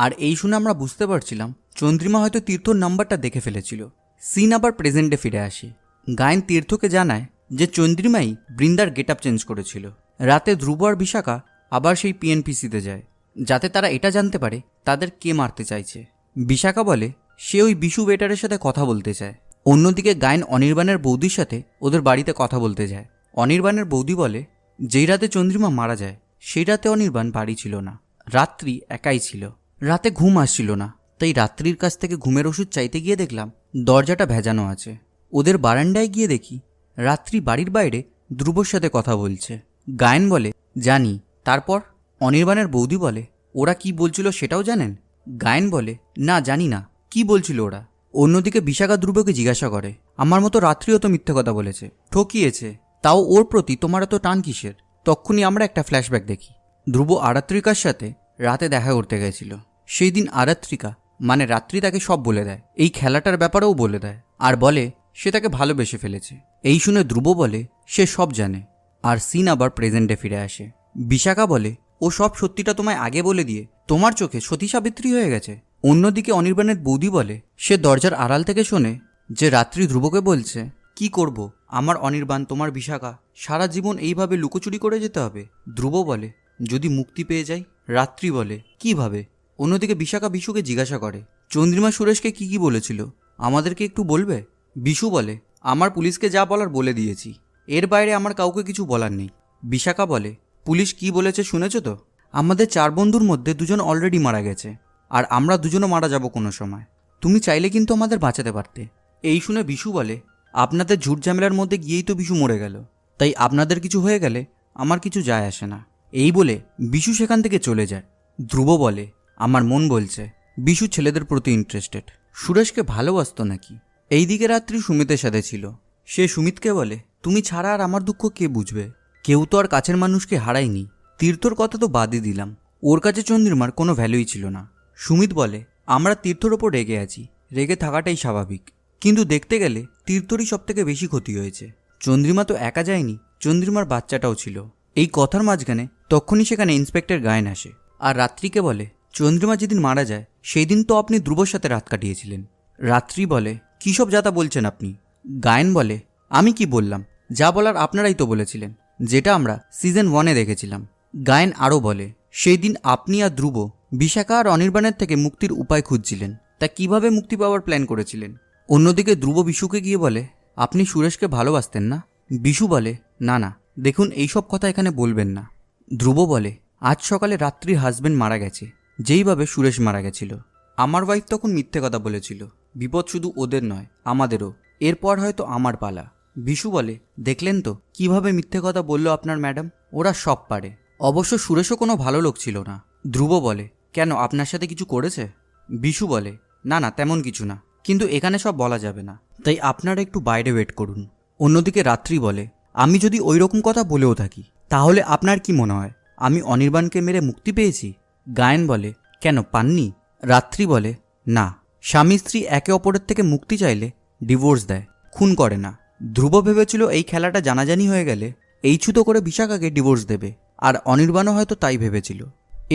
B: আর এই শুনে আমরা বুঝতে পারছিলাম চন্দ্রিমা হয়তো তীর্থর নাম্বারটা দেখে ফেলেছিল। সিন আবার প্রেজেন্টে ফিরে আসে। গায়েন তীর্থকে জানায় যে চন্দ্রিমাই বৃন্দার গেট আপ চেঞ্জ করেছিল। রাতে ধ্রুব আর বিশাখা আবার সেই পিএনপিসিতে যায় যাতে তারা এটা জানতে পারে তাদের কে মারতে চাইছে। বিশাখা বলে সে ওই বিশু ওয়েটারের সাথে কথা বলতে চায়। অন্যদিকে গায়েন অনির্বাণের বৌদির সাথে ওদের বাড়িতে কথা বলতে যায়। অনির্বাণের বৌদি বলে, যেই রাতে চন্দ্রিমা মারা যায় সেই রাতে অনির্বাণ বাড়ি ছিল না, রাত্রি একাই ছিল। রাতে ঘুম আসছিল না, তাই রাত্রির কাছ থেকে ঘুমের ওষুধ চাইতে গিয়ে দেখলাম দরজাটা ভেজানো আছে। ওদের বারান্দায় গিয়ে দেখি রাত্রি বাড়ির বাইরে ধ্রুবর সাথে কথা বলছে। গায়েন বলে, জানি। তারপর অনির্বাণের বৌদি বলে, ওরা কি বলছিল সেটাও জানেন? গায়েন বলে, না, জানি না, কি বলছিল ওরা? অন্যদিকে বিশাখা ধ্রুবকে জিজ্ঞাসা করে, আমার মতো রাত্রিও তো মিথ্যে কথা বলেছে, ঠকিয়েছে, তাও ওর প্রতি তোমার এত টান কিসের? তক্ষুনি আমরা একটা ফ্ল্যাশব্যাক দেখি। ধ্রুব আরাত্রিকার সাথে রাতে দেখা করতে গেছিল। সেই দিন আরাত্রিকা মানে রাত্রি তাকে সব বলে দেয়, এই খেলাটার ব্যাপারেও বলে দেয়, আর বলে সে তাকে ভালোবেসে ফেলেছে। এই শুনে ধ্রুব বলে সে সব জানে। আর সিন আবার প্রেজেন্টে ফিরে আসে। বিশাখা বলে, ও সব সত্যিটা তোমায় আগে বলে দিয়ে তোমার চোখে সতী সাবিত্রী হয়ে গেছে। অন্যদিকে অনির্বাণের বৌদি বলে সে দরজার আড়াল থেকে শোনে যে রাত্রি ধ্রুবকে বলছে, কি করব, আমার অনির্বাণ, তোমার বিশাখা, সারা জীবন এইভাবে লুকোচুরি করে যেতে হবে। ধ্রুব বলে, যদি মুক্তি পেয়ে যাই। রাত্রি বলে, কিভাবে? অন্যদিকে বিশাখা বিশুকে জিজ্ঞাসা করে, চন্দ্রিমা সুরেশকে কি কি বলেছিল, আমাদেরকে একটু বলবে? বিশু বলে, আমার পুলিশকে যা বলার বলে দিয়েছি, এর বাইরে আমার কাউকে কিছু বলার নেই। বিশাখা বলে, পুলিশ কি বলেছে শুনেছ তো? আমাদের 4 বন্ধুর মধ্যে 2জন অলরেডি মারা গেছে, আর আমরা 2জনও মারা যাব কোনো সময়। তুমি চাইলে কিন্তু আমাদের বাঁচাতে পারতে। এই শুনে বিশু বলে, আপনাদের ঝুট ঝামেলার মধ্যে গিয়েই তো বিশু মরে গেল, তাই আপনাদের কিছু হয়ে গেলে আমার কিছু যায় আসে না। এই বলে বিশু সেখান থেকে চলে যায়। ধ্রুব বলে, আমার মন বলছে বিশু ছেলেদের প্রতি ইন্টারেস্টেড, সুরেশকে ভালোবাসতো নাকি। এইদিকে রাত্রি সুমিতের সাথে ছিল। সে সুমিতকে বলে, তুমি ছাড়া আর আমার দুঃখ কে বুঝবে? কেউ তো আর কাছের মানুষকে হারায়নি। তীর্থর কথা তো বাদই দিলাম, ওর কাছে চন্দ্রিমার কোনো ভ্যালুই ছিল না। সুমিত বলে, আমরা তীর্থর ওপর রেগে আছি, রেগে থাকাটাই স্বাভাবিক, কিন্তু দেখতে গেলে তীর্থরই সবথেকে বেশি ক্ষতি হয়েছে। চন্দ্রিমা তো একা যায়নি, চন্দ্রিমার বাচ্চাটাও ছিল। এই কথার মাঝখানে তখনই সেখানে ইন্সপেক্টর গায়েন আসে আর রাত্রিকে বলে, চন্দ্রিমা যেদিন মারা যায় সেই দিন তো আপনি ধ্রুবর সাথে রাত কাটিয়েছিলেন। রাত্রি বলে, কী সব যাতা বলছেন আপনি? গায়েন বলে, আমি কি বললাম? যা বলার আপনারাই তো বলেছিলেন, যেটা আমরা সিজন 1-এ দেখেছিলাম। গায়েন আরও বলে, সেই দিন আপনি আর ধ্রুব বিশাখা আর অনির্বাণের থেকে মুক্তির উপায় খুঁজছিলেন, তা কিভাবে মুক্তি পাওয়ার প্ল্যান করেছিলেন? অন্যদিকে ধ্রুব বিশুকে গিয়ে বলে, আপনি সুরেশকে ভালোবাসতেন না? বিশু বলে, না না, দেখুন এইসব কথা এখানে বলবেন না। ধ্রুব বলে, আজ সকালে রাত্রির হাজবেন্ড মারা গেছে, যেইভাবে সুরেশ মারা গেছিল। আমার ওয়াইফ তখন মিথ্যে কথা বলেছিল, বিপদ শুধু ওদের নয় আমাদেরও, এরপর হয়তো আমার পালা। বিশু বলে, দেখলেন তো কিভাবে মিথ্যে কথা বলল আপনার ম্যাডাম, ওরা সব পারে। অবশ্য সুরেশও কোনো ভালো লোক ছিল না। ধ্রুব বলে, কেন, আপনার সাথে কিছু করেছে? বিশু বলে, না না, তেমন কিছু না, কিন্তু এখানে সব বলা যাবে না, তাই আপনারা একটু বাইরে ওয়েট করুন। অন্যদিকে রাত্রি বলে, আমি যদি ওই রকম কথা বলেও থাকি তাহলে আপনার কি মনে হয় আমি অনির্বাণকে মেরে মুক্তি পেয়েছি? গায়েন বলে, কেন পাননি? রাত্রি বলে, না, স্বামী স্ত্রী একে অপরের থেকে মুক্তি চাইলে ডিভোর্স দেয়, খুন করে না। ধ্রুব ভেবেছিল এই খেলাটা জানাজানি হয়ে গেলে এই ছুতো করে বিশাখাকে ডিভোর্স দেবে, আর অনির্বাণও হয়তো তাই ভেবেছিল।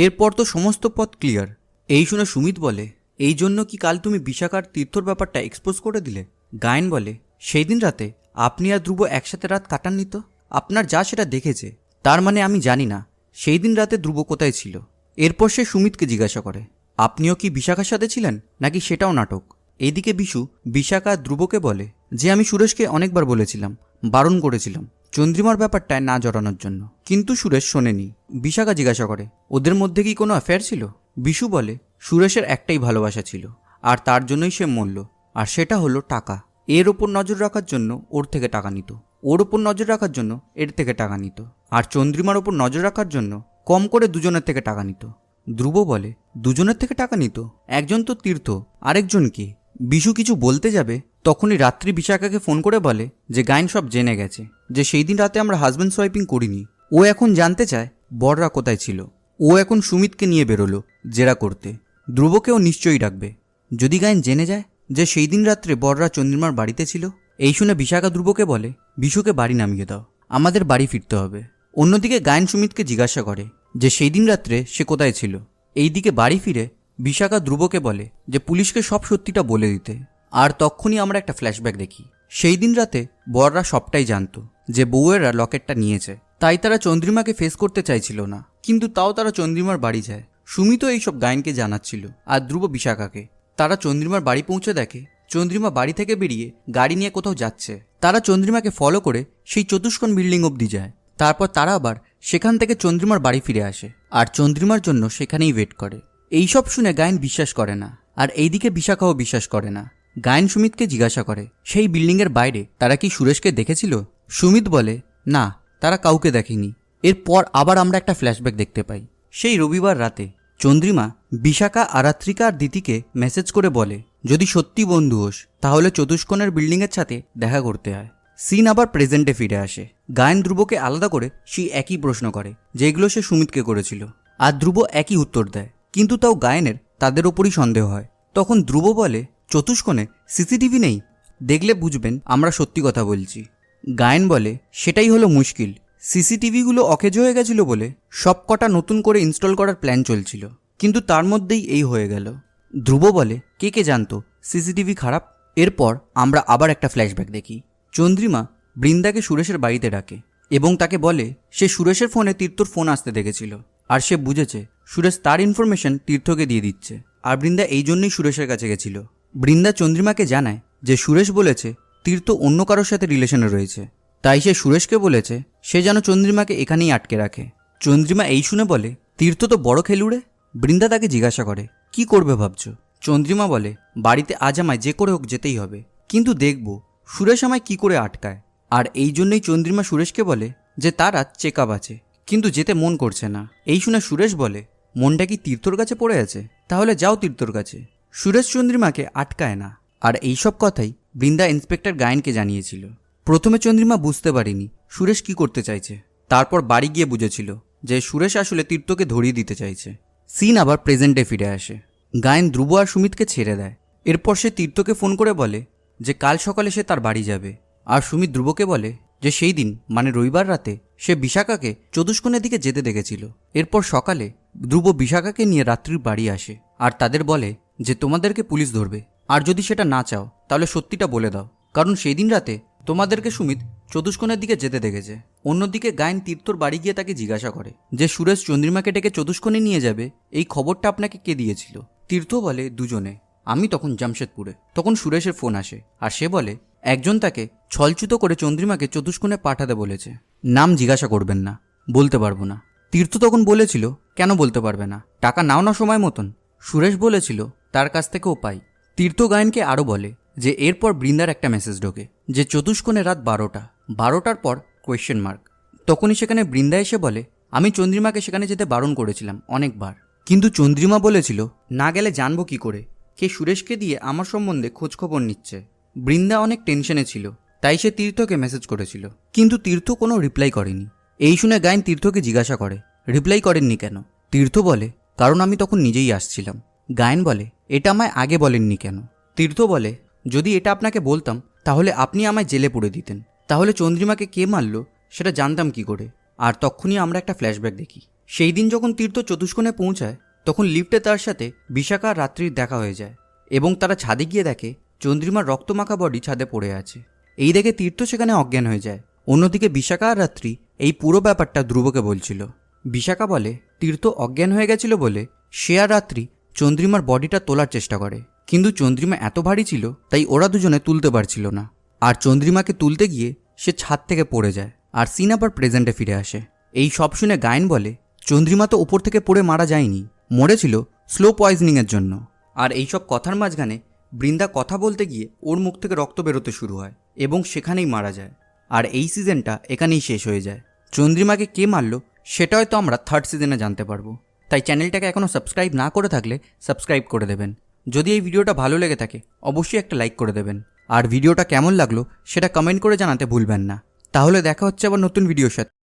B: এরপর তো সমস্ত পথ ক্লিয়ার। এই শুনে সুমিত বলে, এই জন্য কি কাল তুমি বিশাখার তীর্থর ব্যাপারটা এক্সপোজ করে দিলে? গায়েন বলে, সেই দিন রাতে আপনি আর ধ্রুব একসাথে রাত কাটাননি তো? আপনার যা সেটা দেখেছে, তার মানে আমি জানি না সেই দিন রাতে ধ্রুব কোথায় ছিল। এরপর সে সুমিতকে জিজ্ঞাসা করে, আপনিও কি বিশাখার সাথে ছিলেন নাকি সেটাও নাটক? এইদিকে বিশু বিশাখা ধ্রুবকে বলে যে আমি সুরেশকে অনেকবার বলেছিলাম, বারণ করেছিলাম চন্দ্রিমার ব্যাপারটায় না জড়ানোর জন্য, কিন্তু সুরেশ শোনেনি। বিশাখা জিজ্ঞাসা করে, ওদের মধ্যে কি কোনো অ্যাফেয়ার ছিল? বিশু বলে, সুরেশের একটাই ভালোবাসা ছিল, আর তার জন্যই সে মরল, আর সেটা হলো টাকা। এর ওপর নজর রাখার জন্য ওর থেকে টাকা নিত, ওর ওপর নজর রাখার জন্য এর থেকে টাকা নিত, আর চন্দ্রিমার ওপর নজর রাখার জন্য কম করে দুজনের থেকে টাকা নিত। ধ্রুব বলে, দুজনের থেকে টাকা নিত? একজন তো তীর্থ, আরেকজন কি? বিশু কিছু বলতে যাবে তখনই রাত্রি বিশাখাকে ফোন করে বলে যে গায়েন সব জেনে গেছে, যে সেই দিন রাতে আমরা হাজব্যান্ড সোয়াইপিং করিনি। ও এখন জানতে চায় বড়রা কোথায় ছিল। ও এখন সুমিতকে নিয়ে বেরোলো জেরা করতে। ধ্রুবকেও নিশ্চয়ই ডাকবে যদি গায়েন জেনে যায় যে সেই দিন রাত্রে বড়রা চন্দ্রিমার বাড়িতে ছিল। এই শুনে বিশাখা ধ্রুবকে বলে, বিশুকে বাড়ি নামিয়ে দাও, আমাদের বাড়ি ফিরতে হবে। অন্যদিকে গায়েন সুমিতকে জিজ্ঞাসা করে যে সেই দিন রাত্রে সে কোথায় ছিল। এইদিকে বাড়ি ফিরে বিশাখা ধ্রুবকে বলে যে পুলিশকে সব সত্যিটা বলে দিতে। আর তখনই আমরা একটা ফ্ল্যাশব্যাক দেখি। সেই দিন রাতে বড়রা সবটাই জানতো যে বউয়েরা লকেটটা নিয়েছে, তাই তারা চন্দ্রিমাকে ফেস করতে চাইছিল না, কিন্তু তাও তারা চন্দ্রিমার বাড়ি যায়। সুমিতও এইসব গায়েনকে জানাচ্ছিল, আর ধ্রুব বিশাখাকে। তারা চন্দ্রিমার বাড়ি পৌঁছে দেখে চন্দ্রিমা বাড়ি থেকে বেরিয়ে গাড়ি নিয়ে কোথাও যাচ্ছে। তারা চন্দ্রিমাকে ফলো করে সেই চতুষ্কোণ বিল্ডিং অবধি যায়। তারপর তারা আবার সেখান থেকে চন্দ্রিমার বাড়ি ফিরে আসে আর চন্দ্রিমার জন্য সেখানেই ওয়েট করে। এইসব শুনে গায়েন বিশ্বাস করে না, আর এইদিকে বিশাখাও বিশ্বাস করে না। গায়েন সুমিতকে জিজ্ঞাসা করে সেই বিল্ডিংয়ের বাইরে তারা কি সুরেশকে দেখেছিল। সুমিত বলে না, তারা কাউকে দেখেনি। এরপর আবার আমরা একটা ফ্ল্যাশব্যাক দেখতে পাই। সেই রবিবার রাতে চন্দ্রিমা বিশাখা, আরাত্রিকা আর দিতিকে মেসেজ করে বলে যদি সত্যি বন্ধু হোস তাহলে চতুষ্কোণের বিল্ডিংয়ের সাথে দেখা করতে হয়। সিন আবার প্রেজেন্টে ফিরে আসে। গায়েন ধ্রুবকে আলাদা করে সেই একই প্রশ্ন করে যেগুলো সে সুমিতকে করেছিল, আর ধ্রুব একই উত্তর দেয়। কিন্তু তাও গায়েনের তাদের ওপরই সন্দেহ হয়। তখন ধ্রুব বলে চতুষ্কোণে সিসিটিভি নেই, দেখলে বুঝবেন আমরা সত্যি কথা বলছি। গায়েন বলে সেটাই হলো মুশকিল, সিসিটিভিগুলো অকেজ হয়ে গেছিল বলে সব কটা নতুন করে ইনস্টল করার প্ল্যান চলছিল, কিন্তু তার মধ্যেই এই হয়ে গেল। ধ্রুব বলে কে কে জানতো সিসিটিভি খারাপ। এরপর আমরা আবার একটা ফ্ল্যাশব্যাক দেখি। চন্দ্রিমা বৃন্দাকে সুরেশের বাড়িতে ডাকে এবং তাকে বলে সে সুরেশের ফোনে তীর্থর ফোন আসতে দেখেছিল, আর সে বুঝেছে সুরেশ তার ইনফরমেশন তীর্থকে দিয়ে দিচ্ছে, আর বৃন্দা এই জন্যই সুরেশের কাছে গেছিল। বৃন্দা চন্দ্রিমাকে জানায় যে সুরেশ বলেছে তীর্থ অন্য কারোর সাথে রিলেশনে রয়েছে, তাই সে সুরেশকে বলেছে সে যেন চন্দ্রিমাকে এখানেই আটকে রাখে। চন্দ্রিমা এই শুনে বলে তীর্থ তো বড় খেলুড়ে। বৃন্দা তাকে জিজ্ঞাসা করে কি করবে ভাবছো। চন্দ্রিমা বলে বাড়িতে আজ আমায় যে করে হোক যেতেই হবে, কিন্তু দেখব সুরেশ আমায় কি করে আটকায়। আর এই জন্যই চন্দ্রিমা সুরেশকে বলে যে তার আজ চেক আপ আছে, কিন্তু যেতে মন করছে না। এই শুনে সুরেশ বলে মনটা কি তীর্থর কাছে পড়ে আছে, তাহলে যাও তীর্থর কাছে। সুরেশ চন্দ্রিমাকে আটকায় না। আর এইসব কথাই বৃন্দা ইন্সপেক্টর গায়েনকে জানিয়েছিল। প্রথমে চন্দ্রিমা বুঝতে পারেনি সুরেশ কি করতে চাইছে, তারপর বাড়ি গিয়ে বুঝেছিল যে সুরেশ আসলে তীর্থকে ধরিয়ে দিতে চাইছে। সিন আবার প্রেজেন্টে ফিরে আসে। গায়েন ধ্রুব আর সুমিতকে ছেড়ে দেয়। এরপর সে তীর্থকে ফোন করে বলে যে কাল সকালে সে তার বাড়ি যাবে, আর সুমিত ধ্রুবকে বলে যে সেই দিন মানে রবিবার রাতে সে বিশাখাকে চতুষ্কোণের দিকে যেতে দেখেছিল। এরপর সকালে ধ্রুব বিশাখাকে নিয়ে রাত্রির বাড়ি আসে আর তাদের বলে যে তোমাদেরকে পুলিশ ধরবে, আর যদি সেটা না চাও তাহলে সত্যিটা বলে দাও, কারণ সেই দিন রাতে তোমাদেরকে সুমিত চতুষ্কোণের দিকে যেতে দেখেছে। অন্যদিকে গায়েন তীর্থর বাড়ি গিয়ে তাকে জিজ্ঞাসা করে যে সুরেশ চন্দ্রিমাকে ডেকে চতুষ্কোণে নিয়ে যাবে, এই খবরটা আপনাকে কে দিয়েছিল। তীর্থ বলে দুজনে, আমি তখন জামশেদপুরে। তখন সুরেশের ফোন আসে আর সে বলে একজন তাকে ছলচ্যুত করে চন্দ্রিমাকে চতুষ্কোণে পাঠাতে বলেছে। নাম জিজ্ঞাসা করবেন না, বলতে পারবো না। তীর্থ তখন বলেছিল কেন বলতে পারবে না, টাকা নাও না সময় মতন। সুরেশ বলেছিল তার কাছ থেকেও পাই। তীর্থ গায়েনকে আরও বলে যে এরপর বৃন্দার একটা মেসেজ ঢোকে যে চতুষ্কোণে রাত 12টার পর কোয়েশ্চেন মার্ক। তখনই সেখানে বৃন্দা এসে বলে আমি চন্দ্রিমাকে সেখানে যেতে বারণ করেছিলাম অনেকবার, কিন্তু চন্দ্রিমা বলেছিল না গেলে জানবো কি করে কে সুরেশকে দিয়ে আমার সম্বন্ধে খোঁজখবর নিচ্ছে। বৃন্দা অনেক টেনশনে ছিল, তাই সে তীর্থকে মেসেজ করেছিল, কিন্তু তীর্থ কোনো রিপ্লাই করেনি। এই শুনে গায়েন তীর্থকে জিজ্ঞাসা করে রিপ্লাই করেননি কেন। তীর্থ বলে কারণ আমি তখন নিজেই আসছিলাম। গায়েন বলে এটা আমায় আগে বলেননি কেন। তীর্থ বলে যদি এটা আপনাকে বলতাম তাহলে আপনি আমায় জেলে পুরে দিতেন, তাহলে চন্দ্রিমাকে কে মারল সেটা জানতাম কি করে। আর তখনই আমরা একটা ফ্ল্যাশব্যাক দেখি। সেই দিন যখন তীর্থ চতুষ্কোণে পৌঁছায় তখন লিফটে তার সাথে বিশাখা আর রাত্রির দেখা হয়ে যায় এবং তারা ছাদে গিয়ে দেখে চন্দ্রিমার রক্তমাখা বডি ছাদে পড়ে আছে। এই দেখে তীর্থ সেখানে অজ্ঞান হয়ে যায়। অন্যদিকে বিশাখা আর রাত্রি এই পুরো ব্যাপারটা ধ্রুবকে বলছিল। বিশাখা বলে তীর্থ অজ্ঞান হয়ে গেছিল বলে সে আর রাত্রি চন্দ্রিমার বডিটা তোলার চেষ্টা করে, কিন্তু চন্দ্রিমা এত ভারী ছিল তাই ওরা দুজনে তুলতে পারছিল না। আর চন্দ্রিমাকে তুলতে গিয়ে সে ছাদ থেকে পড়ে যায়। আর সিন আবার প্রেজেন্টে ফিরে আসে। এই সব শুনে গায়েন বলে চন্দ্রিমা তো ওপর থেকে পড়ে মারা যায়নি, মরেছিল স্লো পয়জনিংয়ের জন্য। আর এইসব কথার মাঝখানে বৃন্দা কথা বলতে গিয়ে ওর মুখ থেকে রক্ত বেরোতে শুরু হয় এবং সেখানেই মারা যায়। আর এই সিজনটা এখানেই শেষ হয়ে যায়। চন্দ্রিমাকে কে মারলো সেটা হয়তো আমরা থার্ড সিজনে জানতে পারবো। তাই চ্যানেলটাকে এখনও সাবস্ক্রাইব না করে থাকলে সাবস্ক্রাইব করে দেবেন। যদি এই ভিডিওটা ভালো লেগে থাকে অবশ্যই একটা লাইক করে দেবেন। আর ভিডিওটা কেমন লাগলো সেটা কমেন্ট করে জানাতে ভুলবেন না। তাহলে দেখা হচ্ছে আবার নতুন ভিডিওর সাথে।